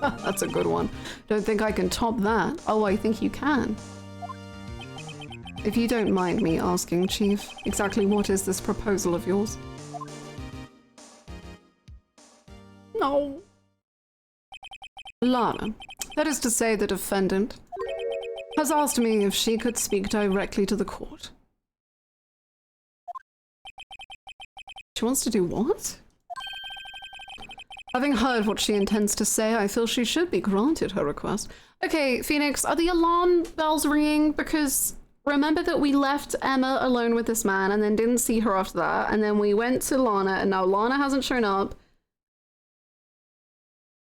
That's a good one. Don't think I can top that. Oh, I think you can. If you don't mind me asking, Chief, exactly what is this proposal of yours? No. Lana, that is to say the defendant, has asked me if she could speak directly to the court. She wants to do what? Having heard what she intends to say, I feel she should be granted her request. Okay, Phoenix, are the alarm bells ringing? Because remember that we left Emma alone with this man and then didn't see her after that, and then we went to Lana and now Lana hasn't shown up.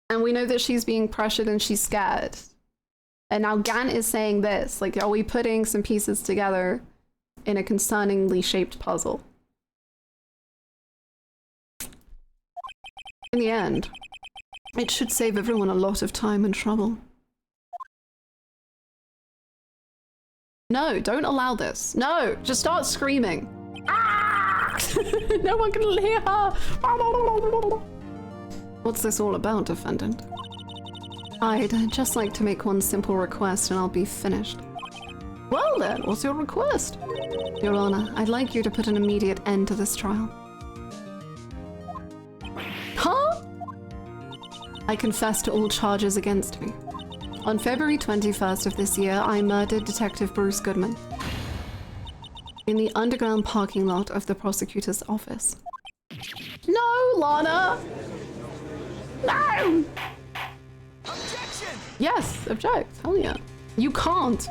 And we know that she's being pressured and she's scared. And now Gant is saying this. Like, are we putting some pieces together in a concerningly shaped puzzle? In the end, it should save everyone a lot of time and trouble. No, don't allow this. No, just start screaming. Ah! No one can hear her. What's this all about, defendant? I'd just like to make one simple request and I'll be finished. Well then, what's your request? Your Honor, I'd like you to put an immediate end to this trial. Huh? I confess to all charges against me. On February 21st of this year, I murdered Detective Bruce Goodman in the underground parking lot of the prosecutor's office. No, Lana! No! Objection! Yes, object. Hell yeah. You can't.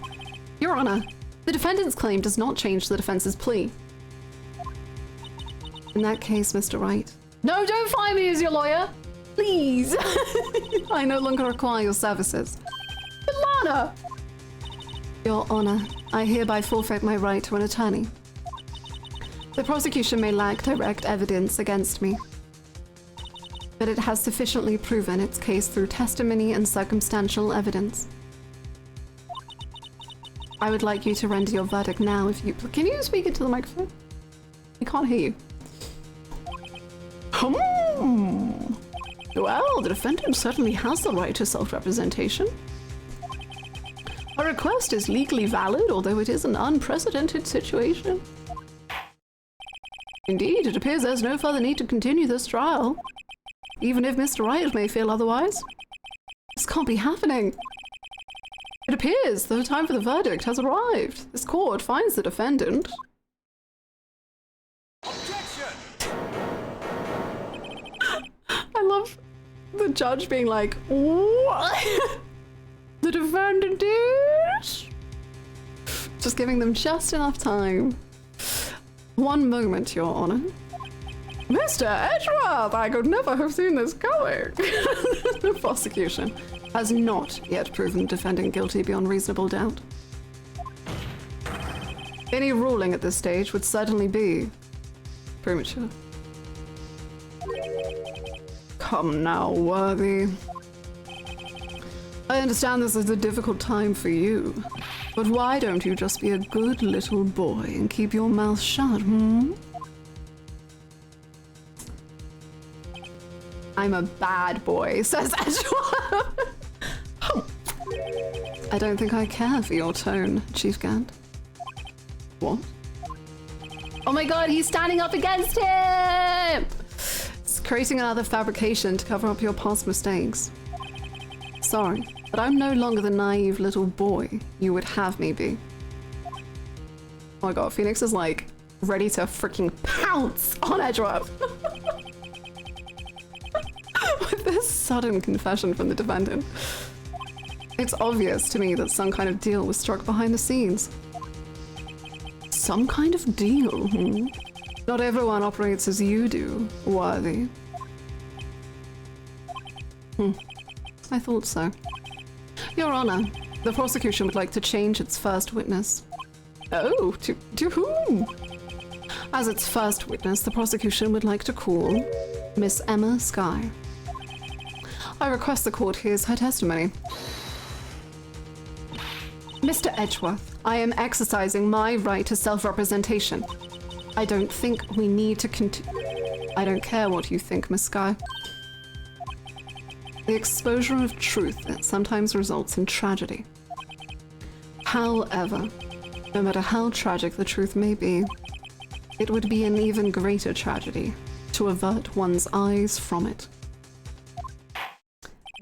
Your Honor, the defendant's claim does not change the defense's plea. In that case, Mr. Wright. No, don't fire me as your lawyer! Please! I no longer require your services. But Lana! Your Honor, I hereby forfeit my right to an attorney. The prosecution may lack direct evidence against me, but it has sufficiently proven its case through testimony and circumstantial evidence. I would like you to render your verdict now if you— Can you speak into the microphone? We can't hear you. Well, the defendant certainly has the right to self-representation. Our request is legally valid, although it is an unprecedented situation. Indeed, it appears there's no further need to continue this trial, even if Mr. Wright may feel otherwise. This can't be happening. It appears the time for the verdict has arrived. This court finds the defendant. Objection! judge being like, what? The defendant is? Just giving them just enough time. One moment, Your Honor. Mr. Edgeworth, I could never have seen this coming. The prosecution has not yet proven the defendant guilty beyond reasonable doubt. Any ruling at this stage would certainly be premature. Come now, Worthy. I understand this is a difficult time for you, but why don't you just be a good little boy and keep your mouth shut, hmm? I'm a bad boy, says Edgeworth. I don't think I care for your tone, Chief Gant. What? Oh my god, he's standing up against him! It's creating another fabrication to cover up your past mistakes. Sorry, but I'm no longer the naive little boy you would have me be. Oh my god, Phoenix is like ready to freaking pounce on Edgeworth. With this sudden confession from the defendant. It's obvious to me that some kind of deal was struck behind the scenes. Some kind of deal, hmm? Not everyone operates as you do, Worthy. I thought so. Your Honor, the prosecution would like to change its first witness. Oh, to whom? As its first witness, the prosecution would like to call Miss Emma Skye. I request the court hears her testimony. Mr. Edgeworth, I am exercising my right to self-representation. I don't think we need to I don't care what you think, Miss Skye. The exposure of truth sometimes results in tragedy. However, no matter how tragic the truth may be, it would be an even greater tragedy to avert one's eyes from it.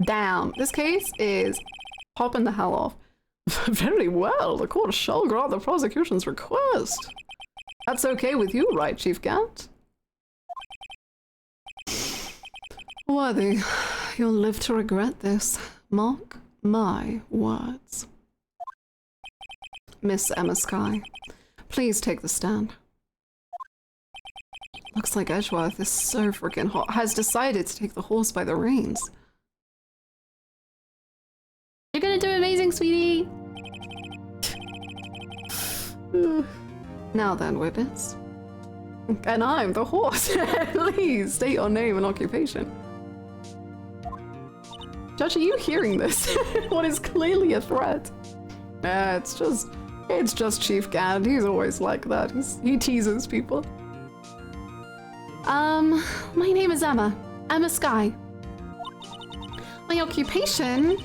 Damn, this case is popping the hell off. Very well, the court shall grant the prosecution's request. That's okay with you, right, Chief Gant? Worthy, you'll live to regret this. Mark my words. Miss Emma Skye, please take the stand. Looks like Edgeworth is so freaking hot. Has decided to take the horse by the reins. You're gonna do amazing, sweetie! Now then, witness. And I'm the horse. Please state your name and occupation. Judge, are you hearing this? What is clearly a threat? It's just Chief Gant. He's always like that. He teases people. My name is Emma. Emma Skye. My occupation?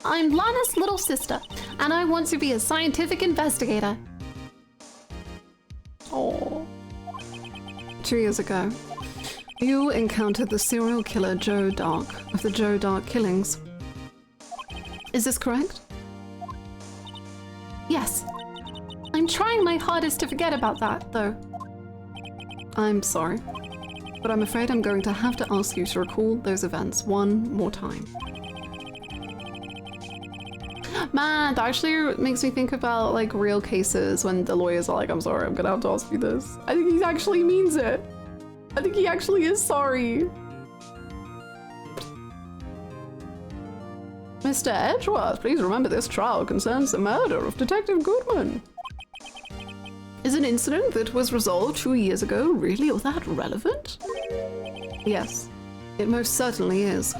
I'm Lana's little sister, and I want to be a scientific investigator. Oh. 2 years ago, you encountered the serial killer Joe Dark of the Joe Dark killings. Is this correct? Yes. I'm trying my hardest to forget about that, though. I'm sorry, but I'm afraid I'm going to have to ask you to recall those events one more time. Man, that actually makes me think about like real cases when the lawyers are like, I'm sorry, I'm gonna have to ask you this. I think he actually means it. I think he actually is sorry. Mr. Edgeworth, please remember this trial concerns the murder of Detective Goodman. Is an incident that was resolved 2 years ago really all that relevant? Yes, it most certainly is.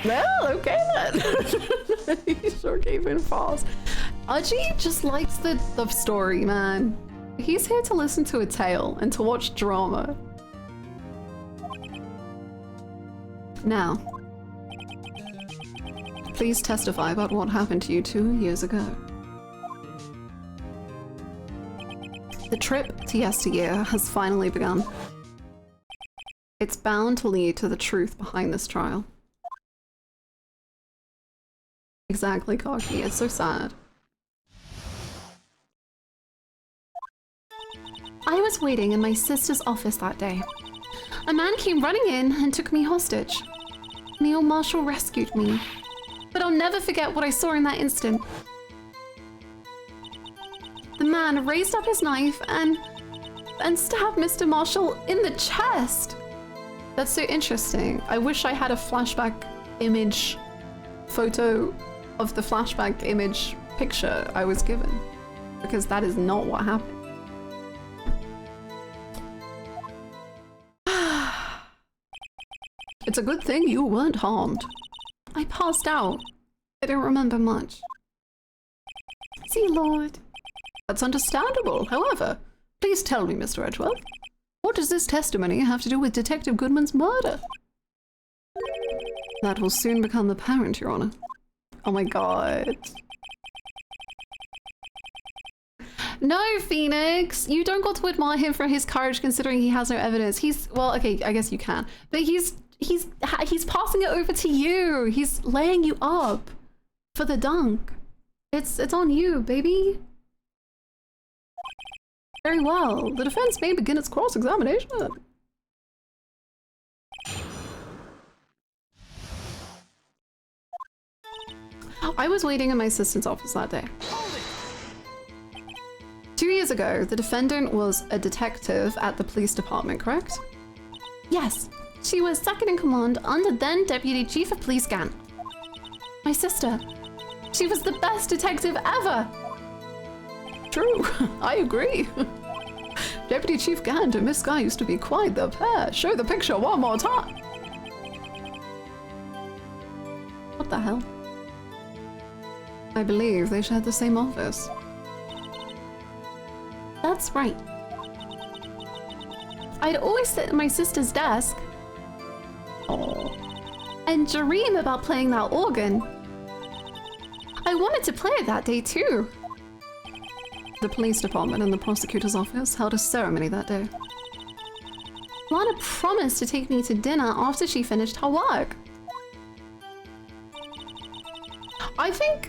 Well, okay then. He sure gave in fast. Archie just likes the story, man. He's here to listen to a tale and to watch drama. Now, please testify about what happened to you 2 years ago. The trip to yesteryear has finally begun. It's bound to lead to the truth behind this trial. Exactly, Cocky. It's so sad. I was waiting in my sister's office that day. A man came running in and took me hostage. Neil Marshall rescued me. But I'll never forget what I saw in that instant. The man raised up his knife and stabbed Mr. Marshall in the chest. That's so interesting. I wish I had a flashback image photo of the flashback image picture I was given, because that is not what happened. It's a good thing you weren't harmed. I passed out. I don't remember much. See, Lord. That's understandable. However, please tell me, Mr. Edgeworth, what does this testimony have to do with Detective Goodman's murder? That will soon become apparent, Your Honor. Oh my god. No, Phoenix! You don't got to admire him for his courage considering he has no evidence. He's, well, okay, I guess you can. But he's passing it over to you. He's laying you up for the dunk. It's on you, baby. Very well. The defense may begin its cross-examination. I was waiting in my assistant's office that day. 2 years ago, the defendant was a detective at the police department, correct? Yes. She was second in command under then Deputy Chief of Police Gann. My sister. She was the best detective ever. True, I agree. Deputy Chief Gann and Miss Sky used to be quite the pair. Show the picture one more time. What the hell? I believe they shared the same office. That's right. I'd always sit at my sister's desk. Oh. And dream about playing that organ. I wanted to play it that day too. The police department and the prosecutor's office held a ceremony that day. Lana promised to take me to dinner after she finished her work. I think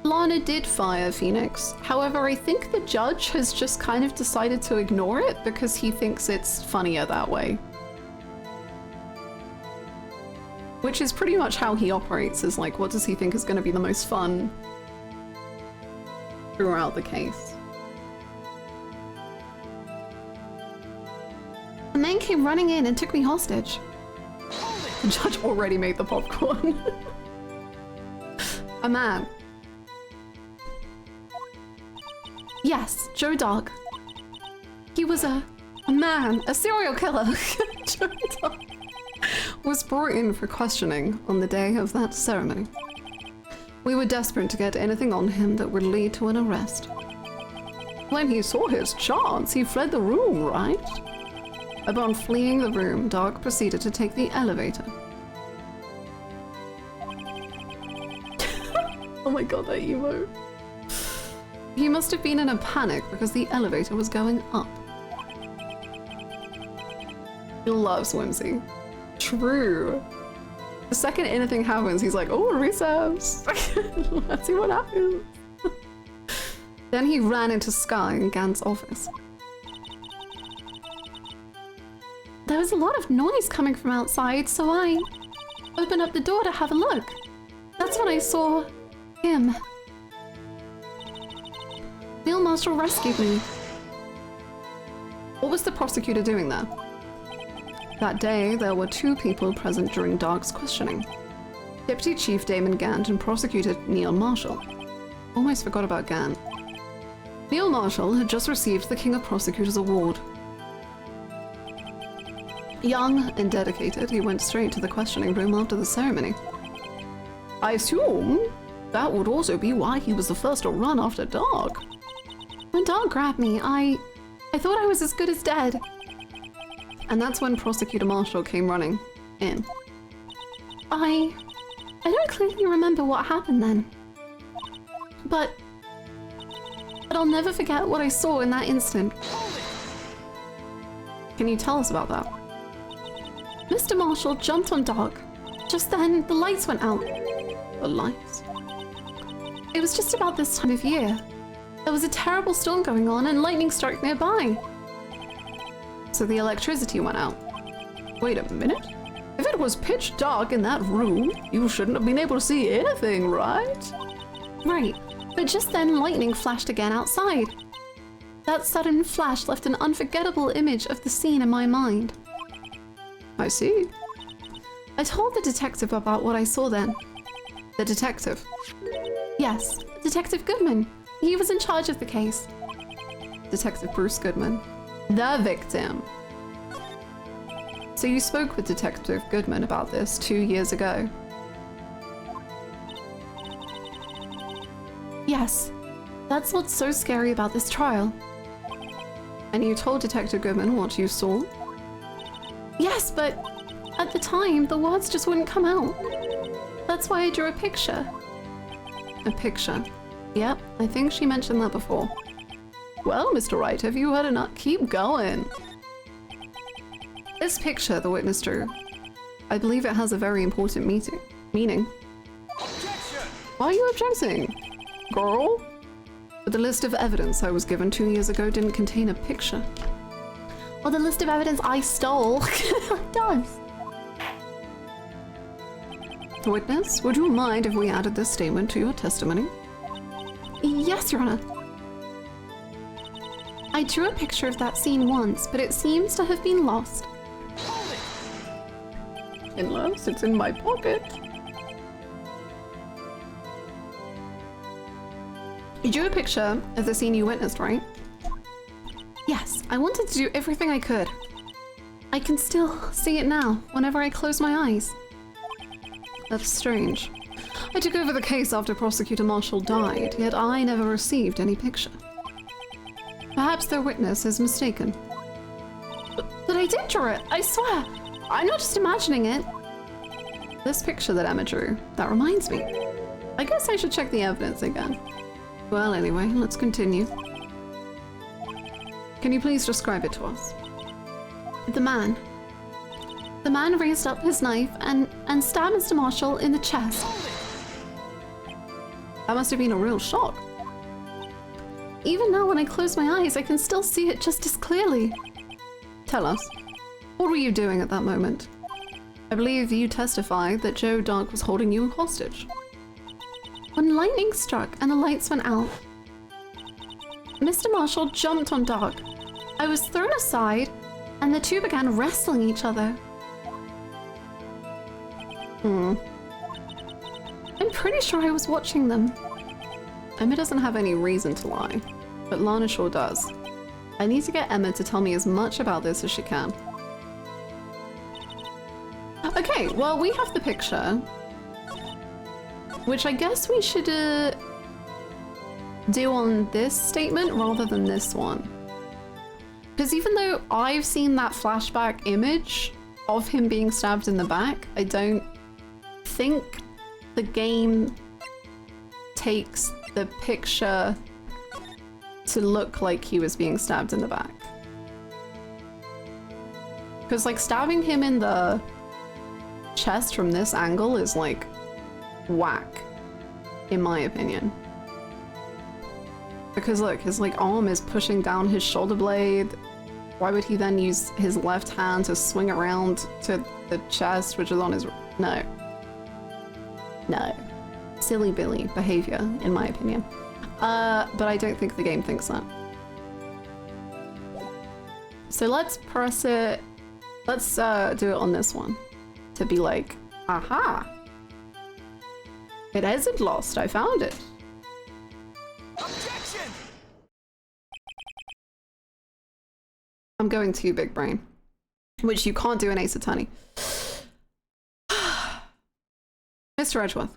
Lana did fire Phoenix. However, I think the judge has just kind of decided to ignore it because he thinks it's funnier that way. Which is pretty much how he operates, is like, what does he think is going to be the most fun throughout the case. A man came running in and took me hostage. The judge already made the popcorn. A man. Yes, Joe Dog. He was a man, a serial killer. Joe Dog was brought in for questioning on the day of that ceremony. We were desperate to get anything on him that would lead to an arrest. When he saw his chance, he fled the room, right? Upon fleeing the room, Dog proceeded to take the elevator. Oh my god, that emo. He must have been in a panic because the elevator was going up. He loves whimsy. True. The second anything happens, he's like, oh, recess. Let's see what happens. Then he ran into Sky in Gant's office. There was a lot of noise coming from outside, so I opened up the door to have a look. That's when I saw him. Neil Marshall rescued me. What was the prosecutor doing there? That day, there were 2 people present during Dog's questioning. Deputy Chief Damon Gant and Prosecutor Neil Marshall. Almost forgot about Gant. Neil Marshall had just received the King of Prosecutors Award. Young and dedicated, he went straight to the questioning room after the ceremony. I assume that would also be why he was the first to run after Dog. When Dog grabbed me, I thought I was as good as dead. And that's when Prosecutor Marshall came running in. I don't clearly remember what happened then. But I'll never forget what I saw in that instant. Can you tell us about that? Mr. Marshall jumped on Dog. Just then, the lights went out. The lights? It was just about this time of year. There was a terrible storm going on and lightning struck nearby. So the electricity went out. Wait a minute. If it was pitch dark in that room, you shouldn't have been able to see anything, right? Right, but just then lightning flashed again outside. That sudden flash left an unforgettable image of the scene in my mind. I see. I told the detective about what I saw then. The detective? Yes, Detective Goodman. He was in charge of the case. Detective Bruce Goodman. The victim. So you spoke with Detective Goodman about this 2 years ago? Yes. That's what's so scary about this trial. And you told Detective Goodman what you saw? Yes, but at the time, the words just wouldn't come out. That's why I drew a picture. A picture? Yep, I think she mentioned that before. Well, Mr. Wright, have you heard enough? Keep going. This picture the witness drew, I believe it has a very important meaning. Objection! Why are you objecting, girl? But the list of evidence I was given 2 years ago didn't contain a picture. Well, the list of evidence I stole does. Witness, would you mind if we added this statement to your testimony? Yes, Your Honor. I drew a picture of that scene once, but it seems to have been lost. Hold it! Unless it's in my pocket. You drew a picture of the scene you witnessed, right? Yes, I wanted to do everything I could. I can still see it now, whenever I close my eyes. That's strange. I took over the case after Prosecutor Marshall died, yet I never received any picture. Perhaps their witness is mistaken. But I did draw it, I swear! I'm not just imagining it. This picture that Emma drew, that reminds me. I guess I should check the evidence again. Well, anyway, let's continue. Can you please describe it to us? The man. The man raised up his knife and stabbed Mr. Marshall in the chest. That must have been a real shock. Even now when I close my eyes, I can still see it just as clearly. Tell us, what were you doing at that moment? I believe you testified that Joe Dark was holding you hostage. When lightning struck and the lights went out, Mr. Marshall jumped on Dark. I was thrown aside and the two began wrestling each other. I'm pretty sure I was watching them. Emma doesn't have any reason to lie, but Lana sure does. I need to get Emma to tell me as much about this as she can. Okay, well, we have the picture, which I guess we should do on this statement rather than this one. Because even though I've seen that flashback image of him being stabbed in the back, I don't think the game takes the picture to look like he was being stabbed in the back. Because like stabbing him in the chest from this angle is like whack, in my opinion. Because look, his like arm is pushing down his shoulder blade. Why would he then use his left hand to swing around to the chest, which is on his... No. No. Silly Billy behavior, in my opinion. But I don't think the game thinks that. So let's press it... Let's do it on this one. To be like, aha! It isn't lost, I found it. Objection! I'm going to big brain. Which you can't do in Ace Attorney. Mr. Edgeworth.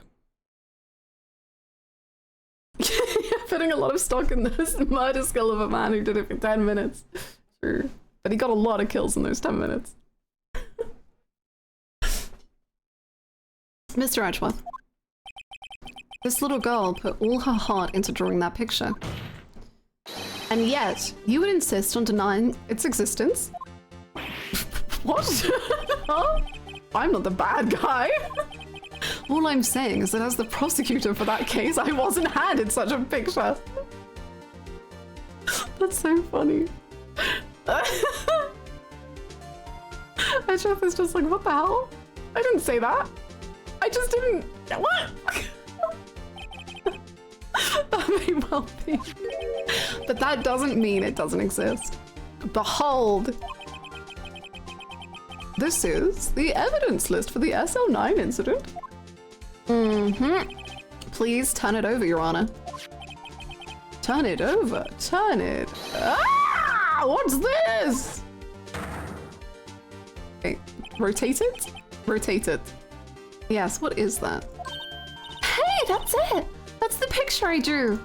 You're putting a lot of stock in this murder skill of a man who did it for 10 minutes. True. But he got a lot of kills in those 10 minutes. Mr. Edgeworth. This little girl put all her heart into drawing that picture. And yet, you would insist on denying its existence? What? Huh? I'm not the bad guy. All I'm saying is that as the prosecutor for that case, I wasn't handed such a picture. That's so funny. I Edgeworth is just like, what the hell? I didn't say that. I just didn't. What? That may well be. But that doesn't mean it doesn't exist. Behold. This is the evidence list for the SL9 incident. Please turn it over, Your Honor. Turn it over. Turn it. Ah! What's this? Okay, rotate it? Rotate it. Yes, what is that? Hey, that's it! That's the picture I drew!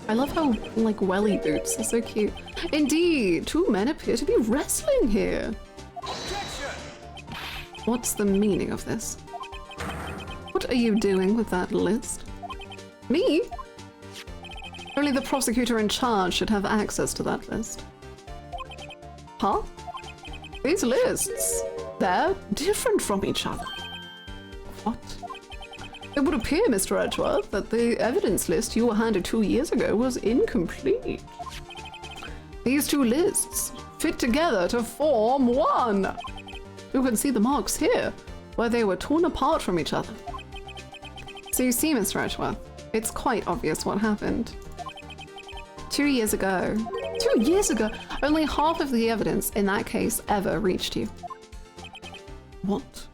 I love how, like, welly boots are so cute. Indeed, two men appear to be wrestling here. Objection! What's the meaning of this? What are you doing with that list? Me? Only the prosecutor in charge should have access to that list. Huh? These lists, they're different from each other. What? It would appear, Mr. Edgeworth, that the evidence list you were handed 2 years ago was incomplete. These two lists fit together to form one. You can see the marks here, where they were torn apart from each other. So you see, Mr. Edgeworth, it's quite obvious what happened. 2 years ago. 2 years ago! Only half of the evidence in that case ever reached you. What?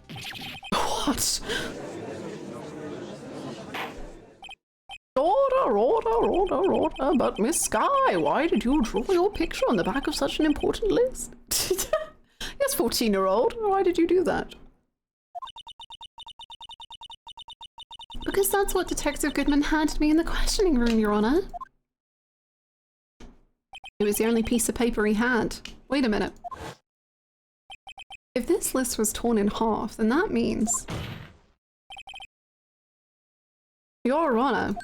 What? Order, but Miss Sky, why did you draw your picture on the back of such an important list? Yes, 14-year-old, why did you do that? Because that's what Detective Goodman handed me in the questioning room, Your Honor. It was the only piece of paper he had. Wait a minute. If this list was torn in half, then that means... Your Honor.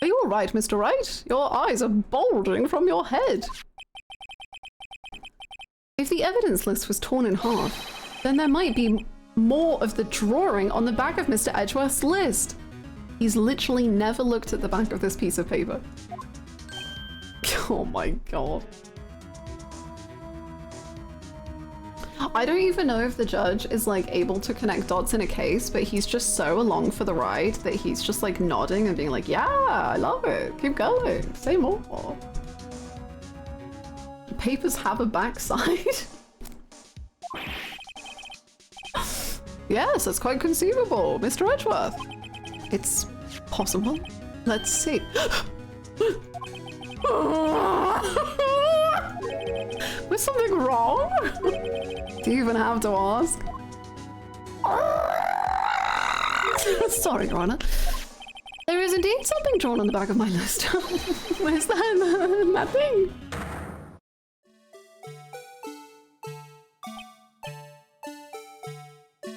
Are you alright, Mr. Wright? Your eyes are bulging from your head. If the evidence list was torn in half, then there might be more of the drawing on the back of Mr. Edgeworth's list. He's literally never looked at the back of this piece of paper. Oh my god. I don't even know if the judge is like able to connect dots in a case, but he's just so along for the ride that he's just like nodding and being like, yeah, I love it. Keep going. Say more. Papers have a backside. Yes, that's quite conceivable, Mr. Edgeworth. It's possible. Let's see. Was something wrong? Do you even have to ask? Sorry, Your Honor. There is indeed something drawn on the back of my list. Where's that thing?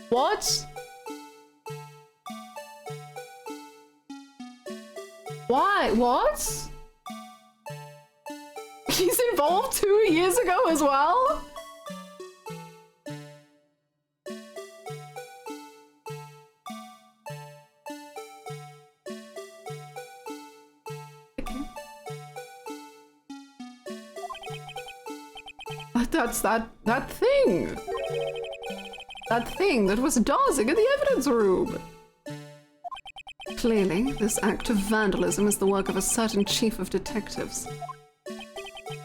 What? Why? What? He's involved 2 years ago as well? That's that thing. That thing that was dozing in the evidence room. Clearly, this act of vandalism is the work of a certain chief of detectives.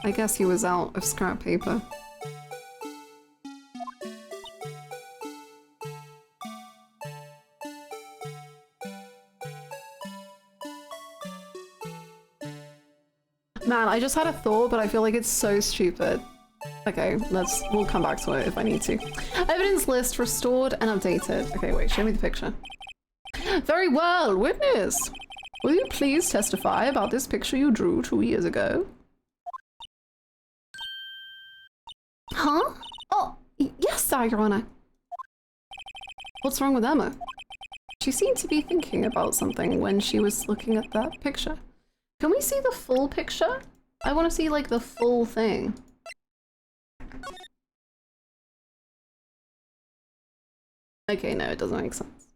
I guess he was out of scrap paper. Man, I just had a thought, but I feel like it's so stupid. Okay, we'll come back to it if I need to. Evidence list restored and updated. Okay, wait, show me the picture. Very well, witness. Will you please testify about this picture you drew 2 years ago? Huh? Oh, yes, sir, Your Honor. What's wrong with Emma? She seemed to be thinking about something when she was looking at that picture. Can we see the full picture? I want to see, like, the full thing. Okay, no, it doesn't make sense.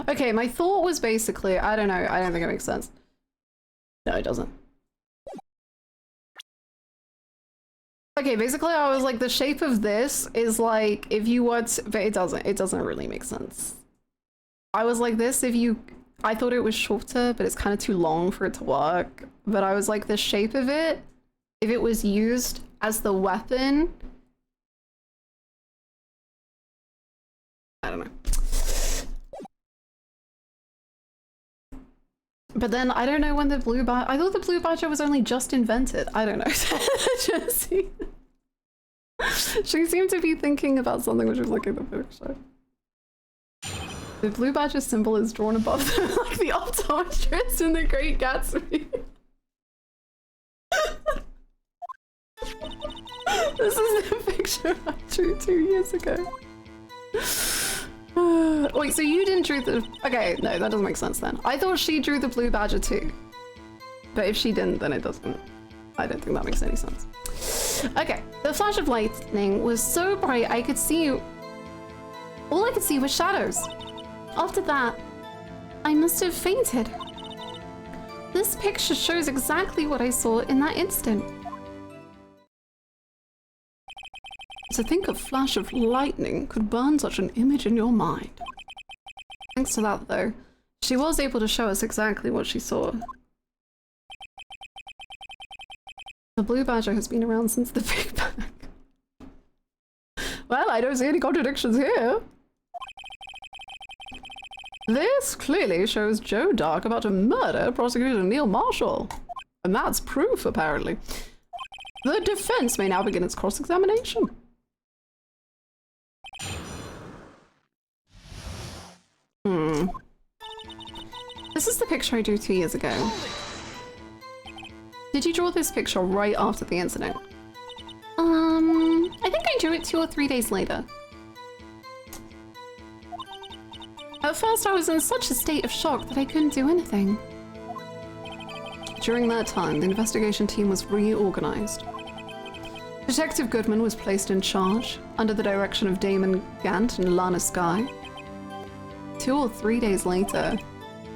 Okay, my thought was basically, I don't know, I don't think it makes sense. No, it doesn't. Okay, basically I was like, the shape of this is like, if you were to, but it doesn't really make sense. I was like this, I thought it was shorter, but it's kind of too long for it to work. But I was like, the shape of it, if it was used as the weapon, I don't know. But then I don't know when the blue badger, I thought the blue badger was only just invented. I don't know. She seemed to be thinking about something when she was looking at the picture. The blue badger symbol is drawn above them, like the optometrist in The Great Gatsby. This is the picture I drew 2 years ago. Wait, so you didn't draw the... Okay, no, that doesn't make sense then. I thought she drew the blue badger too. But if she didn't, then it doesn't. I don't think that makes any sense. Okay, the flash of lightning was so bright I could see... All I could see was shadows. After that, I must have fainted. This picture shows exactly what I saw in that instant. To think a flash of lightning could burn such an image in your mind. Thanks to that, though, she was able to show us exactly what she saw. The blue badger has been around since the Big Bang. Well, I don't see any contradictions here. This clearly shows Joe Dark about to murder prosecutor Neil Marshall. And that's proof, apparently. The defense may now begin its cross-examination. This is the picture I drew 2 years ago. Did you draw this picture right after the incident? I think I drew it 2 or 3 days later. At first I was in such a state of shock that I couldn't do anything. During that time, the investigation team was reorganized. Detective Goodman was placed in charge, under the direction of Damon Gant and Lana Skye. 2 or 3 days later,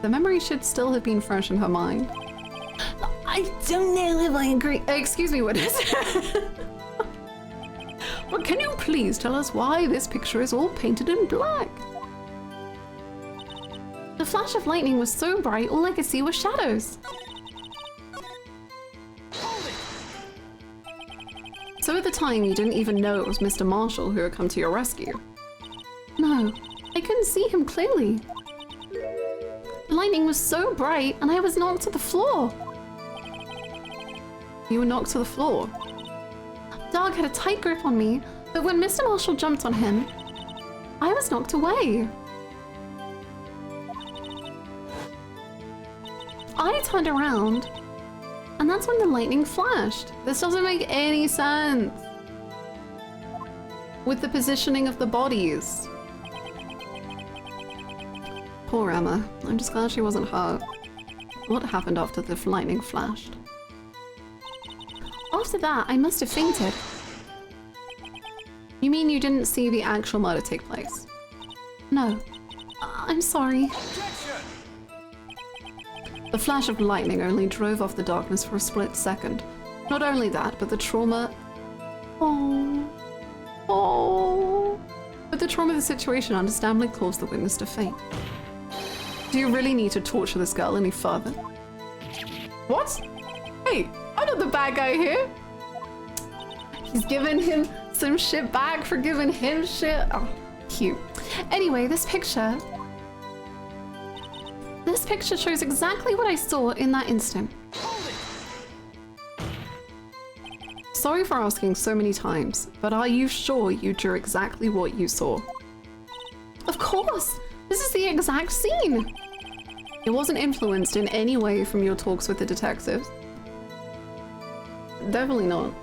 the memory should still have been fresh in her mind. I don't know if I agree. Excuse me, witness. But can you please tell us why this picture is all painted in black? The flash of lightning was so bright, all I could see was shadows. So at the time, you didn't even know it was Mr. Marshall who had come to your rescue? No, I couldn't see him clearly. The lightning was so bright, and I was knocked to the floor. You were knocked to the floor? Dark had a tight grip on me, but when Mr. Marshall jumped on him, I was knocked away. I turned around, and that's when the lightning flashed. This doesn't make any sense with the positioning of the bodies. Poor Emma. I'm just glad she wasn't hurt. What happened after the lightning flashed? After that, I must have fainted. You mean you didn't see the actual murder take place? No. I'm sorry. The flash of lightning only drove off the darkness for a split second. Not only that, but the trauma... But the trauma of the situation understandably caused the witness to faint. Do you really need to torture this girl any further? What? Hey, I'm not the bad guy here. He's giving him some shit back for giving him shit. Oh, cute. Anyway, this picture shows exactly what I saw in that instant. Sorry for asking so many times, but are you sure you drew exactly what you saw? Of course! This is the exact scene! It wasn't influenced in any way from your talks with the detectives. Definitely not.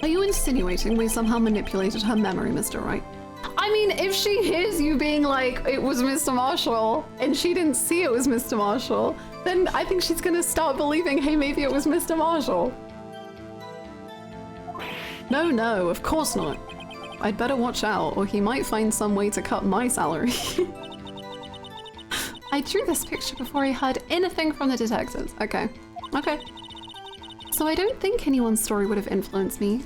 Are you insinuating we somehow manipulated her memory, Mr. Wright? I mean, if she hears you being like, it was Mr. Marshall, and she didn't see it was Mr. Marshall, then I think she's gonna start believing, hey, maybe it was Mr. Marshall. No, of course not. I'd better watch out, or he might find some way to cut my salary. I drew this picture before I heard anything from the detectives. Okay. Okay. So I don't think anyone's story would have influenced me.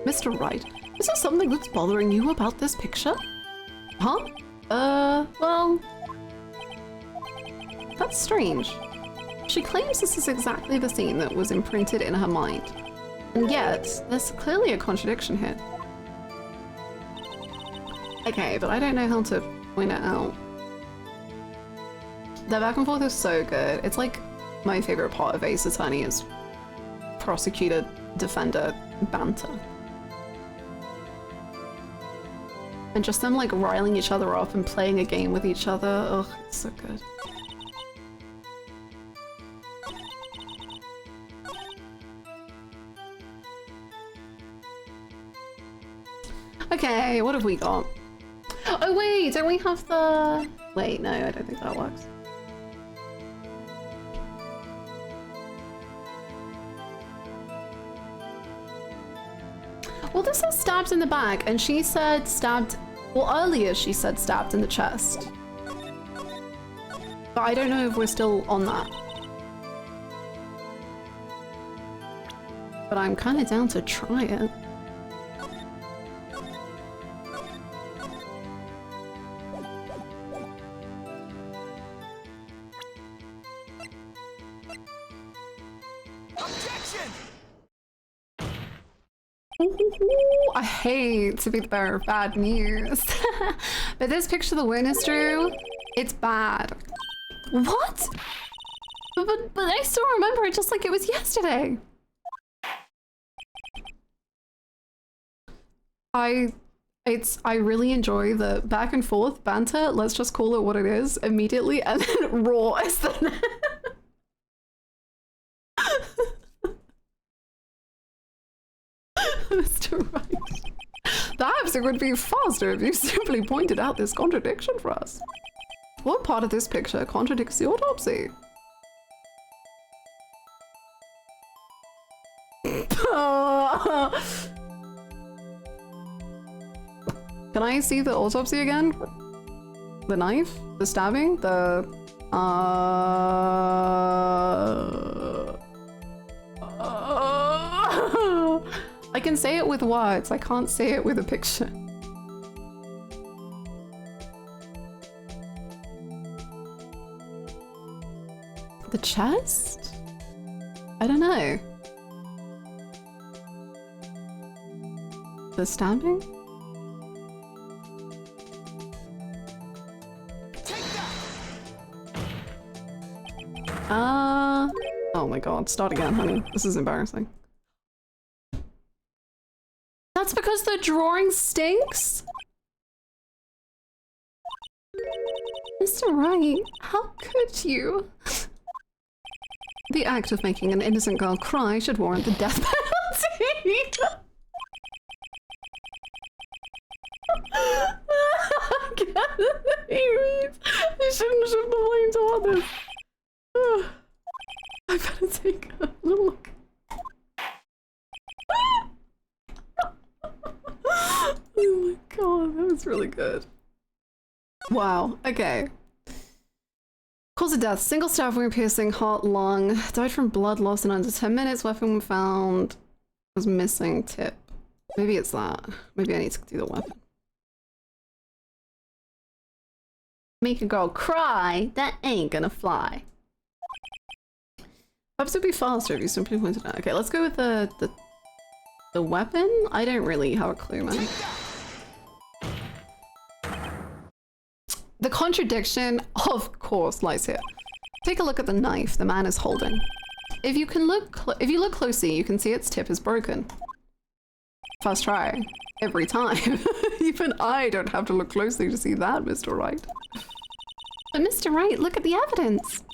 Mr. Wright, is there something that's bothering you about this picture? Huh? Well... That's strange. She claims this is exactly the scene that was imprinted in her mind. And yet, there's clearly a contradiction here. Okay, but I don't know how to point it out. The back and forth is so good. It's like my favorite part of Ace Attorney is prosecutor, defender banter. And just them like riling each other up and playing a game with each other. Ugh, it's so good. Okay, what have we got? Oh wait, don't we have the... Wait, no, I don't think that works. Well, this says stabbed in the back, and she said stabbed... Well, earlier she said stabbed in the chest. But I don't know if we're still on that. But I'm kind of down to try it. I hate to be the bearer of bad news. But this picture the witness drew, it's bad. What? But I still remember it just like it was yesterday. I really enjoy the back and forth banter, let's just call it what it is, immediately, and then raw as the Mr. Wright. Perhaps it would be faster if you simply pointed out this contradiction for us. What part of this picture contradicts the autopsy? Can I see the autopsy again? The knife? The stabbing? The... I can say it with words, I can't say it with a picture. The chest? I don't know. The stabbing? Oh my god, start again, honey. This is embarrassing. That's because the drawing stinks? Mr. Wright, how could you? The act of making an innocent girl cry should warrant the death penalty. You shouldn't shift the blame to others. I better take a little look. Oh my god, that was really good. Wow, okay. Cause of death, single stab wound piercing, heart, lung. Died from blood loss in under 10 minutes. Weapon found was missing tip. Maybe it's that. Maybe I need to do the weapon. Make a girl cry? That ain't gonna fly. Perhaps it'd be faster if you simply pointed out. Okay, let's go with the weapon? I don't really have a clue, man. The contradiction, of course, lies here. Take a look at the knife the man is holding. If you look closely, you can see its tip is broken. First try, every time. Even I don't have to look closely to see that, Mr. Wright. But Mr. Wright, look at the evidence.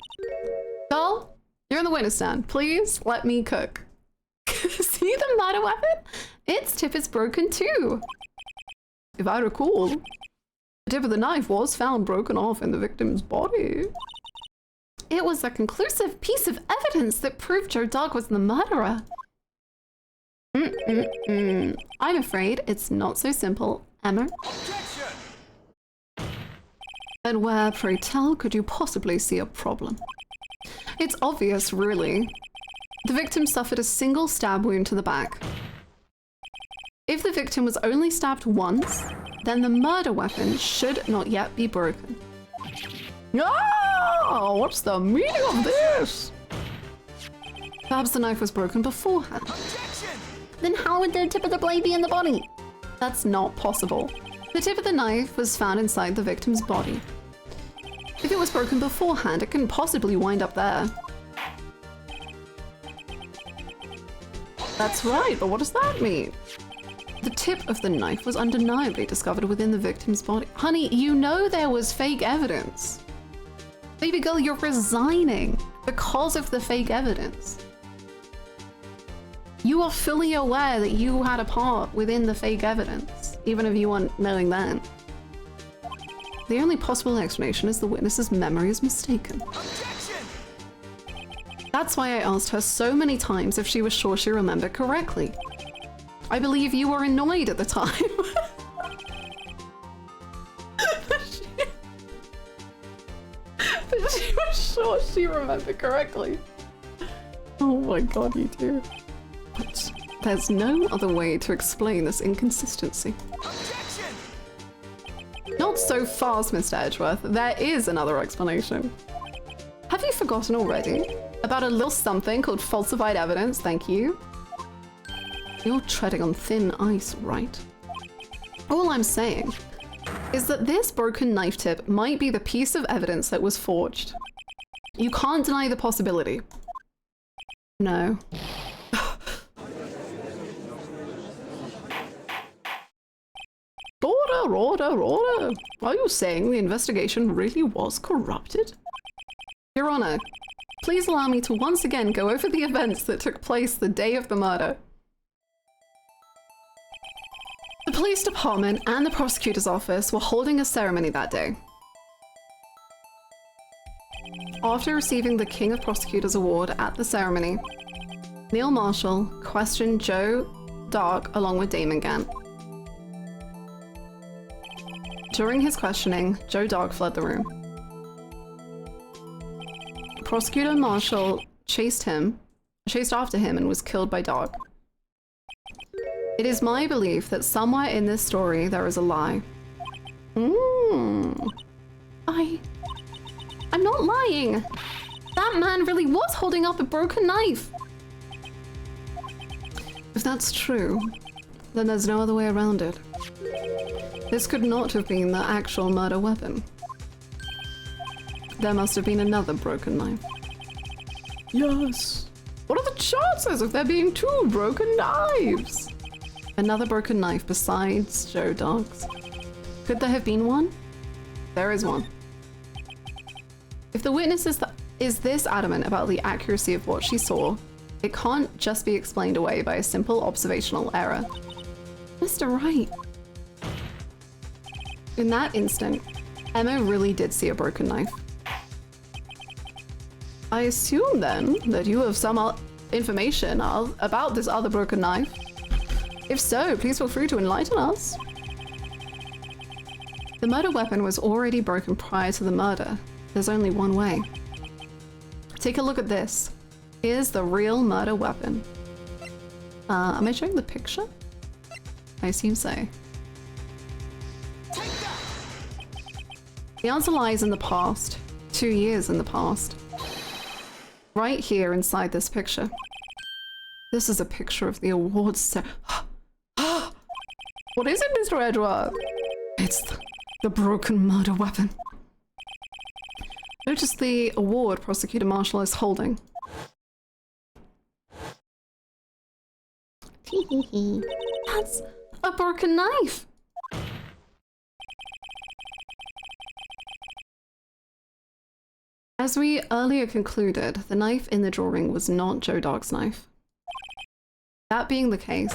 Girl, you're in the witness stand. Please let me cook. See the murder weapon? Its tip is broken too. If I recall, the tip of the knife was found broken off in the victim's body. It was a conclusive piece of evidence that proved Joe Dog was the murderer. I'm afraid it's not so simple, Emma. Objection! And where, pray tell, could you possibly see a problem? It's obvious, really. The victim suffered a single stab wound to the back. If the victim was only stabbed once, then the murder weapon should not yet be broken. No! What's the meaning of this? Perhaps the knife was broken beforehand. Objection! Then how would the tip of the blade be in the body? That's not possible. The tip of the knife was found inside the victim's body. If it was broken beforehand, it couldn't possibly wind up there. That's right, but what does that mean? The tip of the knife was undeniably discovered within the victim's body. Honey, you know there was fake evidence. Baby girl, you're resigning because of the fake evidence. You are fully aware that you had a part within the fake evidence, even if you weren't knowing then. The only possible explanation is the witness's memory is mistaken. Objection! That's why I asked her so many times if she was sure she remembered correctly. I believe you were annoyed at the time. But she was sure she remembered correctly. Oh my god, you do. But there's no other way to explain this inconsistency. Objection! Not so fast, Mr. Edgeworth. There is another explanation. Have you forgotten already? About a little something called falsified evidence, thank you. You're treading on thin ice, right? All I'm saying is that this broken knife tip might be the piece of evidence that was forged. You can't deny the possibility. No. Order. Are you saying the investigation really was corrupted? Your Honor, please allow me to once again go over the events that took place the day of the murder. The police department and the prosecutor's office were holding a ceremony that day. After receiving the King of Prosecutors Award at the ceremony, Neil Marshall questioned Joe Dark along with Damon Gant. During his questioning, Joe Dark fled the room. Prosecutor Marshall chased after him and was killed by Dark. It is my belief that somewhere in this story there is a lie. I'm not lying. That man really was holding up a broken knife. If that's true, then there's no other way around it. This could not have been the actual murder weapon. There must have been another broken knife. Yes. What are the chances of there being two broken knives? Another broken knife besides Joe Dark's. Could there have been one? There is one. If the witness is this adamant about the accuracy of what she saw, it can't just be explained away by a simple observational error. Mr. Wright. In that instant, Emma really did see a broken knife. I assume then that you have some information about this other broken knife. If so, please feel free to enlighten us. The murder weapon was already broken prior to the murder. There's only one way. Take a look at this. Here's the real murder weapon. Am I showing the picture? I assume so. The answer lies in the past. 2 years in the past. Right here inside this picture. This is a picture of the awards What is it, Mr. Edgeworth? It's the broken murder weapon. Notice the award Prosecutor Marshall is holding. That's a broken knife. As we earlier concluded, the knife in the drawing was not Joe Dark's knife. That being the case,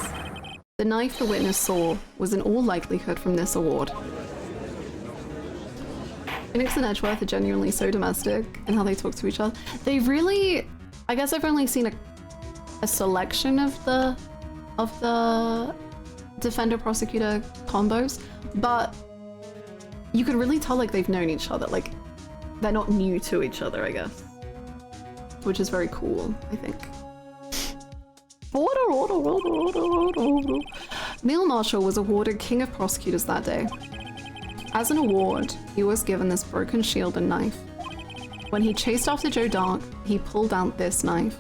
the knife the witness saw was in all likelihood from this award. Phoenix and Edgeworth are genuinely so domestic in how they talk to each other. They really, I guess I've only seen a selection of the of the defender-prosecutor combos, but you could really tell like they've known each other, like they're not new to each other, I guess. Which is very cool, I think. Neil Marshall was awarded King of Prosecutors that day. As an award, he was given this broken shield and knife. When he chased after Joe Dark, he pulled out this knife.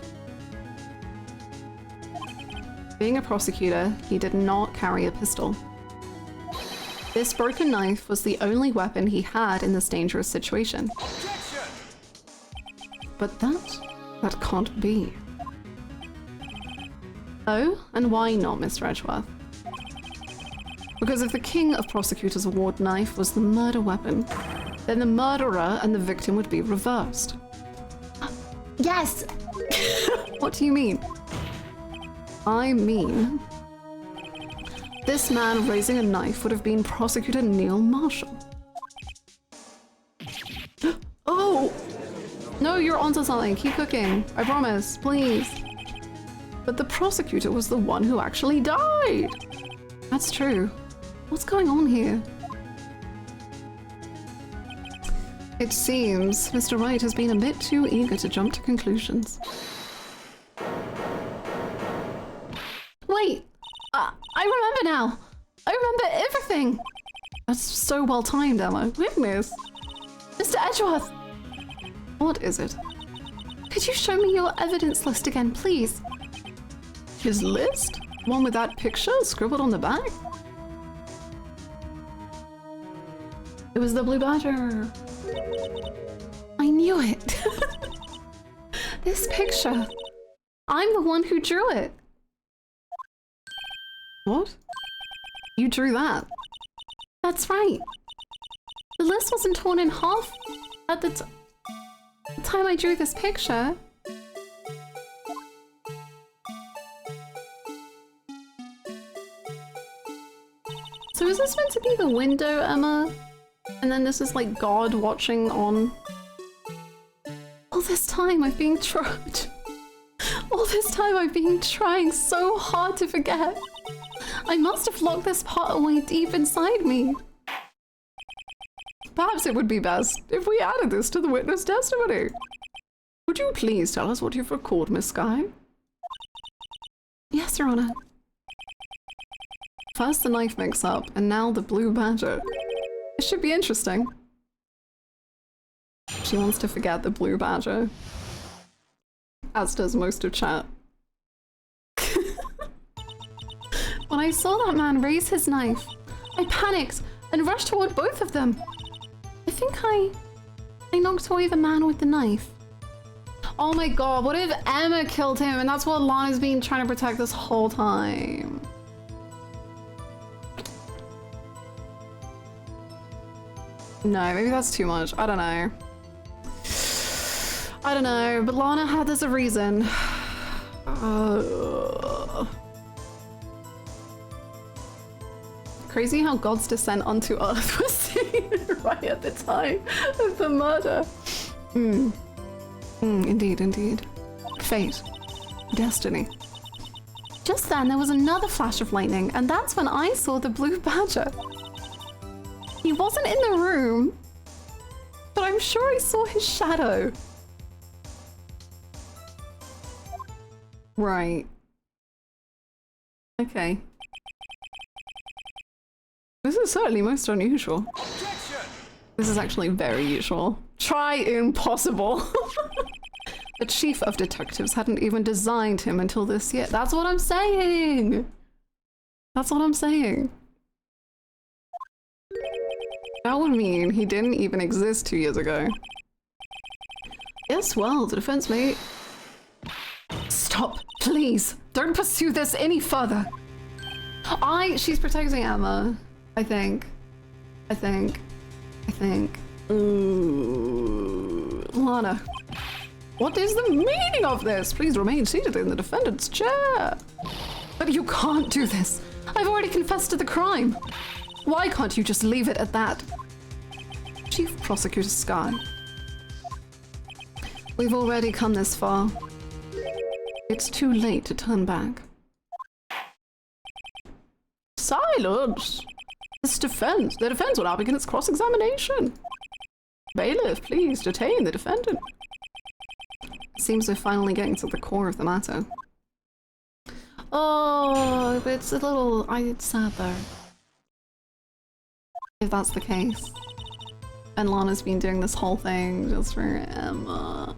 Being a prosecutor, he did not carry a pistol. This broken knife was the only weapon he had in this dangerous situation. Objection! But that can't be. Oh, and why not, Mr. Edgeworth? Because if the King of Prosecutors Award knife was the murder weapon, then the murderer and the victim would be reversed. Yes! What do you mean? I mean, this man raising a knife would have been Prosecutor Neil Marshall. Oh! No, you're onto something. Keep cooking. I promise. Please. But the prosecutor was the one who actually died. That's true. What's going on here? It seems Mr. Wright has been a bit too eager to jump to conclusions. Wait! I remember now! I remember everything! That's so well timed, Emma. Goodness! Mr. Edgeworth! What is it? Could you show me your evidence list again, please? His list? One with that picture scribbled on the back? It was the blue badger. I knew it. This picture. I'm the one who drew it. What? You drew that? That's right. The list wasn't torn in half at the time I drew this picture. So is this meant to be the window, Emma? And then this is like God watching on. All this time I've been All this time I've been trying so hard to forget. I must have locked this part away deep inside me. Perhaps it would be best if we added this to the witness testimony. Would you please tell us what you've recorded, Miss Skye? Yes, Your Honor. First the knife mix-up, and now the blue badger. It should be interesting. She wants to forget the blue badger. As does most of chat. When I saw that man raise his knife, I panicked and rushed toward both of them. I think I knocked away the man with the knife. Oh my god, what if Emma killed him and that's what Lana's been trying to protect this whole time? No, maybe that's too much. I don't know. I don't know, but Lana had this a reason. Crazy how God's descent onto Earth was seen right at the time of the murder. Indeed, indeed. Fate. Destiny. Just then there was another flash of lightning, and that's when I saw the blue badger. He wasn't in the room, but I'm sure I saw his shadow. Right. Okay. This is certainly most unusual. Objection! This is actually very usual. Try impossible. The chief of detectives hadn't even designed him until this year. That's what I'm saying. That's what I'm saying. That would mean he didn't even exist 2 years ago. Yes, well, the defense may... Stop, please. Don't pursue this any further. She's protecting Emma. I think. Ooh. Lana. What is the meaning of this? Please remain seated in the defendant's chair. But you can't do this. I've already confessed to the crime. Why can't you just leave it at that? Chief Prosecutor Skye. We've already come this far. It's too late to turn back. Silence! The defense will now begin its cross-examination. Bailiff, please detain the defendant. Seems we're finally getting to the core of the matter. Oh, but it's a little... it's sad though. If that's the case. And Lana's been doing this whole thing just for Emma.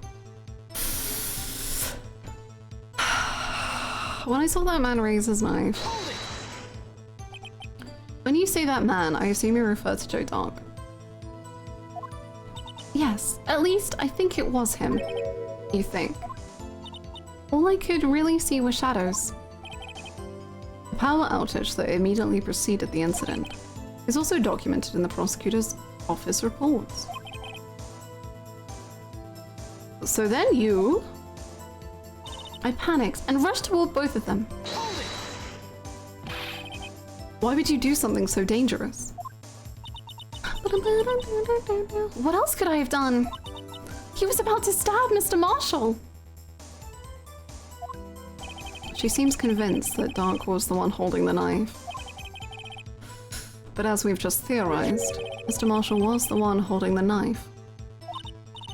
When I saw that man raise his knife... When you say that man, I assume you refer to Joe Dark. Yes, at least I think it was him. You think? All I could really see were shadows. The power outage that immediately preceded the incident is also documented in the prosecutor's office reports. So then you... I panicked and rushed toward both of them. Why would you do something so dangerous? What else could I have done? He was about to stab Mr. Marshall. She seems convinced that Dark was the one holding the knife. But as we've just theorized, Mr. Marshall was the one holding the knife.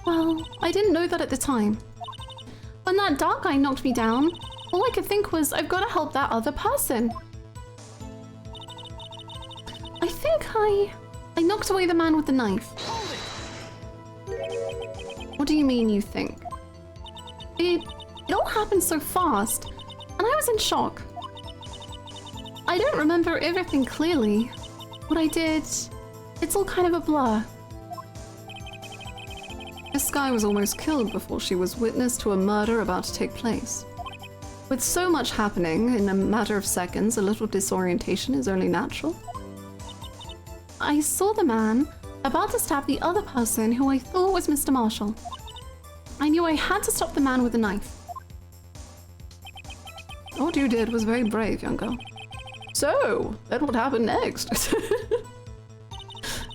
Well, I didn't know that at the time. When that Dark guy knocked me down, all I could think was, I've got to help that other person. I think I knocked away the man with the knife. What do you mean, you think? It all happened so fast, and I was in shock. I don't remember everything clearly. What I did, it's all kind of a blur. This guy was almost killed before she was witness to a murder about to take place. With so much happening in a matter of seconds, a little disorientation is only natural. I saw the man about to stab the other person who I thought was Mr. Marshall. I knew I had to stop the man with the knife. What you did was very brave, young girl. So, then what happened next?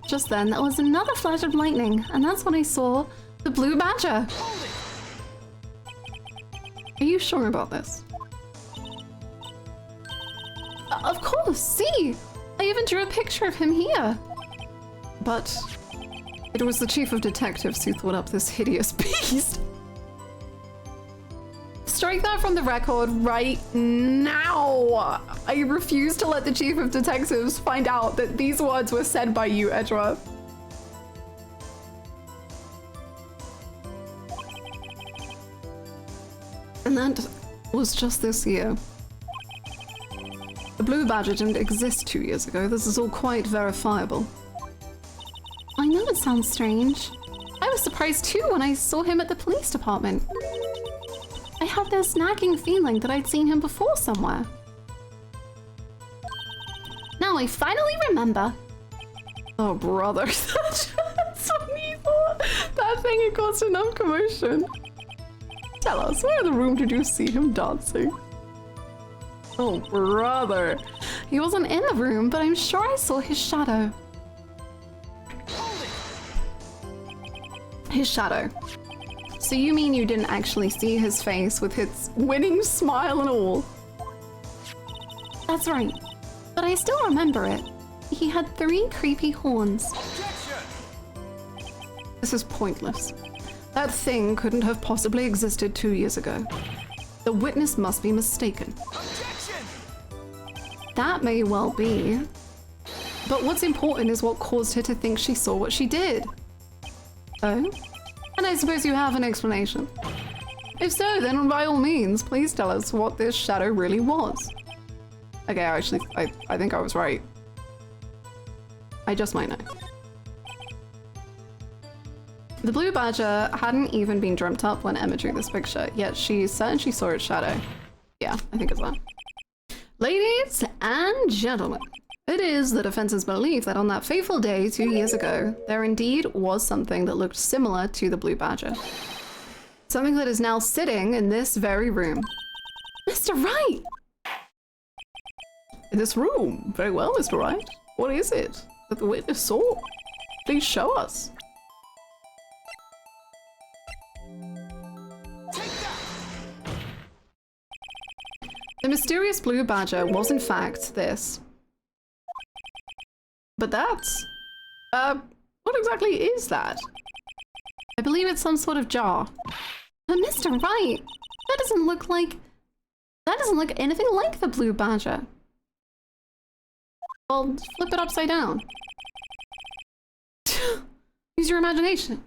Just then, there was another flash of lightning, and that's when I saw the blue badger. Are you sure about this? Of course, see! I even drew a picture of him here. But it was the chief of detectives who thought up this hideous beast. Strike that from the record right now. I refuse to let the chief of detectives find out that these words were said by you, Edra. And that was just this year. The blue badger didn't exist 2 years ago. This is all quite verifiable. I know it sounds strange. I was surprised too when I saw him at the police department. I had this nagging feeling that I'd seen him before somewhere. Now I finally remember. Oh brother, that's so evil. That thing had caused enough commotion. Tell us, where in the room did you see him dancing? Oh, brother. He wasn't in the room, but I'm sure I saw his shadow. His shadow. So you mean you didn't actually see his face with his winning smile and all? That's right. But I still remember it. He had 3 creepy horns. Objection! This is pointless. That thing couldn't have possibly existed 2 years ago. The witness must be mistaken. Objection! That may well be. But what's important is what caused her to think she saw what she did. Oh? And I suppose you have an explanation. If so, then by all means, please tell us what this shadow really was. Okay, actually, I think I was right. I just might know. The blue badger hadn't even been dreamt up when Emma drew this picture, yet she's certain she saw its shadow. Yeah, I think it's that. Ladies and gentlemen, it is the defense's belief that on that fateful day 2 years ago, there indeed was something that looked similar to the blue badger. Something that is now sitting in this very room. Mr. Wright! In this room? Very well, Mr. Wright. What is it that the witness saw? Please show us. The mysterious blue badger was in fact this. But that's... what exactly is that? I believe it's some sort of jar. But Mr. Wright, that doesn't look like... That doesn't look anything like the blue badger. Well, flip it upside down. Use your imagination.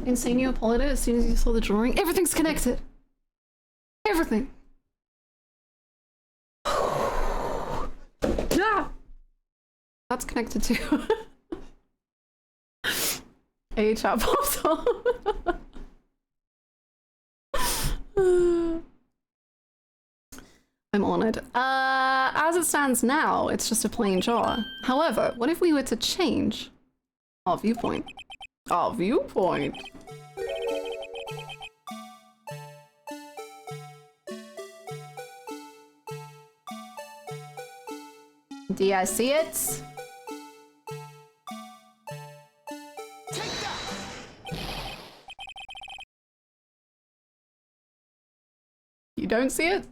Insane you applauded it as soon as you saw the drawing. Everything's connected. Everything. Yeah. That's connected too. A chat pops up. I'm honored. As it stands now, it's just a plain jar. However, what if we were to change our viewpoint? Our viewpoint. Do you see it? You don't see it?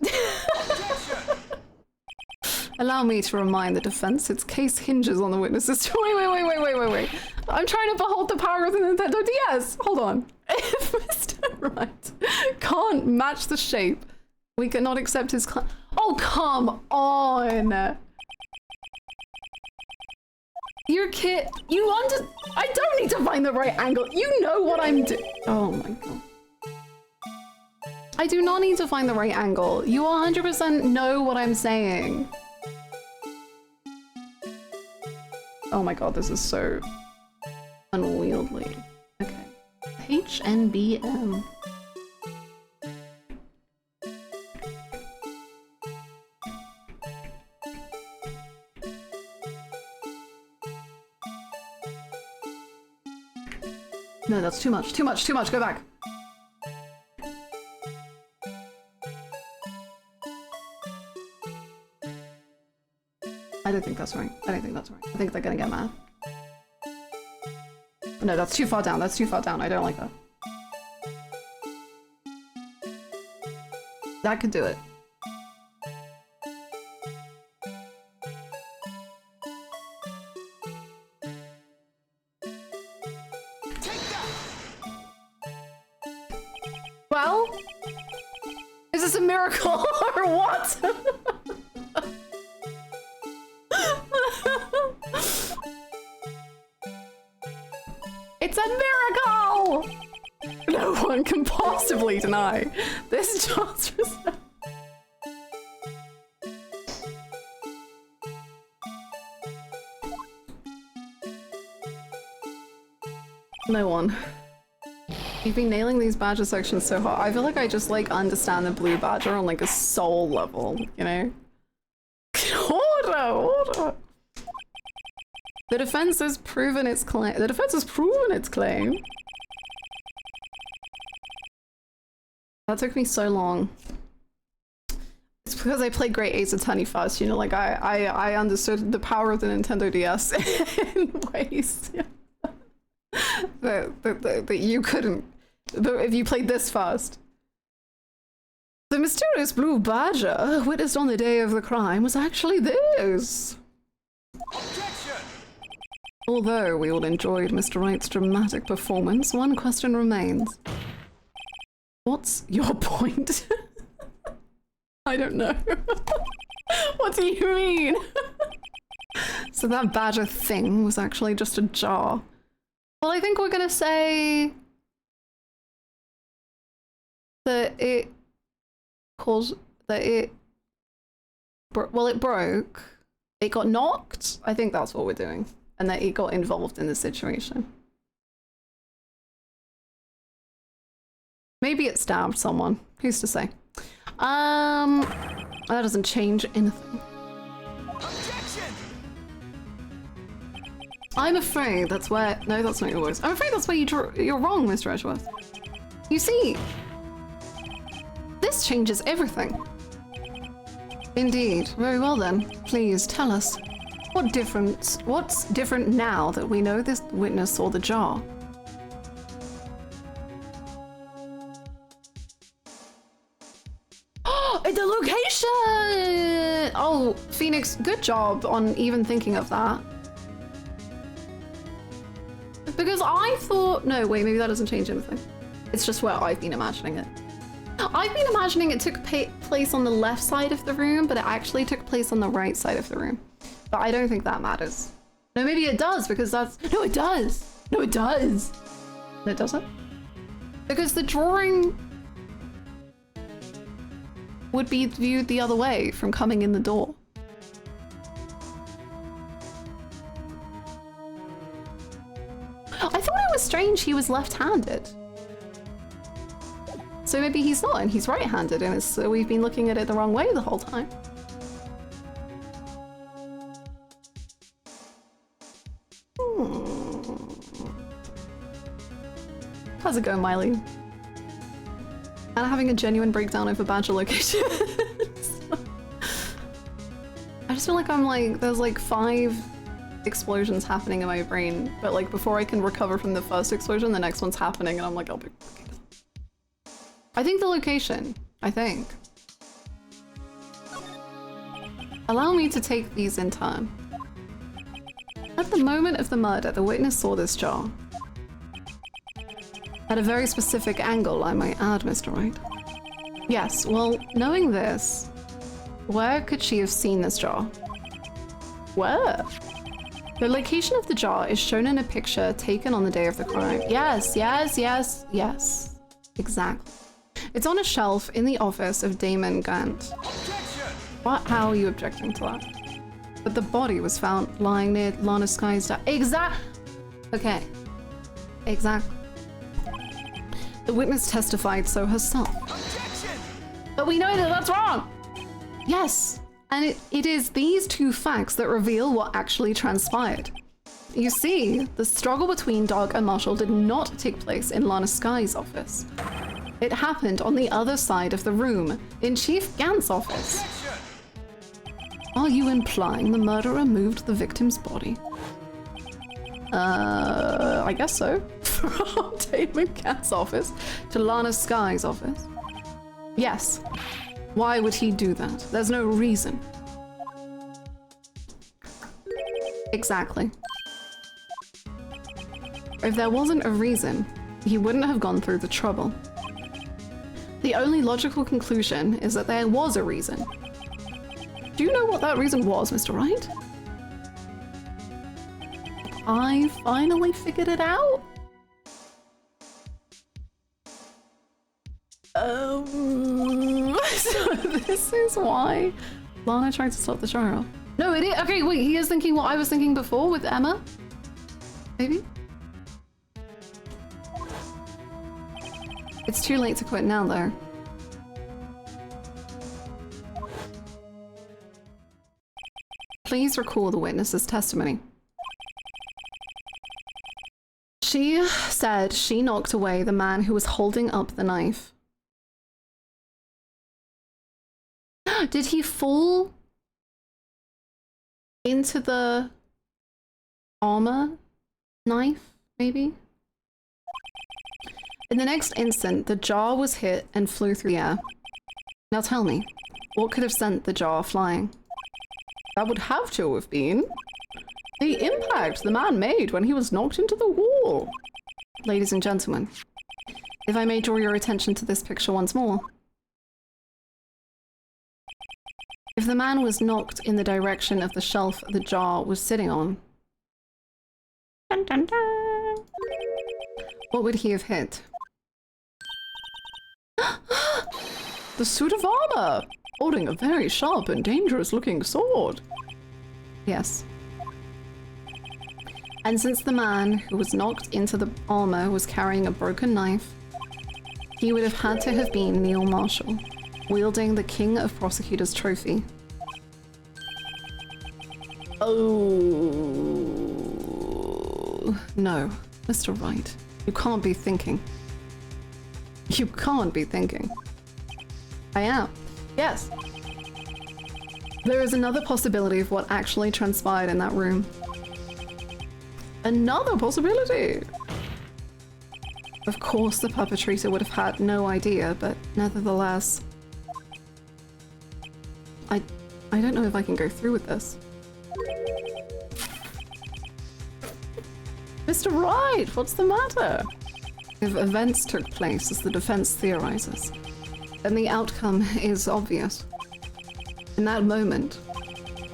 Allow me to remind the defense its case hinges on the witnesses. Wait. I'm trying to behold the power of the Nintendo DS. Hold on. If Mr. Wright can't match the shape, we cannot accept his claim. Oh, come on. Your kid, I don't need to find the right angle. You know what I'm doing. Oh my god. I do not need to find the right angle. You 100% know what I'm saying. Oh my god, this is so unwieldy. Okay. HNBM. No, that's too much. Too much. Go back. I don't think that's right. I think they're gonna get mad. No, that's too far down. I don't like that. That could do it. Well, is this a miracle or what? It's a miracle! No one can possibly deny this just result. No one. You've been nailing these badger sections so hard. I feel like I just like understand the blue badger on like a soul level, you know? Order! The defense has proven its claim. That took me so long. It's because I played Great Ace Attorney first, you know, like I understood the power of the Nintendo DS in ways that you couldn't. But if you played this first. The mysterious blue badger witnessed on the day of the crime was actually this. Objection! Although we all enjoyed Mr. Wright's dramatic performance, one question remains. What's your point? I don't know. What do you mean? So that badger thing was actually just a jar. Well, I think we're gonna say that it caused that it broke. It got knocked. I think that's what we're doing. And that it got involved in the situation. Maybe it stabbed someone. Who's to say? That doesn't change anything. Objection! I'm afraid that's where... No, that's not your voice. I'm afraid that's where you're wrong, Mr. Edgeworth. You see, this changes everything. Indeed. Very well then. Please tell us. What's different now that we know this witness saw the jar? The location! Oh, Phoenix, good job on even thinking of that. Because I thought... No, wait, maybe that doesn't change anything. It's just where I've been imagining it. I've been imagining it took place on the left side of the room, but it actually took place on the right side of the room. But I don't think that matters. No, maybe it does, because that's... No, it does! No, it does! No, it doesn't? Because the drawing would be viewed the other way from coming in the door. I thought it was strange he was left-handed. So maybe he's not, and he's right-handed, and so we've been looking at it the wrong way the whole time. How's it going, Miley? And having a genuine breakdown over badger location. I just feel like there's like 5 explosions happening in my brain, but like before I can recover from the first explosion, the next one's happening, and I'm like, I'll be fucking... I think the location. I think. Allow me to take these in turn. At the moment of the murder, the witness saw this jar. At a very specific angle, I might add, Mr. Wright. Yes, well, knowing this, where could she have seen this jar? Where? The location of the jar is shown in a picture taken on the day of the crime. Yes, yes, yes, yes. Exactly. It's on a shelf in the office of Damon Gant. Objection! What? How are you objecting to that? But the body was found lying near Lana Sky's Okay. Exactly. The witness testified so herself. Objection! But we know that that's wrong! Yes, and it is these 2 facts that reveal what actually transpired. You see, the struggle between Doug and Marshall did not take place in Lana Sky's office. It happened on the other side of the room, in Chief Gant's office. Objection! Are you implying the murderer moved the victim's body? I guess so. From Damon Gant's office to Lana Sky's office. Yes. Why would he do that? There's no reason. Exactly. If there wasn't a reason, he wouldn't have gone through the trouble. The only logical conclusion is that there was a reason. Do you know what that reason was, Mr. Wright? I finally figured it out. So this is why Lana tried to stop the show. No, it is. Okay, wait, he is thinking what I was thinking before with Emma? Maybe? It's too late to quit now, though. Please recall the witness's testimony. She said she knocked away the man who was holding up the knife. Did he fall into the armor knife, maybe? In the next instant, the jar was hit and flew through the air. Now tell me, what could have sent the jar flying? That would have to have been the impact the man made when he was knocked into the wall. Ladies and gentlemen, if I may draw your attention to this picture once more. If the man was knocked in the direction of the shelf the jar was sitting on, dun, dun, dun, what would he have hit? The suit of armor, holding a very sharp and dangerous looking sword. Yes. And since the man who was knocked into the armor was carrying a broken knife, he would have had to have been Neil Marshall, wielding the King of Prosecutors trophy. Oh no, Mr. Wright, you can't be thinking. You can't be thinking. I am. Yes. There is another possibility of what actually transpired in that room. Another possibility! Of course the perpetrator would have had no idea, but nevertheless. I don't know if I can go through with this. Mr. Wright, what's the matter? If events took place as the defense theorizes, then the outcome is obvious. In that moment,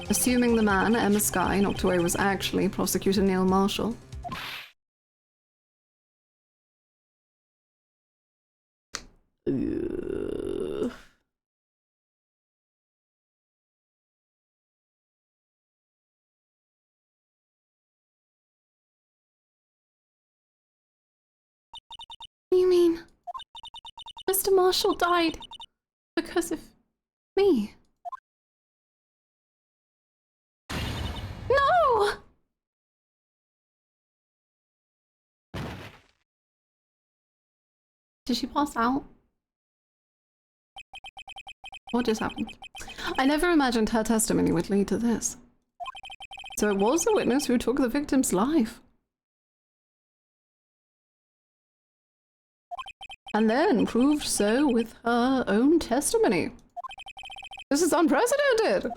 assuming the man Emma Skye knocked away was actually Prosecutor Neil Marshall, You mean Mr. Marshall died because of me? No! Did she pass out? What just happened? I never imagined her testimony would lead to this. So it was the witness who took the victim's life. And then proved so with her own testimony. This is unprecedented!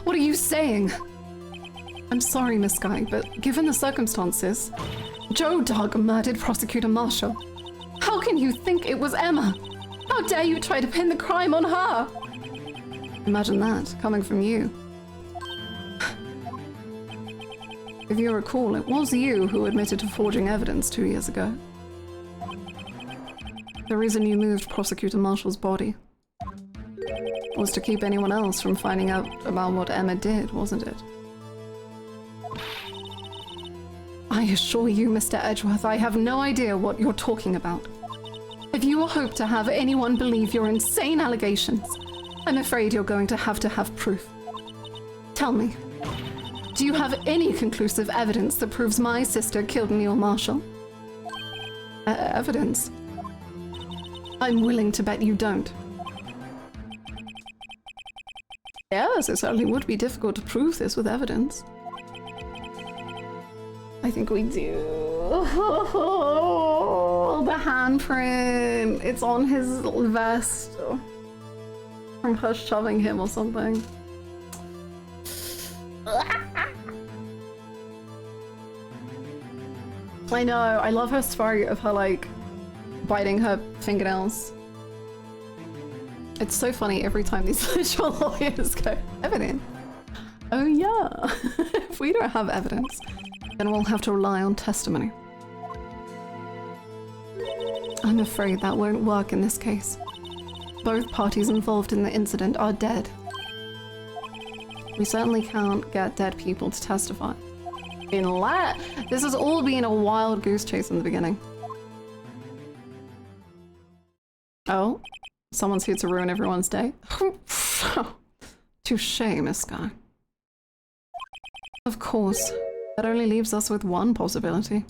What are you saying? I'm sorry, Miss Skye, but given the circumstances, Joe Dugg murdered Prosecutor Marshall. How can you think it was Emma? How dare you try to pin the crime on her? Imagine that, coming from you. If you recall, it was you who admitted to forging evidence 2 years ago. The reason you moved Prosecutor Marshall's body was to keep anyone else from finding out about what Emma did, wasn't it? I assure you, Mr. Edgeworth, I have no idea what you're talking about. If you hope to have anyone believe your insane allegations, I'm afraid you're going to have proof. Tell me. Do you have any conclusive evidence that proves my sister killed Neil Marshall? Evidence? I'm willing to bet you don't. Yes, it certainly would be difficult to prove this with evidence. I think we do. The handprint. It's on his vest. From her shoving him or something. I know, I love her story of her, like, biting her fingernails. It's so funny every time these literal lawyers go, evidence? Oh yeah. If we don't have evidence, then we'll have to rely on testimony. I'm afraid that won't work in this case. Both parties involved in the incident are dead. We certainly can't get dead people to testify. This has all been a wild goose chase in the beginning. Oh, someone's here to ruin everyone's day. Touché, Miss Skye. Of course, that only leaves us with one possibility.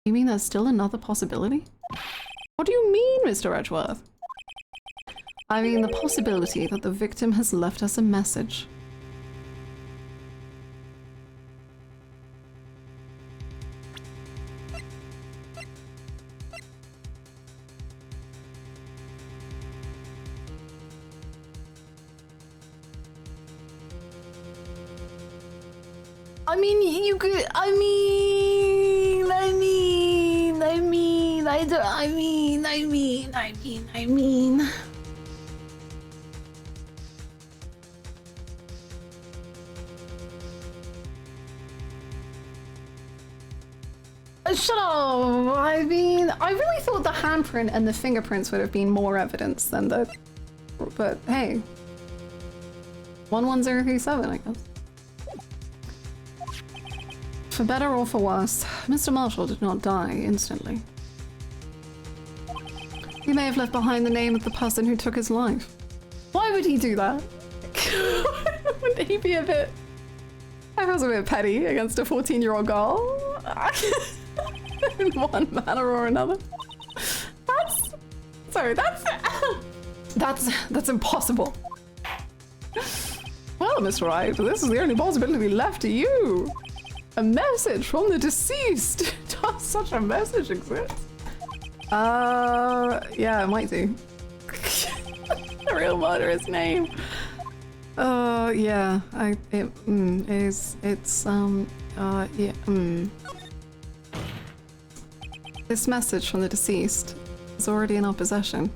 You mean there's still another possibility? What do you mean, Mr. Edgeworth? I mean the possibility that the victim has left us a message. I mean, you could, I mean. Shut up! I mean, I really thought the handprint and the fingerprints would have been more evidence than the... But hey. 11037, I guess. For better or for worse, Mr. Marshall did not die instantly. He may have left behind the name of the person who took his life. Why would he do that? Wouldn't he be a bit... I was a bit petty against a 14-year-old girl. In one manner or another. That's impossible. Well, Mr. Wright, this is the only possibility left to you. A message from the deceased. Does such a message exist? Yeah, it might do. The real murderer's name. Yeah, This message from the deceased is already in our possession.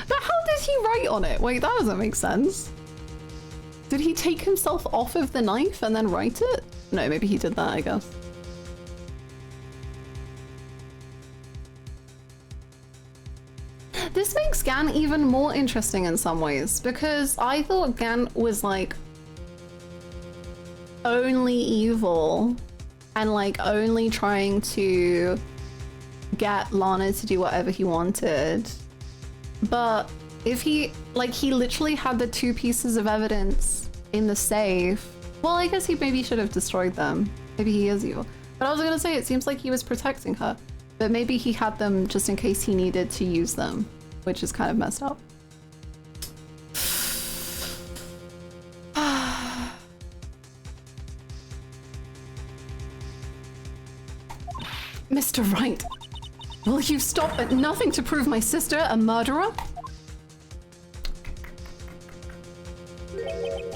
But how did he write on it? Wait, that doesn't make sense. Did he take himself off of the knife and then write it? No, maybe he did that, I guess. This makes Gan even more interesting in some ways, because I thought Gan was like only evil and like only trying to get Lana to do whatever he wanted. But if he literally had the 2 pieces of evidence in the safe, well, I guess he maybe should have destroyed them. Maybe he is evil. But I was gonna say, it seems like he was protecting her, but maybe he had them just in case he needed to use them, which is kind of messed up. Mr. Wright, will you stop at nothing to prove my sister a murderer?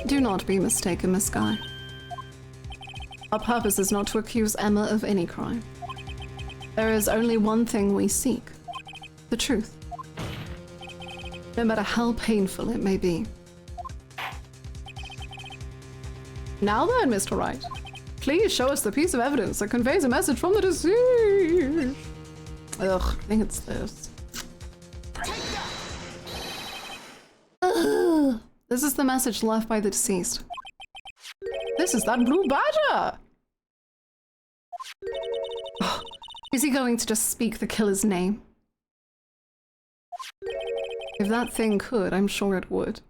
Do not be mistaken, Miss Guy. Our purpose is not to accuse Emma of any crime. There is only one thing we seek: the truth. No matter how painful it may be. Now then, Mr. Wright, please show us the piece of evidence that conveys a message from the deceased. Ugh, I think it's this. Ugh. This is the message left by the deceased. This is that blue badger! Is he going to just speak the killer's name? If that thing could, I'm sure it would.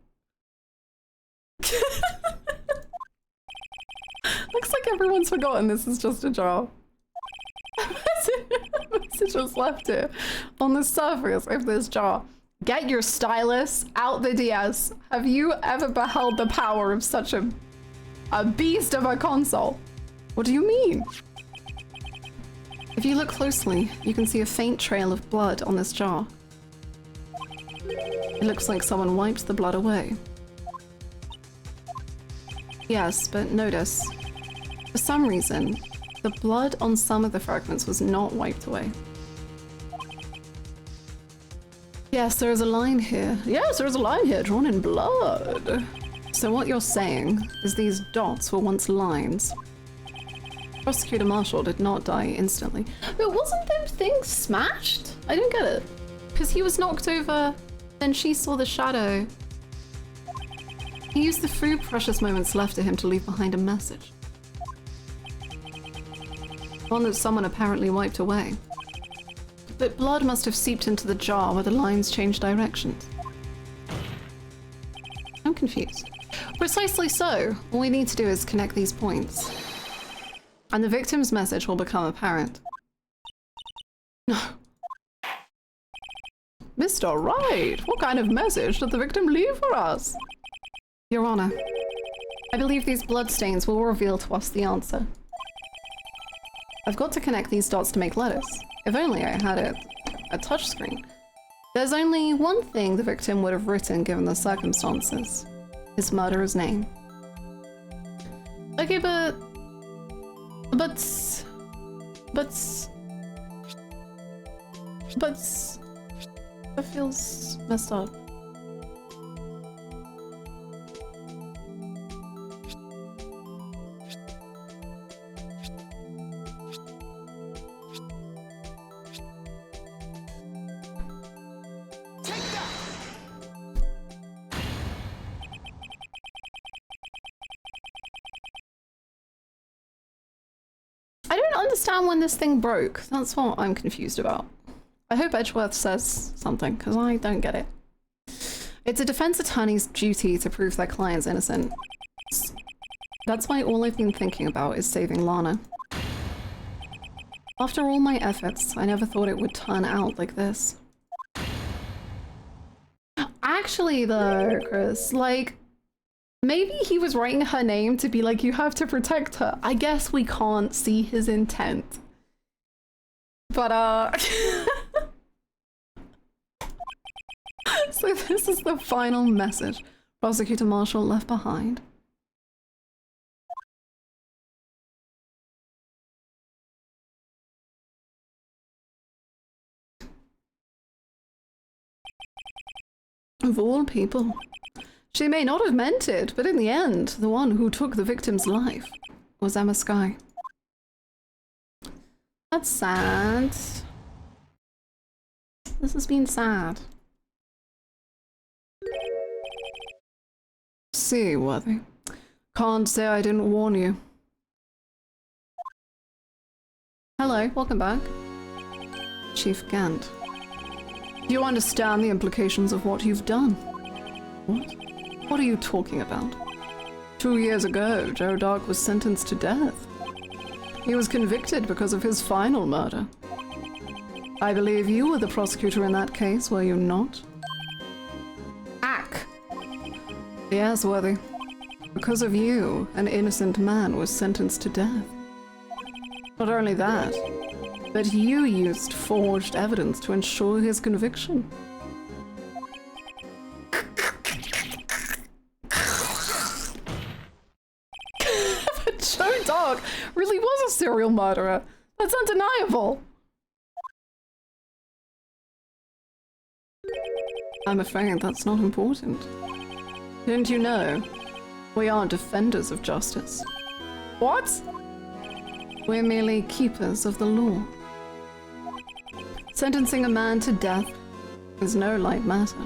Looks like everyone's forgotten this is just a jar. Message was left here on the surface of this jar. Get your stylus out the DS. Have you ever beheld the power of such a beast of a console? What do you mean? If you look closely, you can see a faint trail of blood on this jar. It looks like someone wiped the blood away. Yes, but notice, for some reason, the blood on some of the fragments was not wiped away. Yes, there is a line here. Yes, there is a line here drawn in blood. So what you're saying is these dots were once lines. Prosecutor Marshall did not die instantly. But wasn't them things smashed? I didn't get it. Because he was knocked over, then she saw the shadow. He used the few precious moments left to him to leave behind a message. One that someone apparently wiped away. But blood must have seeped into the jar where the lines changed directions. I'm confused. Precisely so. All we need to do is connect these points. And the victim's message will become apparent. No. Mr. Wright, what kind of message did the victim leave for us? Your Honor, I believe these bloodstains will reveal to us the answer. I've got to connect these dots to make letters. If only I had a touchscreen. There's only one thing the victim would have written given the circumstances. His murderer's name. Okay, but that feels messed up. I don't understand when this thing broke. That's what I'm confused about. I hope Edgeworth says something, because I don't get it. It's a defense attorney's duty to prove their client's innocent. That's why all I've been thinking about is saving Lana. After all my efforts, I never thought it would turn out like this. Actually though, Chris, like, Maybe he was writing her name to be like, you have to protect her. I guess we can't see his intent. But, so this is the final message Prosecutor Marshall left behind. Of all people. She may not have meant it, but in the end, the one who took the victim's life was Emma Skye. That's sad. This has been sad. See, Worthy. Can't say I didn't warn you. Hello, welcome back. Chief Gant. Do you understand the implications of what you've done? What? What are you talking about? 2 years ago, Joe Dark was sentenced to death. He was convicted because of his final murder. I believe you were the prosecutor in that case, were you not? Ack! Yes, Worthy. Because of you, an innocent man was sentenced to death. Not only that, but you used forged evidence to ensure his conviction. But Joe Dark really was a serial murderer. That's undeniable. I'm afraid that's not important. Didn't you know? We aren't defenders of justice. What? We're merely keepers of the law. Sentencing a man to death is no light matter.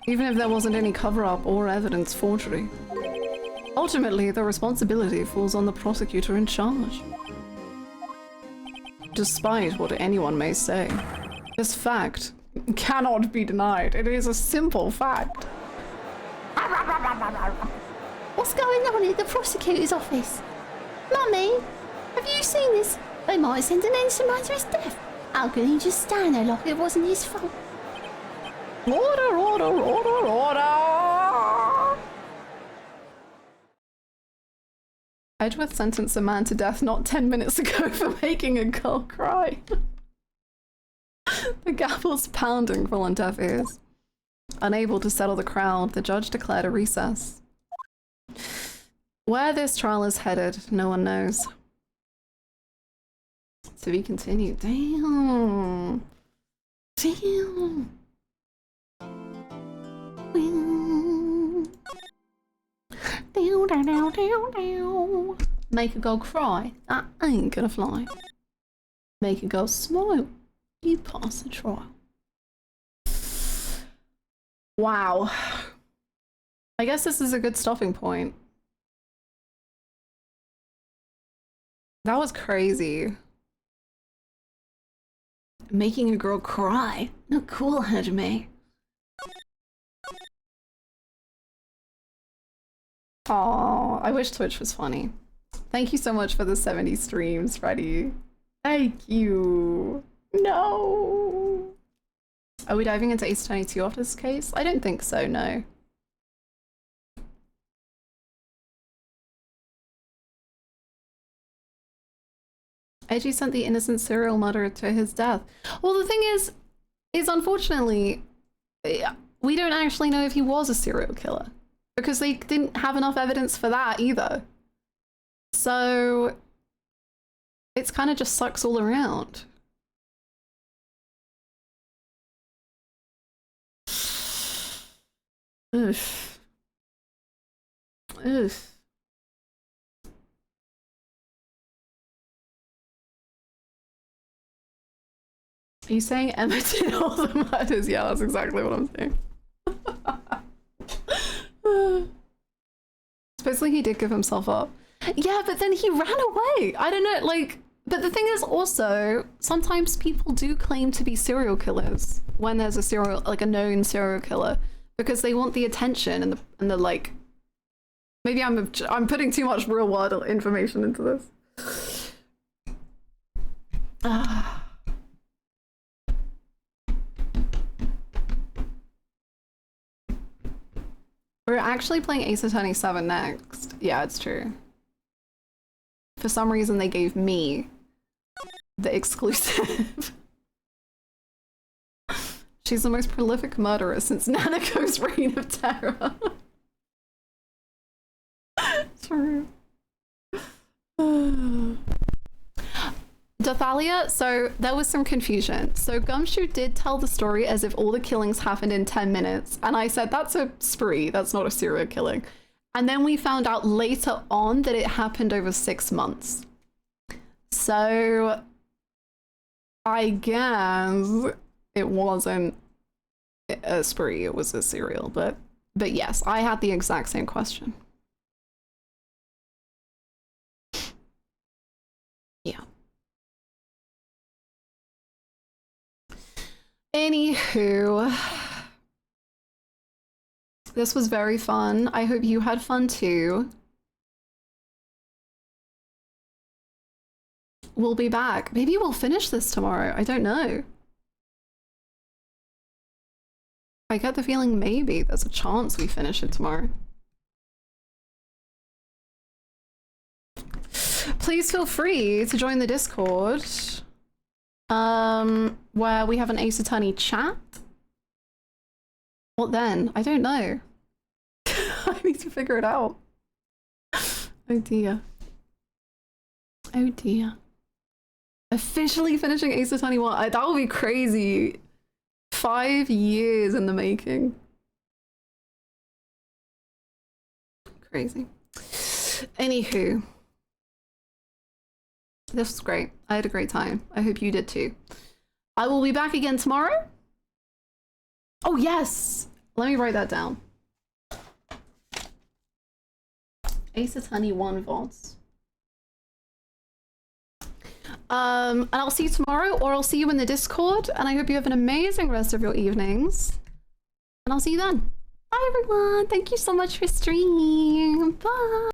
Even if there wasn't any cover-up or evidence forgery. Ultimately, the responsibility falls on the prosecutor in charge. Despite what anyone may say, this fact cannot be denied. It is a simple fact. What's going on in the prosecutor's office? Mummy, have you seen this? They might send an end to murderous death. How can he just stand there like it wasn't his fault? Order, order, order, order! Edgeworth sentenced a man to death not 10 minutes ago for making a girl cry. The gavel's pounding fell on deaf ears. Unable to settle the crowd, the judge declared a recess. Where this trial is headed, no one knows. To be continued. Damn. Damn. Make a girl cry? That ain't gonna fly. Make a girl smile? You pass the trial. Wow. I guess this is a good stopping point. That was crazy. Making a girl cry? No cool head me. Aww, I wish Twitch was funny. Thank you so much for the 70 streams, Freddie. Thank you. No. Are we diving into Ace 22 after this case? I don't think so, no. AG sent the innocent serial murderer to his death. Well, the thing is unfortunately, we don't actually know if he was a serial killer because they didn't have enough evidence for that either. So it's kind of just sucks all around. Oof. Oof. Are you saying Emma did all the murders? Yeah, that's exactly what I'm saying. Supposedly he did give himself up. Yeah, but then he ran away. I don't know, like, but the thing is also, sometimes people do claim to be serial killers when there's a serial, like a known serial killer, because they want the attention and the like, maybe I'm putting too much real world information into this. We're actually playing Ace Attorney 7 next. Yeah, it's true. For some reason, they gave me the exclusive. She's the most prolific murderer since Nanako's Reign of Terror. True. Dothalia, so there was some confusion. So Gumshoe did tell the story as if all the killings happened in 10 minutes. And I said, that's a spree, that's not a serial killing. And then we found out later on that it happened over 6 months. So I guess it wasn't a spree, it was a serial. But yes, I had the exact same question. Yeah. Anywho, this was very fun. I hope you had fun too. We'll be back. Maybe we'll finish this tomorrow. I don't know. I get the feeling maybe there's a chance we finish it tomorrow. Please feel free to join the Discord. Where we have an Ace Attorney chat. What then? I don't know. I need to figure it out. Oh dear. Oh dear. Officially finishing Ace Attorney 1. That would be crazy. 5 years in the making. Crazy. Anywho. This was great. I had a great time. I hope you did too. I will be back again tomorrow. Oh yes! Let me write that down. Ace Attorney 1 VODs. And I'll see you tomorrow, or I'll see you in the Discord, and I hope you have an amazing rest of your evenings. And I'll see you then. Bye everyone! Thank you so much for streaming. Bye!